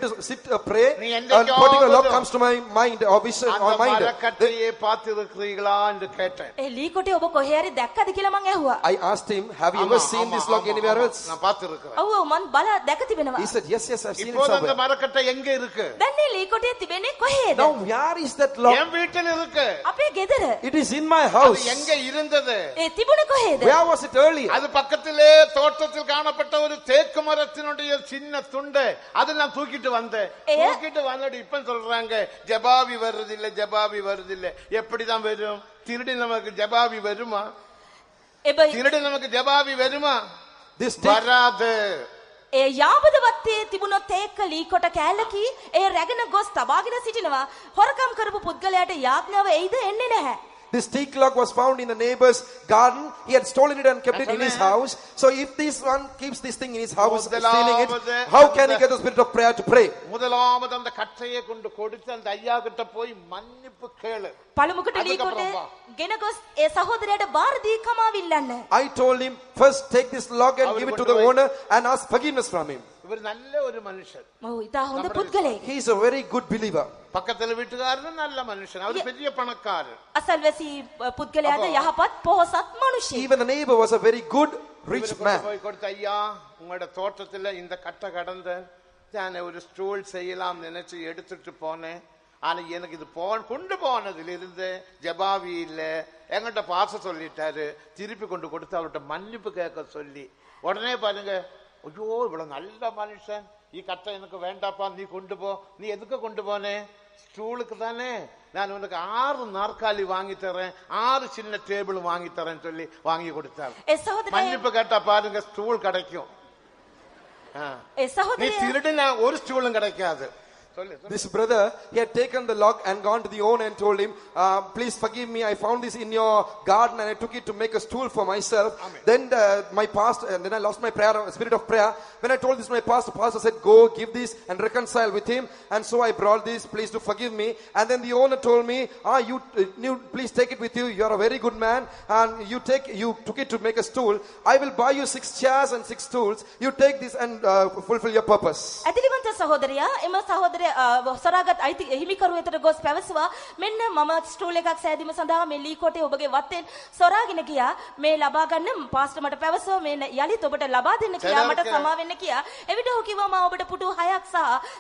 a particular log comes to my mind or vision or mind. மரக்கட்டையை பார்த்திருக்கிறீர்களா என்று கேட்டேன். ඒ ලී කොටේ ඔබ කොහේ හරි දැක්කද කියලා මං ඇහුවා. I asked him, have you ever seen this log anywhere else? நான் பார்த்திருக்கிறேன். ඔව් මං බල දැක තිබෙනවා. He said, yes, I've seen it இப்போ அந்த somewhere. மரக்கட்டை எங்க இருக்கு? දැන් මේ ලී කොටේ තිබෙන්නේ කොහේද? Now where is that log? என் வீட்டில் இருக்கு. අපේ ගෙදර. It is in my house. அது எங்க இருந்தது? ඒ තිබුණේ කොහේද? Where was it earlier? அது பக்கத்திலே தோட்டத்தில் காணப்பட்ட ஒரு தேக்கு மரத்தினுடைய சின்ன துண்டு அதை நான் தூக்கிட்டு வந்தேன். தூக்கிட்டு வந்துட்டு இப்ப சொல்றாங்க ஜபாவி வருதில்லை. எப்படிதான் வரும்? திருடி நமக்கு ஜபாவி வருமா? வராது. ඒ යාබදවත්තේ තිබුණොත් ඒක ලී කොට කෑල්ලකි ඒ රැගෙන ගොස් තබාගෙන සිටිනවා. හොරකම් කරපු පුද්ගලයාට යාඥාව එයිද? එන්නේ නැහැ. This teak log was found in the neighbor's garden. He had stolen it and kept it in his house. So if this one keeps this thing in his house, stealing it, how can he get the spirit of prayer to pray? முதலாவது அந்த கட்டையை கொண்டு கொடுத்து அந்த ஐயா கிட்ட போய் மன்னிப்பு கேளு. පළමුකට ලී කොට ගෙන ගොස් ඒ සහෝදරයාට බාර දී කමාවිල්ලන්න. I told him, first take this log and give it to the owner and ask forgiveness from him. இவர் நல்ல ஒரு மனுஷன். ඔව් ඉතා හොඳ පුද්ගලයෙක්. He is a very good believer. பக்கத்துல வீட்டுக்காரர் நல்ல மனுஷன். அவர் பெரிய பணக்காரர். අසල්වැසි පුද්ගලයාද යහපත් පොහොසත් මිනිසෙක්. Even the neighbor was a very good rich man. போய் கொடுத்த ஐயா உங்களோட தோட்டத்துல இந்த கட்டை கடந்து நான் ஒரு ஸ்டூல் செய்யலாம் நினைச்சு எடுத்துட்டு போனேன். ஆனா எனக்கு இது கொண்டு போனதுல இருந்து ஜபாவி இல்ல. என்கிட்ட பாச சொல்லிட்டாரு. திருப்பி கொண்டு கொடுத்து அவர்கிட்ட மன்னிப்பு கேட்க சொல்லி உடனே பாருங்க, ஐயோ இவ்வளவு நல்ல மனுஷன், ഈ കട്ട എനിക്ക് വേണ്ടപ്പാ, നീ കൊണ്ടുപോ. നീ എതൊക്കെ കൊണ്ടുപോനെ? സ്റ്റൂളുക്ക് തന്നെ ഞാൻ ഉനക്ക് 6 നാற்காலி വാങ്ങിത്തരேன், 6 சின்ன டேபிள் வாங்கித்தரேன்னு சொல்லி வாங்கி கொடுத்தார். மன்னிப்பு கேட்டா பாருங்க ஸ்டூல் கிடைக்கும். நீ திருடினா ஒரு ஸ்டூலும் கிடைக்காது. This brother, he had taken the log and gone to the owner and told him, please forgive me, I found this in your garden and I took it to make a stool for myself. Amen. Then my pastor, then I lost my spirit of prayer. When I told this to my pastor said, go give this and reconcile with him. And so I brought this, please do forgive me. And then the owner told me, you please take it with you, you are a very good man, and you took it to make a stool. I will buy you 6 chairs and 6 stools. You take this and fulfill your purpose. ඇතිලිවන්ත සහෝදරයා එම සහෝදරයා සොරාගත් අයිති හිමිකරු වෙතට ගොස් පැවසුවා මෙන්න මම stool එකක් සෑදීම සඳහා මේ ලී කොටේ ඔබගේ වත්තෙන් සොරාගෙන ගියා මේ ලබා ගන්න පාස්ටර් මට පැවසුවා මේ යලිත් ඔබට ලබා දෙන්න කියලා මට සමා වෙන්න කියා එවිට ඔහු කිව්වා මම ඔබට පුටු 6ක් සහ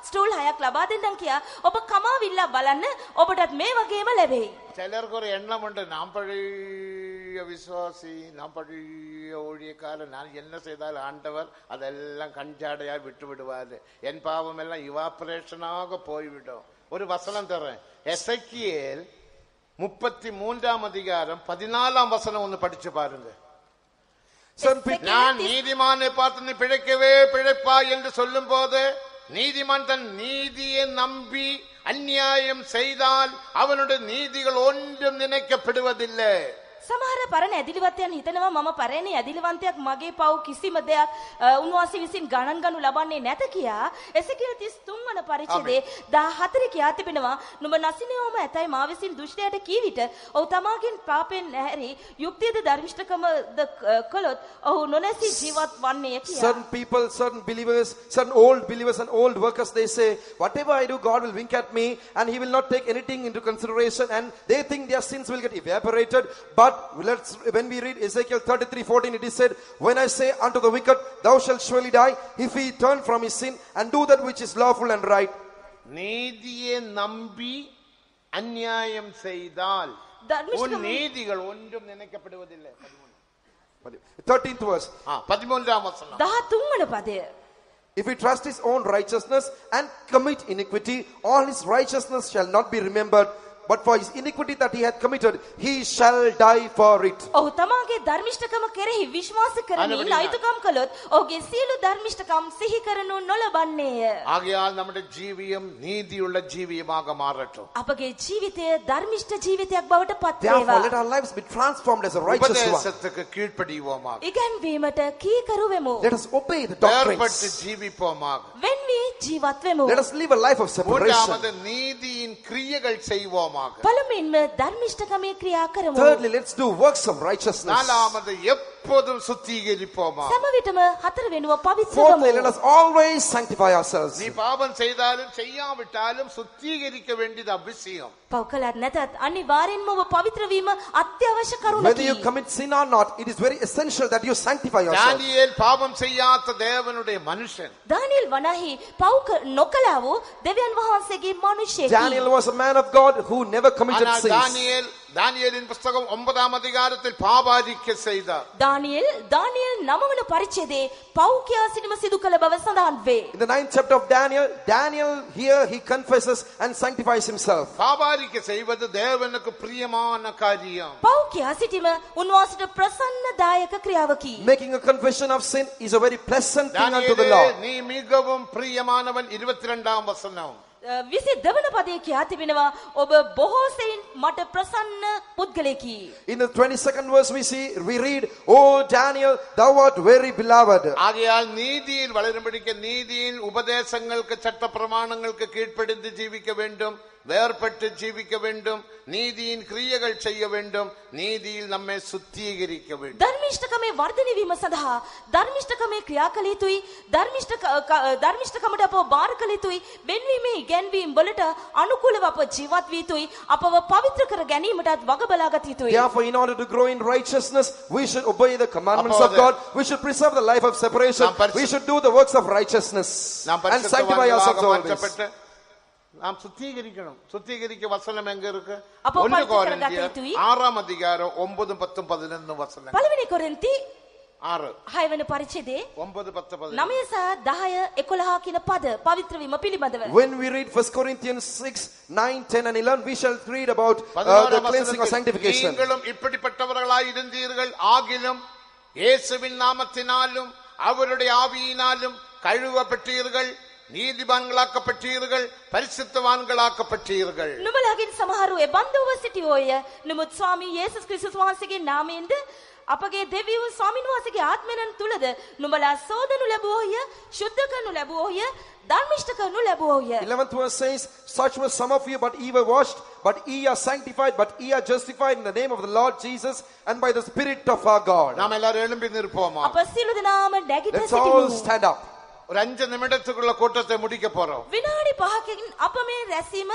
ස්ටූල් 6ක් ලබා දෙන්නම් කියා ඔබ කමාවිල්ලා බලන්න ඔබටත් මේ වගේම ලැබෙයි சிலருக்கு ஒரு எண்ணம் உண்டு நாம் பழைய விசுவாசி நாம் பழைய ஊழியக்காரர் நான் என்ன செய்தாலும் ஆண்டவர் அதெல்லாம் கஞ்சாடையா விட்டு விடுவாரு என் பாவம் எல்லாம் இவாபரேஷனாக போய்விடும் ஒரு வசனம் தர்றேன் எசேக்கியேல் 33ஆம் அதிகாரம் 14ஆம் வசனம் ஒன்னு படிச்சு பாருங்க நான் நீதிமானை பார்த்து நீ பிழைக்கவே பிழைப்பா என்று சொல்லும் போது நீதிமான் தன் நீதியை நம்பி அநியாயம் செய்தால் அவனுடைய நீதிகள் ஒன்றும் நினைக்கப்படுவதில்லை සමහර පරණ ඇදිලිවත්යන් හිතනවා මම පරණ ඇදිලිවන්තයක් මගේ පව් කිසිම දෙයක් උන්වහන්සේ විසින් ගණන් ගනු ලබන්නේ නැත කියා එසේකියල් 33 වන පරිච්ඡේදයේ 14 කියා තිබෙනවා නුඹ නසිනවම ඇතයි මා විසින් දුෂ්ටයට කී විට ඔහු තමාගෙන් පාපෙන් හැරි යුක්තියද ධර්මිෂ්ඨකමද කළොත් ඔහු නොනැසී ජීවත් වන්නේය කියා Certain people, certain believers, certain old believers and old workers, they say whatever I do God will wink at me and he will not take anything into consideration and they think their sins will get evaporated. But when we read Ezekiel 33:14, it is said, when I say unto the wicked, thou shalt surely die, if he turn from his sin and do that which is lawful and right. நீதியை நம்பி அநியாயம் செய்தால் உன் நீதிகள் ஒன்றும் நினைக்கப்படுவதில்லை 13th verse 13ஆம் வசனம் 13 වන පදය If he trust his own righteousness and commit iniquity, all his righteousness shall not be remembered. But for his iniquity that he hath committed, he shall die for it. ඔහු තමාගේ ධර්මිෂ්ඨකම කෙරෙහි විශ්වාස කරමින් අයිතුකම් කළොත් ඔහුගේ සියලු ධර්මිෂ්ඨකම් සිහි කරනු නොලබන්නේය. ஆகையால் நம்முடைய ஜீவியம் நீதியுள்ள ஜீவியமாக மாறட்டும். අපගේ ජීවිතය ධර්මිෂ්ඨ ජීවිතයක් බවට පත් Therefore, වේවා. let our lives be transformed as a righteous one. உபதேசத்துக்கு கீழ்ப்படிவோமாக. ඉගැන්වීමට කීකරු වෙමු. Let us obey the doctrines. வேறுபட்டு ஜீவிப்போமாக. වෙන් වී ජීවත් වෙමු. Let us live a life of separation. மூன்றாவது நீதியின் கிரியைகள் செய்வோமாக. පළමුවෙන්ම ධර්මිෂ්ඨකමේ ක්‍රියා කරමු. Thirdly, let's do works of righteousness. நாலாவது எப்போதும் சுத்திகரிப்போமாக. සෑම විටම හතර වෙනුව පවිත්‍ර Fourthly, let වෙමු. us always sanctify ourselves. நீ பாவம் செய்தாலும் செய்யாவிட்டாலும் சுத்திகரிக்க வேண்டியது அவசியம். පව් කළත් නැතත් අනිවාර්යෙන්ම ඔබ පවිත්‍ර වීම අත්‍යවශ්‍ය Whether you කරුණකි. commit sin or not, it is very essential that you sanctify yourself. தானியேல் பாவம் செய்யாத தேவனுடைய மனுஷன். දානියෙල් වනාහි පව් නොකළා වූ දෙවියන් වහන්සේගේ මිනිසෙකි. Daniel was a man of God who never committed ஆனால் sins. தானியேலின் புஸ்தகம் 9ஆம் அதிகாரத்தில் பாபாரிக்கை செய்தார். දානියෙල් 9 වන පරිච්ඡේදයේ පව් කියා සිටීම සිදු කළ බව සඳහන් වේ. In the 9th chapter of Daniel here he confesses and sanctifies himself. பாபாரிக்கை செய்வது தேவனுக்கு பிரியமான காரியம். පව් කියා සිටීම උන්වහන්සේට ප්‍රසන්නදායක ක්‍රියාවකි. Making a confession of sin is a very pleasant thing unto the தானியேலே Lord. நீ மிகவும் பிரியமானவன் 22ஆம் வசனம். 22 වන පදයේ කියා තිබෙනවා ඔබ බොහෝ සෙයින් මට ප්‍රසන්න පුද්ගලෙකි. In the 22nd verse we read, "O Daniel, thou art very beloved." ஆகையால் நீதியில் வளரும்படிக்கு நீதியின் உபதேசங்களுக்கு சட்ட பிரமாணங்களுக்கு கீழ்ப்படிந்து ஜீவிக்க வேண்டும். வேறுபட்டு ஜீவிக்க வேண்டும். நீதியின் கிரியைகள் செய்ய வேண்டும். நீதியில் நம்மை சுத்திகரிக்க வேண்டும். ධර්මිෂ්ඨකමේ වර්ධනය වීම සඳහා ධර්මිෂ්ඨකමේ ක්‍රියා කළ යුතුයි. ධර්මිෂ්ඨකමට අපව බාර කළ යුතුයි. වෙන්වීමේ ඉගැන්වීම් වලට අනුකූලව අප ජීවත් විය යුතුයි. අපව පවිත්‍ර කර ගැනීමටත් වග බලා ගත යුතුයි. Therefore, in order to grow in righteousness, we should obey the commandments of God. We should preserve the life of separation. We should do the works of righteousness and sanctify ourselves always. நாம் சுத்திகரிக்கணும். சுத்திகரிக்க வசனம் எங்க இருக்கு? அப்போ 1 கொரிந்தியர் பரிசுத்த 6ஆம் அதிகாரம் 9 10 11 வசனம். පළවෙනි කොරින්ති 6 6 වෙනි පරිච්ඡේදයේ 9 10 11. 9 සහ 10 11 කියන පද පවිත්‍ර වීම පිළිබඳව. When we read 1 Corinthians 6, 9, 10 and 11, we shall read about the cleansing or sanctification. நீங்களும் இப்படிப்பட்டவர்களாய் இருந்தீர்கள். ஆகிலும் இயேசுவின் நாமத்தினாலும் அவருடைய ஆவியினாலும் கழுவப்பட்டீர்கள். நீதிமான்களாக்கப்பட்டீர்கள். பரிசுத்தவான்களாக்கப்பட்டீர்கள். නුඹලාගෙන් සමහරු ඒ බන්ධව සිටියෝය. නමුත් ස්වාමී යේසුස් ක්‍රිස්තුස් වහන්සේගේ නාමයෙන්ද අපගේ දෙවියන් ස්වාමීන් වහන්සේගේ ආත්මයෙන් තුලද නුඹලා සෝදනු ලැබුවෝය, ශුද්ධ කරනු ලැබුවෝය, ධර්මිෂ්ඨ කරනු ලැබුවෝය. 11th verse says, "Such were some of you, but ye were washed, but ye are sanctified, but ye are justified in the name of the Lord Jesus and by the Spirit of our God." நாம் எல்லாரும் எழும்பி நிற்போமா? අප සියලු දෙනාම නැගිට Let's all සිටිමු. stand up. ஒரு 5 நிமிடத்துக்குள்ள கூட்டத்தை முடிக்க போறோம். විනාඩි 5කින් අප මේ රැසීම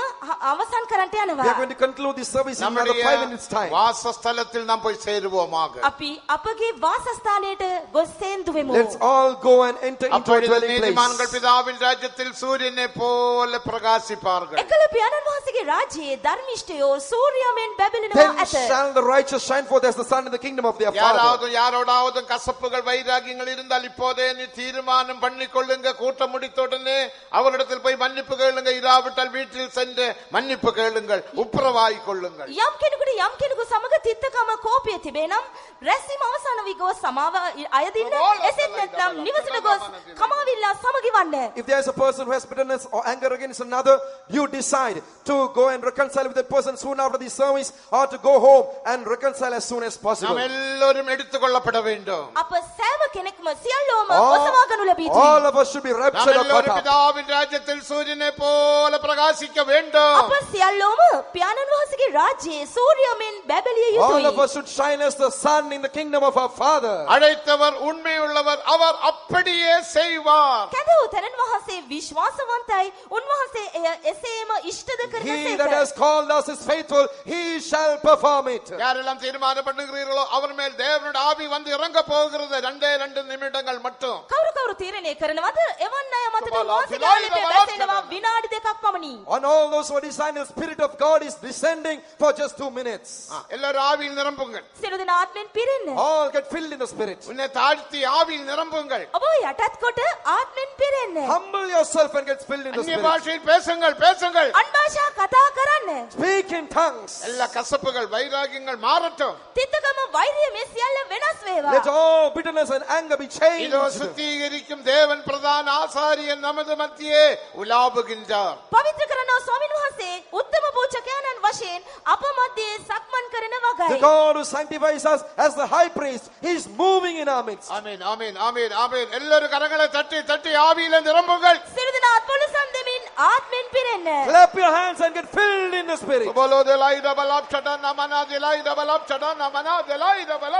අවසන් කරන්නට We are යනවා. going to conclude this service in another 5 minutes time. வாசஸ்தலத்தில் நாம் போய் சேருவோமாக. අපි අපගේ වාසස්ථානයට ගොස් සේන්දුවෙමු. Let's all go and enter into a அப்பொழுது dwelling நீதிமான்கள் place. பிதாவின் ராஜ்யத்தில் சூரியனை போல பிரகாசிப்பார்கள். එකල පියාණන් වහන්සේගේ රාජ්‍යයේ ධර්මිෂ්ඨයෝ සූර්යමෙන් බැබලෙනවා Then ඇත. shall the righteous shine forth as the sun in the kingdom of their Father. யாராவது யாரோடாவது கசப்புகள் வைராகியங்கள் இருந்தால் இப்போதே நீ தீர்மானம் பண்ணிக்கொள்ளுங்க. கூட்டம் முடித்த உடனே அவரிடத்தில் போய் மன்னிப்பு கேளுங்க. இராவிட்டால் வீட்டில் சென்று மன்னிப்பு கேளுங்கள். உப்புரவாய் கொள்ளுங்கள். යම් කෙනෙකු සමග තිත්තකම කෝපය තිබේ නම් රැස්වීම අවසන් වී ගොස් සමාව අයදින්න. එසේත් නැත්නම් නිවසට ගොස් කමාවිල්ලා සමගි වන්න. If there is a person who has bitterness or anger against another, you decide to go and reconcile with that person soon after the service, or to go home and reconcile as soon as possible. நாம் எல்லோரும் எடுத்துக்கொள்ளப்பட வேண்டும். අප සෑම කෙනෙක්ම සියල්ලෝම ඔසවා ගනු ලැබී All සිටියි. of us should be நாம் raptured or caught எல்லோரும் up. பிதாவின் ராஜ்யத்தில் சூரியனை போல பிரகாசிக்க வேண்டும். අප සියල්ලෝම පියාණන් වහන්සේගේ රාජ්‍යයේ සූර්යමෙන් බැබලිය All of යුතුයි. us should shine as the sun in the kingdom of our Father. அழைத்தவர் உண்மையுள்ளவர், அவர் அப்படியே செய்வார். කැදවූ තැනන් වහන්සේ විශ්වාසවන්තයි. උන්වහන්සේ එය එසේම ඉෂ්ටද කරන He that සේක. has called us is faithful, he shall perform it. யாரெல்லாம் தீர்மானம் பண்ணுகிறீர்களோ அவர் மேல் தேவனுடைய ஆவி வந்து இறங்க போகிறது. 2 நிமிடங்கள் மட்டும். කවුරු තීරණය කරනවද? එවන් අය මතට Kabbalah, වාසිකාලේ Kabbalah, බැසෙනවා Kabbalah. විනාඩි 2ක් පමණි. On all those who are designed, the Spirit of God is descending for just 2 minutes. எல்லாரும் ஆவியில் நிரம்புங்கள். සියලු දෙනා ආත්මෙන් පිරෙන්න. All get filled in the Spirit. உன்னை தாழ்த்தி ஆவியில் நிரம்புங்கள். ඔබ යටත් කොට ආත්මෙන් පිරෙන්න. Humble yourself and get filled in the அந்நிய Spirit. பாஷையில் பேசுங்கள் பேசுங்கள். අන්භාෂා කතා කරන්න. Speak in tongues. எல்லா கசப்புகள் வைராகியங்கள் மாறட்டும். තිත්තකම වෛරය මේ සියල්ල වෙනස් වේවා. Let all bitterness and anger be இதோ changed. சுத்திகரிக்கும் தேவன் பிரதான ஆசாரியன் நமது மத்தியே உலாவுகின்றார். පවිත්‍ර කරනවා ස්වාමීන් වහන්සේ උත්තම පූජකයන්න් වශයෙන් අප මැදේ සක්මන් කරන The වගයි. God who sanctifies us as the high priest, he is moving in our midst. ஆமென் ஆமென் ஆமென் ஆமென். எல்லாரும் கரங்களை தட்டி தட்டி ஆவியில நிரம்புங்கள். සියලු දෙනා අත්පොළසන් දෙමින් ආත්මෙන් පිරෙන්න. Clap your hands and get filled in the Spirit. बोलो दिलाई डबल चटा नमना दिलाई डबल चटा नमना दिलाई डबल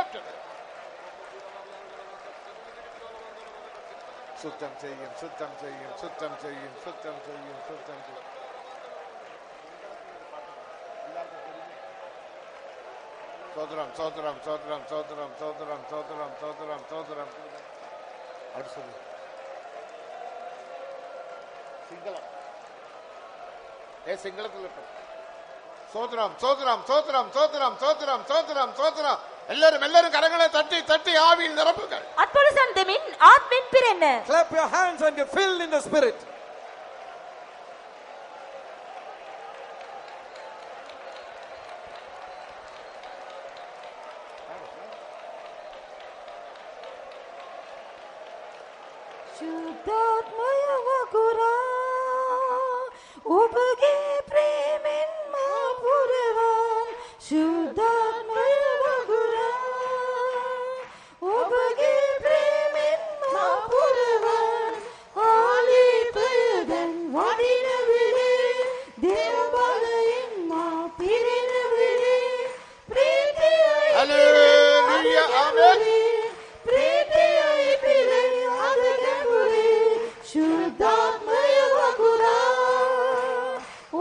சுத்தம் செய்யும் சுத்தம் செய்யும் சுத்தம் செய்யும் சுத்தம் செய்யும் சுத்தம் செய்யும். சோதரம் சோதரம் சோதரம் சோதரம் சோதரம் சோதரம் சோதரம் சோதரம். அடுத்து சிங்களம். சிங்களத்தில் சோதரம் சோதரம் சோதரம் சோதரம் சோதரம் சோதரம் சோதரம். எல்லாரும் கரங்களை தட்டி தட்டி ஆவியில் நிரப்புங்கள். අත්පොළසන් දෙමින් ආත්මෙන් පිරෙන්න. Clap your hands and get filled in the Spirit. शुद्धात्मय वगुरा ඔබගේ ප්‍රේමෙන් මා පුරවන්. शुद्धात्मय वगुरा ඔබගේ ප්‍රේමෙන් මා පුරවන්. ආලේපයදන් වඩින වෙලේ දේව බලයෙන් මා පිරෙන වෙලේ ප්‍රීතියයි Hallelujah, amen. ප්‍රීතියයි පිරෙන අද ගැඹුරේ शुद्धात्मय वगुरा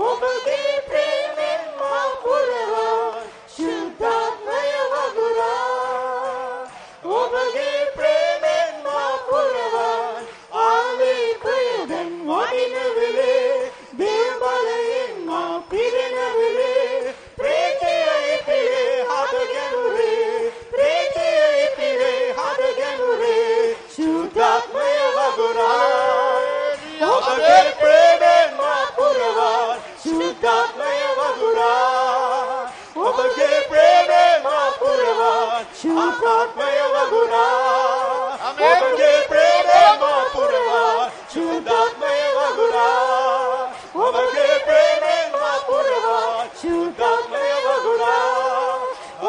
ඔබගේ ප්‍රේමෙන් මා පුරවන්. शुद्धात्मय वगुरा ඔබගේ ප්‍රේමෙන් මා පුරවන්. ආලේපයදන් වඩින වෙලේ දේව බලයෙන් මා පිරෙන වෙලේ ප්‍රීතියයි පිරේ හද ගැඹුරේ. ප්‍රීතියයි පිරේ හද ගැඹුරේ शुद्धात्मय वगुरा ඔබගේ ප්‍රේමෙන් මා පුරවන්. शुद्धात्मय वगुरा ඔබගේ ප්‍රේමෙන් මා පුරවන්. शुद्धात्मय वगुरा ඔබගේ ප්‍රේමෙන් මා පුරවන්. शुद्धात्मय वगुरा ඔබගේ ප්‍රේමෙන් මා පුරවන්. शुद्धात्मय वगुरा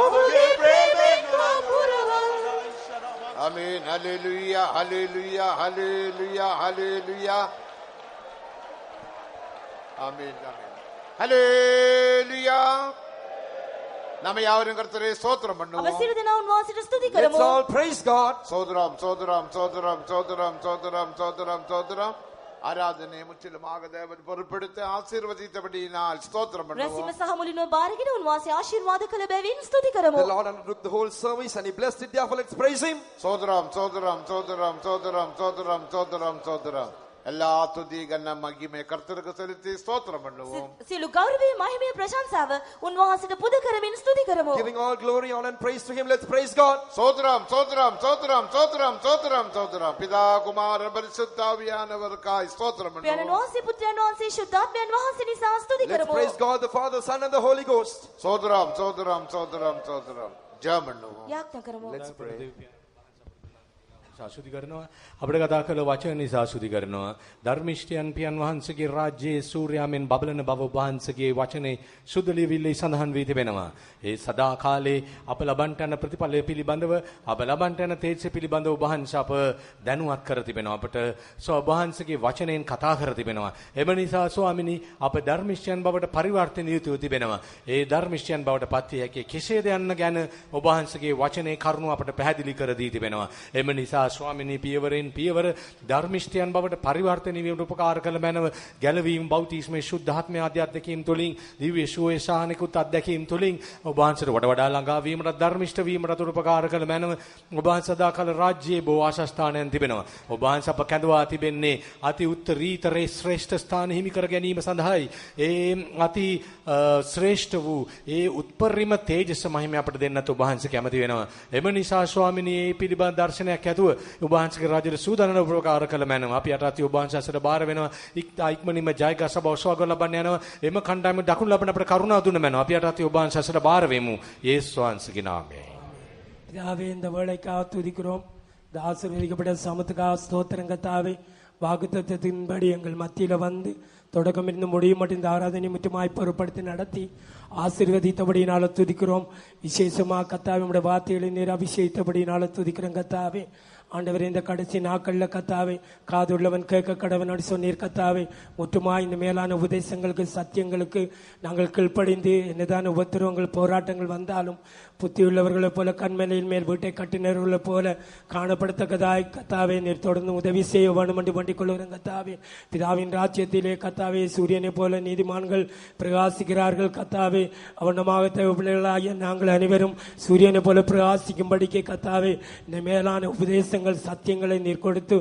ඔබගේ ප්‍රේමෙන් මා පුරවන්. Amen. Hallelujah. Hallelujah. Hallelujah. Hallelujah. Amen. Amen. Hallelujah. நம்ம யாவரும் கர்த்தரை ஸ்தோத்திரம் අප பண்ணுவோம். සියලු දෙනා උන්වහන්සේට ස්තුති Let's කරමු. all praise God. சோதரம் சோதரம் சோதரம் சோதரம் சோதரம் சோதரம் சோதரம். ஆராதனை முற்றிலுமாக தேவன் பொறுப்பெடுத்து ஆசீர்வதித்தபடியினால் ஸ்தோத்திரம் රැසීම பண்ணுவோம். සහ මුලින්ම බාරගෙන උන්වහන්සේ ආශිර්වාද කළ බැවින් ස්තුති කරමු. The Lord undertook the whole service and He blessed it. Therefore, let's praise Him. சோதரம் சோதரம் சோதரம் சோதரம் சோதரம் சோதரம் சோதரம். எல்லா துதி கன மகிமை கர்த்தருக்கு செலுத்தி ஸ்தோத்திரம் பண்ணுவோம். සියලු ගෞරවය මහිමය ප්‍රශංසාව උන්වහන්සේට පුද කරමින් ස්තුති කරමු. Giving all glory, honor and praise to Him. Let's praise God. சோதரம் சோதரம் சோதரம் சோதரம் சோதரம் சோதரம். பிதா குமார பரிசுத்த ஆவியானவருக்காய் ஸ்தோத்திரம் පියාණන් பண்ணுவோம். වහන්සේ පුත්‍රයන් වහන්සේ ශුද්ධාත්මයන් වහන්සේ නිසා ස්තුති Let's කරමු. praise God, the Father, Son, and the Holy Ghost. சோதரம் சோதரம் சோதரம் சோதரம். ஜெபம் பண்ணுவோம். යාඥා කරමු. Let's pray. සාසුදි කරනවා අපිට කතා කළ වචන නිසා සාසුදි කරනවා ධර්මිෂ්ඨයන් පියන් වහන්සේගේ රාජ්‍යයේ සූර්යාමෙන් බබලන බව වහන්සේගේ වචනේ සුද්ධ ලියවිල්ලේ සඳහන් වී තිබෙනවා. ඒ සදා කාලේ අප ලබන්ට යන ප්‍රතිඵලය පිළිබඳව අප ලබන්ට යන තේජස පිළිබඳව වහන්සේ අප දැනුවත් කර තිබෙනවා. අපට වහන්සේගේ වචනයෙන් කතා කර තිබෙනවා. එම නිසා ස්වාමිනී අප ධර්මිෂ්ඨයන් බවට පරිවර්තන යුතුව තිබෙනවා. ඒ ධර්මිෂ්ඨයන් බවට පත් විය හැකි කෙසේද යන්න ගැන ඔබ වහන්සේගේ වචනේ කරුණ අපට පැහැදිලි කර දී තිබෙනවා. එම නිසා ස්වාමිනී පියවරෙන් පියවර ධර්මිෂ්ඨයන් බවට පරිවර්තන වීමට උපකාර කළ මැනව ගැලවීම බෞතිස්මේ ශුද්ධාත්මය අධ්‍යාත්මිකීම් තුලින් දිව්‍ය සුවේ සාහනිකුත් අධ්‍යක්ීම් තුලින් ඔබ වහන්සේට වඩා ළඟා වීමට ධර්මිෂ්ඨ වීමට උපකාර කළ මැනව ඔබ වහන්සේ සදාකල රාජ්‍යයේ බෝ ආශස්ථානයන් තිබෙනවා. ඔබ වහන්සේ අප කැඳවා තිබෙන්නේ අති උත්තරීතර ශ්‍රේෂ්ඨ ස්ථාන හිමි කර ගැනීම සඳහායි. ඒ අති ශ්‍රේෂ්ඨ වූ ඒ උත්පරිම තේජස මහිම අපට දෙන්නත් ඔබ වහන්සේ කැමති වෙනවා. එම නිසා ස්වාමිනී මේ පිළිබඳ දර්ශනයක් ඇතුව ඔබ වහන්සේගේ රාජ්‍යයට සූදානම් උපකාර කළ මැනව අපි අටත් ඔබ වහන්සේට බාර වෙනවා. ඉක්මනින්ම ජයගස බවස්වාග ලබන්න යනවා. එම කණ්ඩායම දකුණු ලබන අපට කරුණාව දුන්න මැනව අපි අටත් ඔබ වහන්සේට බාර වෙමු. යේසුස් වහන්සේගේ නාමයෙන්. பிதாவே இந்த வேளைக்காக துதிக்கிறோம். இந்த ஆசீர்வதிக்கப்பட்ட சமத்துக்காக ஸ்தோத்திரம் கர்த்தாவே. வாக்குத்தத்தத்தின்படி எங்கள் மத்தியில் வந்து தொடக்கம் இருந்து முடியும் மட்டும் இந்த ஆராதனை முற்றுமாய் பொருட்படுத்தி நடத்தி ஆசீர்வதித்தபடியினால துதிக்கிறோம். விசேஷமாக கர்த்தாவே நம்முடைய வார்த்தைகளை நீர் அபிஷேகித்தபடியினால துதிக்கிறோம் கர்த்தாவே. ஆண்டவரே இந்த கடைசி நாட்களில் கர்த்தாவே காதுள்ளவன் கேட்க கடவன் அப்படி சொன்னீர் கர்த்தாவே. முற்றுமாய் இந்த மேலான உபதேசங்களுக்கு சத்தியங்களுக்கு நாங்கள் கீழ்ப்படிந்து என்னதான உபத்திரவங்கள் போராட்டங்கள் வந்தாலும் புத்தியுள்ளவர்களைப் போல கண்மலையின் மேல் வீட்டை கட்டினர்களைப் போல காணப்படத்தக்கதாய் கர்த்தாவே நீர் தொடர்ந்து உதவி செய்ய வேண்டும் என்று வேண்டிக் கொள்கிறோம் கர்த்தாவே. பிதாவின் ராஜ்யத்திலே கர்த்தாவே சூரியனை போல நீதிமான்கள் பிரகாசிக்கிறார்கள் கர்த்தாவே. அவனமாக தேவைப்பிள்ளைகளாகிய நாங்கள் அனைவரும் சூரியனை போல பிரகாசிக்கும்படிக்கு கர்த்தாவே இந்த மேலான உபதேசங்கள் சத்தியங்களை நீர் கொடுத்து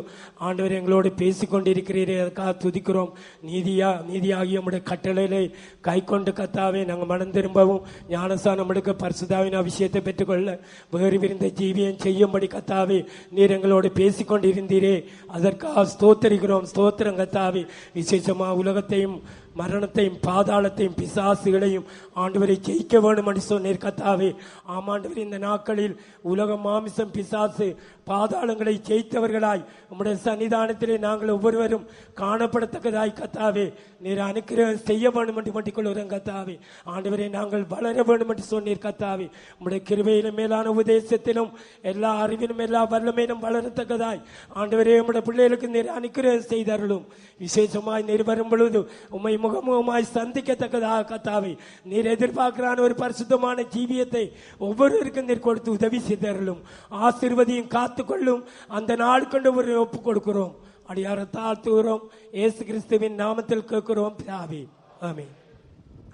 ஆண்டவர் எங்களோடு பேசிக் கொண்டிருக்கிறீரே அதுக்காக துதிக்கிறோம். நீதியாகிய நம்முடைய கட்டளைகளை கை கொண்டு கர்த்தாவே நாங்கள் மனம் திரும்பவும் ஞானஸ்தானம் எடுக்க பரிசுத்தாவின் அபிஷேகத்தை பெற்றுக்கொள்ள வேறு விருந்த ஜீவியம் செய்யும்படி கர்த்தாவே நீர் எங்களோடு பேசிக் கொண்டிருந்தீரே அதற்காக ஸ்தோத்தரிக்கிறோம். ஸ்தோத்திரம் கர்த்தாவே. விசேஷமா உலகத்தையும் மரணத்தையும் பாதாளத்தையும் பிசாசுகளையும் ஆண்டவரை ஜெயிக்க வேண்டும் என்று சொன்னீர் கர்த்தாவே. ஆமாண்டவர் இந்த நாட்களில் உலகம் மாமிசம் பிசாசு பாதாளங்களை ஜெயித்தவர்களாய் உம்முடைய சன்னிதானத்திலே நாங்கள் ஒவ்வொருவரும் காணப்படத்தக்கதாய் கர்த்தாவே நீர் அனுக்கிரகம் செய்ய வேண்டும் என்று வேண்டிக் கொள்கிறோம் கர்த்தாவே. ஆண்டவரை நாங்கள் வளர வேண்டும் என்று சொன்னீர் கர்த்தாவே. உம்முடைய கிருபையிலும் மேலான உபதேசத்திலும் எல்லா அறிவிலும் எல்லா வல்லமையிலும் வளரத்தக்கதாய் ஆண்டவரே உம்முடைய பிள்ளைகளுக்கு நீர் அனுக்கிரகம் செய்தருளும். விசேஷமாய் நீர் வரும் பொழுது உம்மை முகமுகமாய் சந்திக்கத்தக்கதாக கர்த்தாவே நீர் எதிர்பார்க்கிறான ஒரு பரிசுத்தமான ஜீவியத்தை ஒவ்வொருவருக்கும் நீர் கொடுத்து உதவி செய்தருளும். ஆசீர்வதியும் காத்துக்கொள்ளும். அந்த நாள் கொண்டு ஒரு ஒப்பு கொடுக்கிறோம். அடியார தாழ்த்துகிறோம். இயேசு கிறிஸ்துவின் நாமத்தில் கேட்கிறோம் பிதாவே. ஆமென்.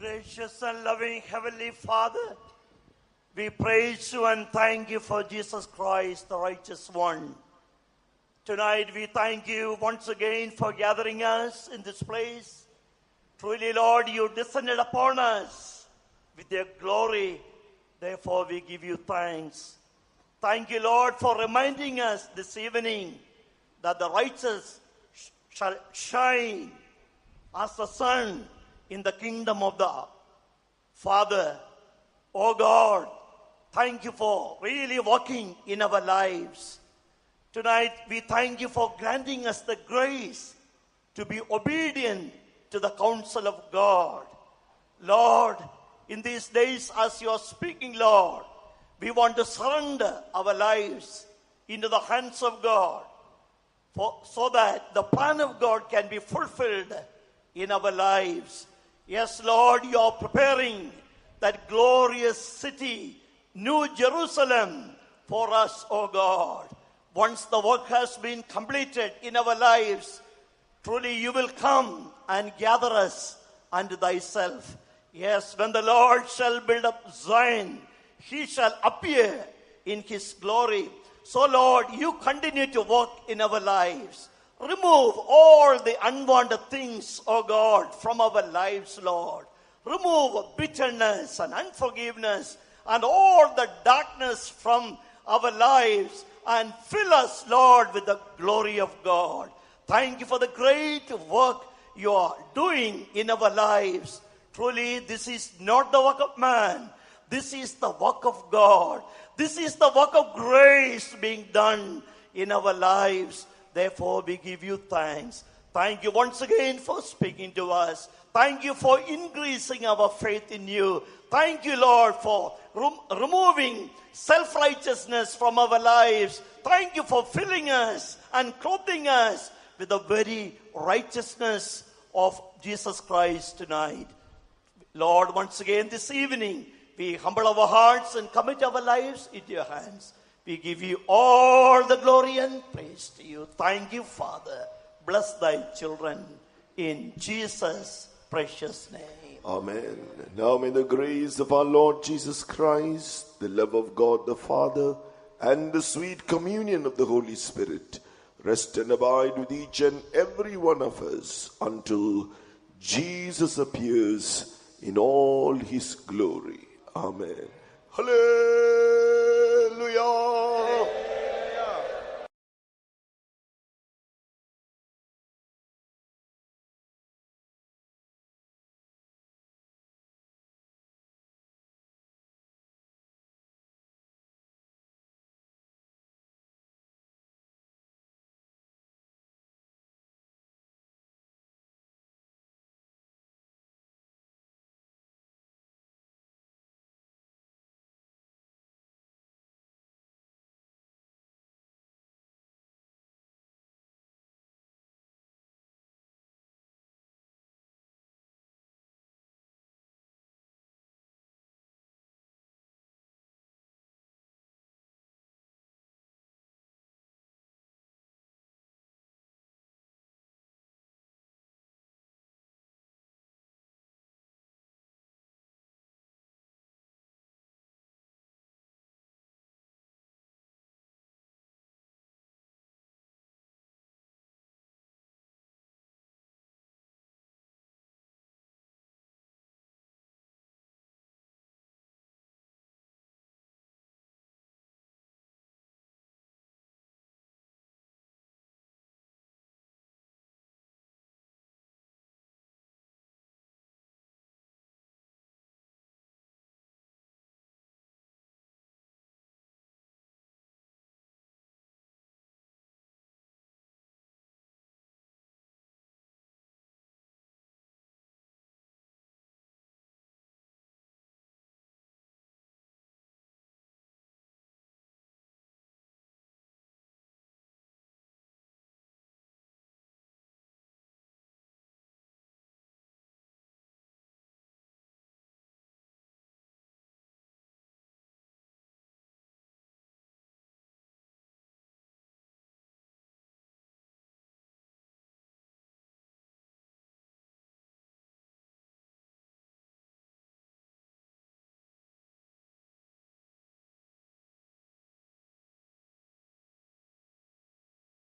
Gracious and loving Heavenly Father, we praise you and thank you for Jesus Christ, the righteous one. Tonight we thank you once again for gathering us in this place. Truly, Lord, you descended upon us with your glory. Therefore, we give you thanks. Thank you, Lord, for reminding us this evening that the righteous shall shine as the sun in the kingdom of the Father. Oh God, thank you for really working in our lives. Tonight, we thank you for granting us the grace to be obedient to the counsel of God. Lord, in these days as you are speaking, Lord, we want to surrender our lives into the hands of God so that the plan of God can be fulfilled in our lives. Yes, Lord, you are preparing that glorious city, New Jerusalem, for us, O God. Once the work has been completed in our lives, truly you will come and gather us unto thyself. Yes, when the Lord shall build up Zion, he shall appear in his glory. So Lord, you continue to work in our lives. Remove all the unwanted things, O God, from our lives, Lord. Remove bitterness and unforgiveness and all the darkness from our lives and fill us, Lord, with the glory of God. Thank you for the great work you are doing in our lives. Truly, this is not the work of man. This is the work of God. This is the work of grace being done in our lives. Therefore, we give you thanks. Thank you once again for speaking to us. Thank you for increasing our faith in you. Thank you, Lord, for removing self-righteousness from our lives. Thank you for filling us and clothing us with the very righteousness of Jesus Christ tonight. Lord, once again this evening, we humble our hearts and commit our lives into your hands. We give you all the glory and praise to you. Thank you, Father. Bless thy children in Jesus' precious name. Amen. Now may the grace of our Lord Jesus Christ, the love of God the Father, and the sweet communion of the Holy Spirit rest and abide with each and every one of us until Jesus appears in all his glory. Amen. Hallelujah.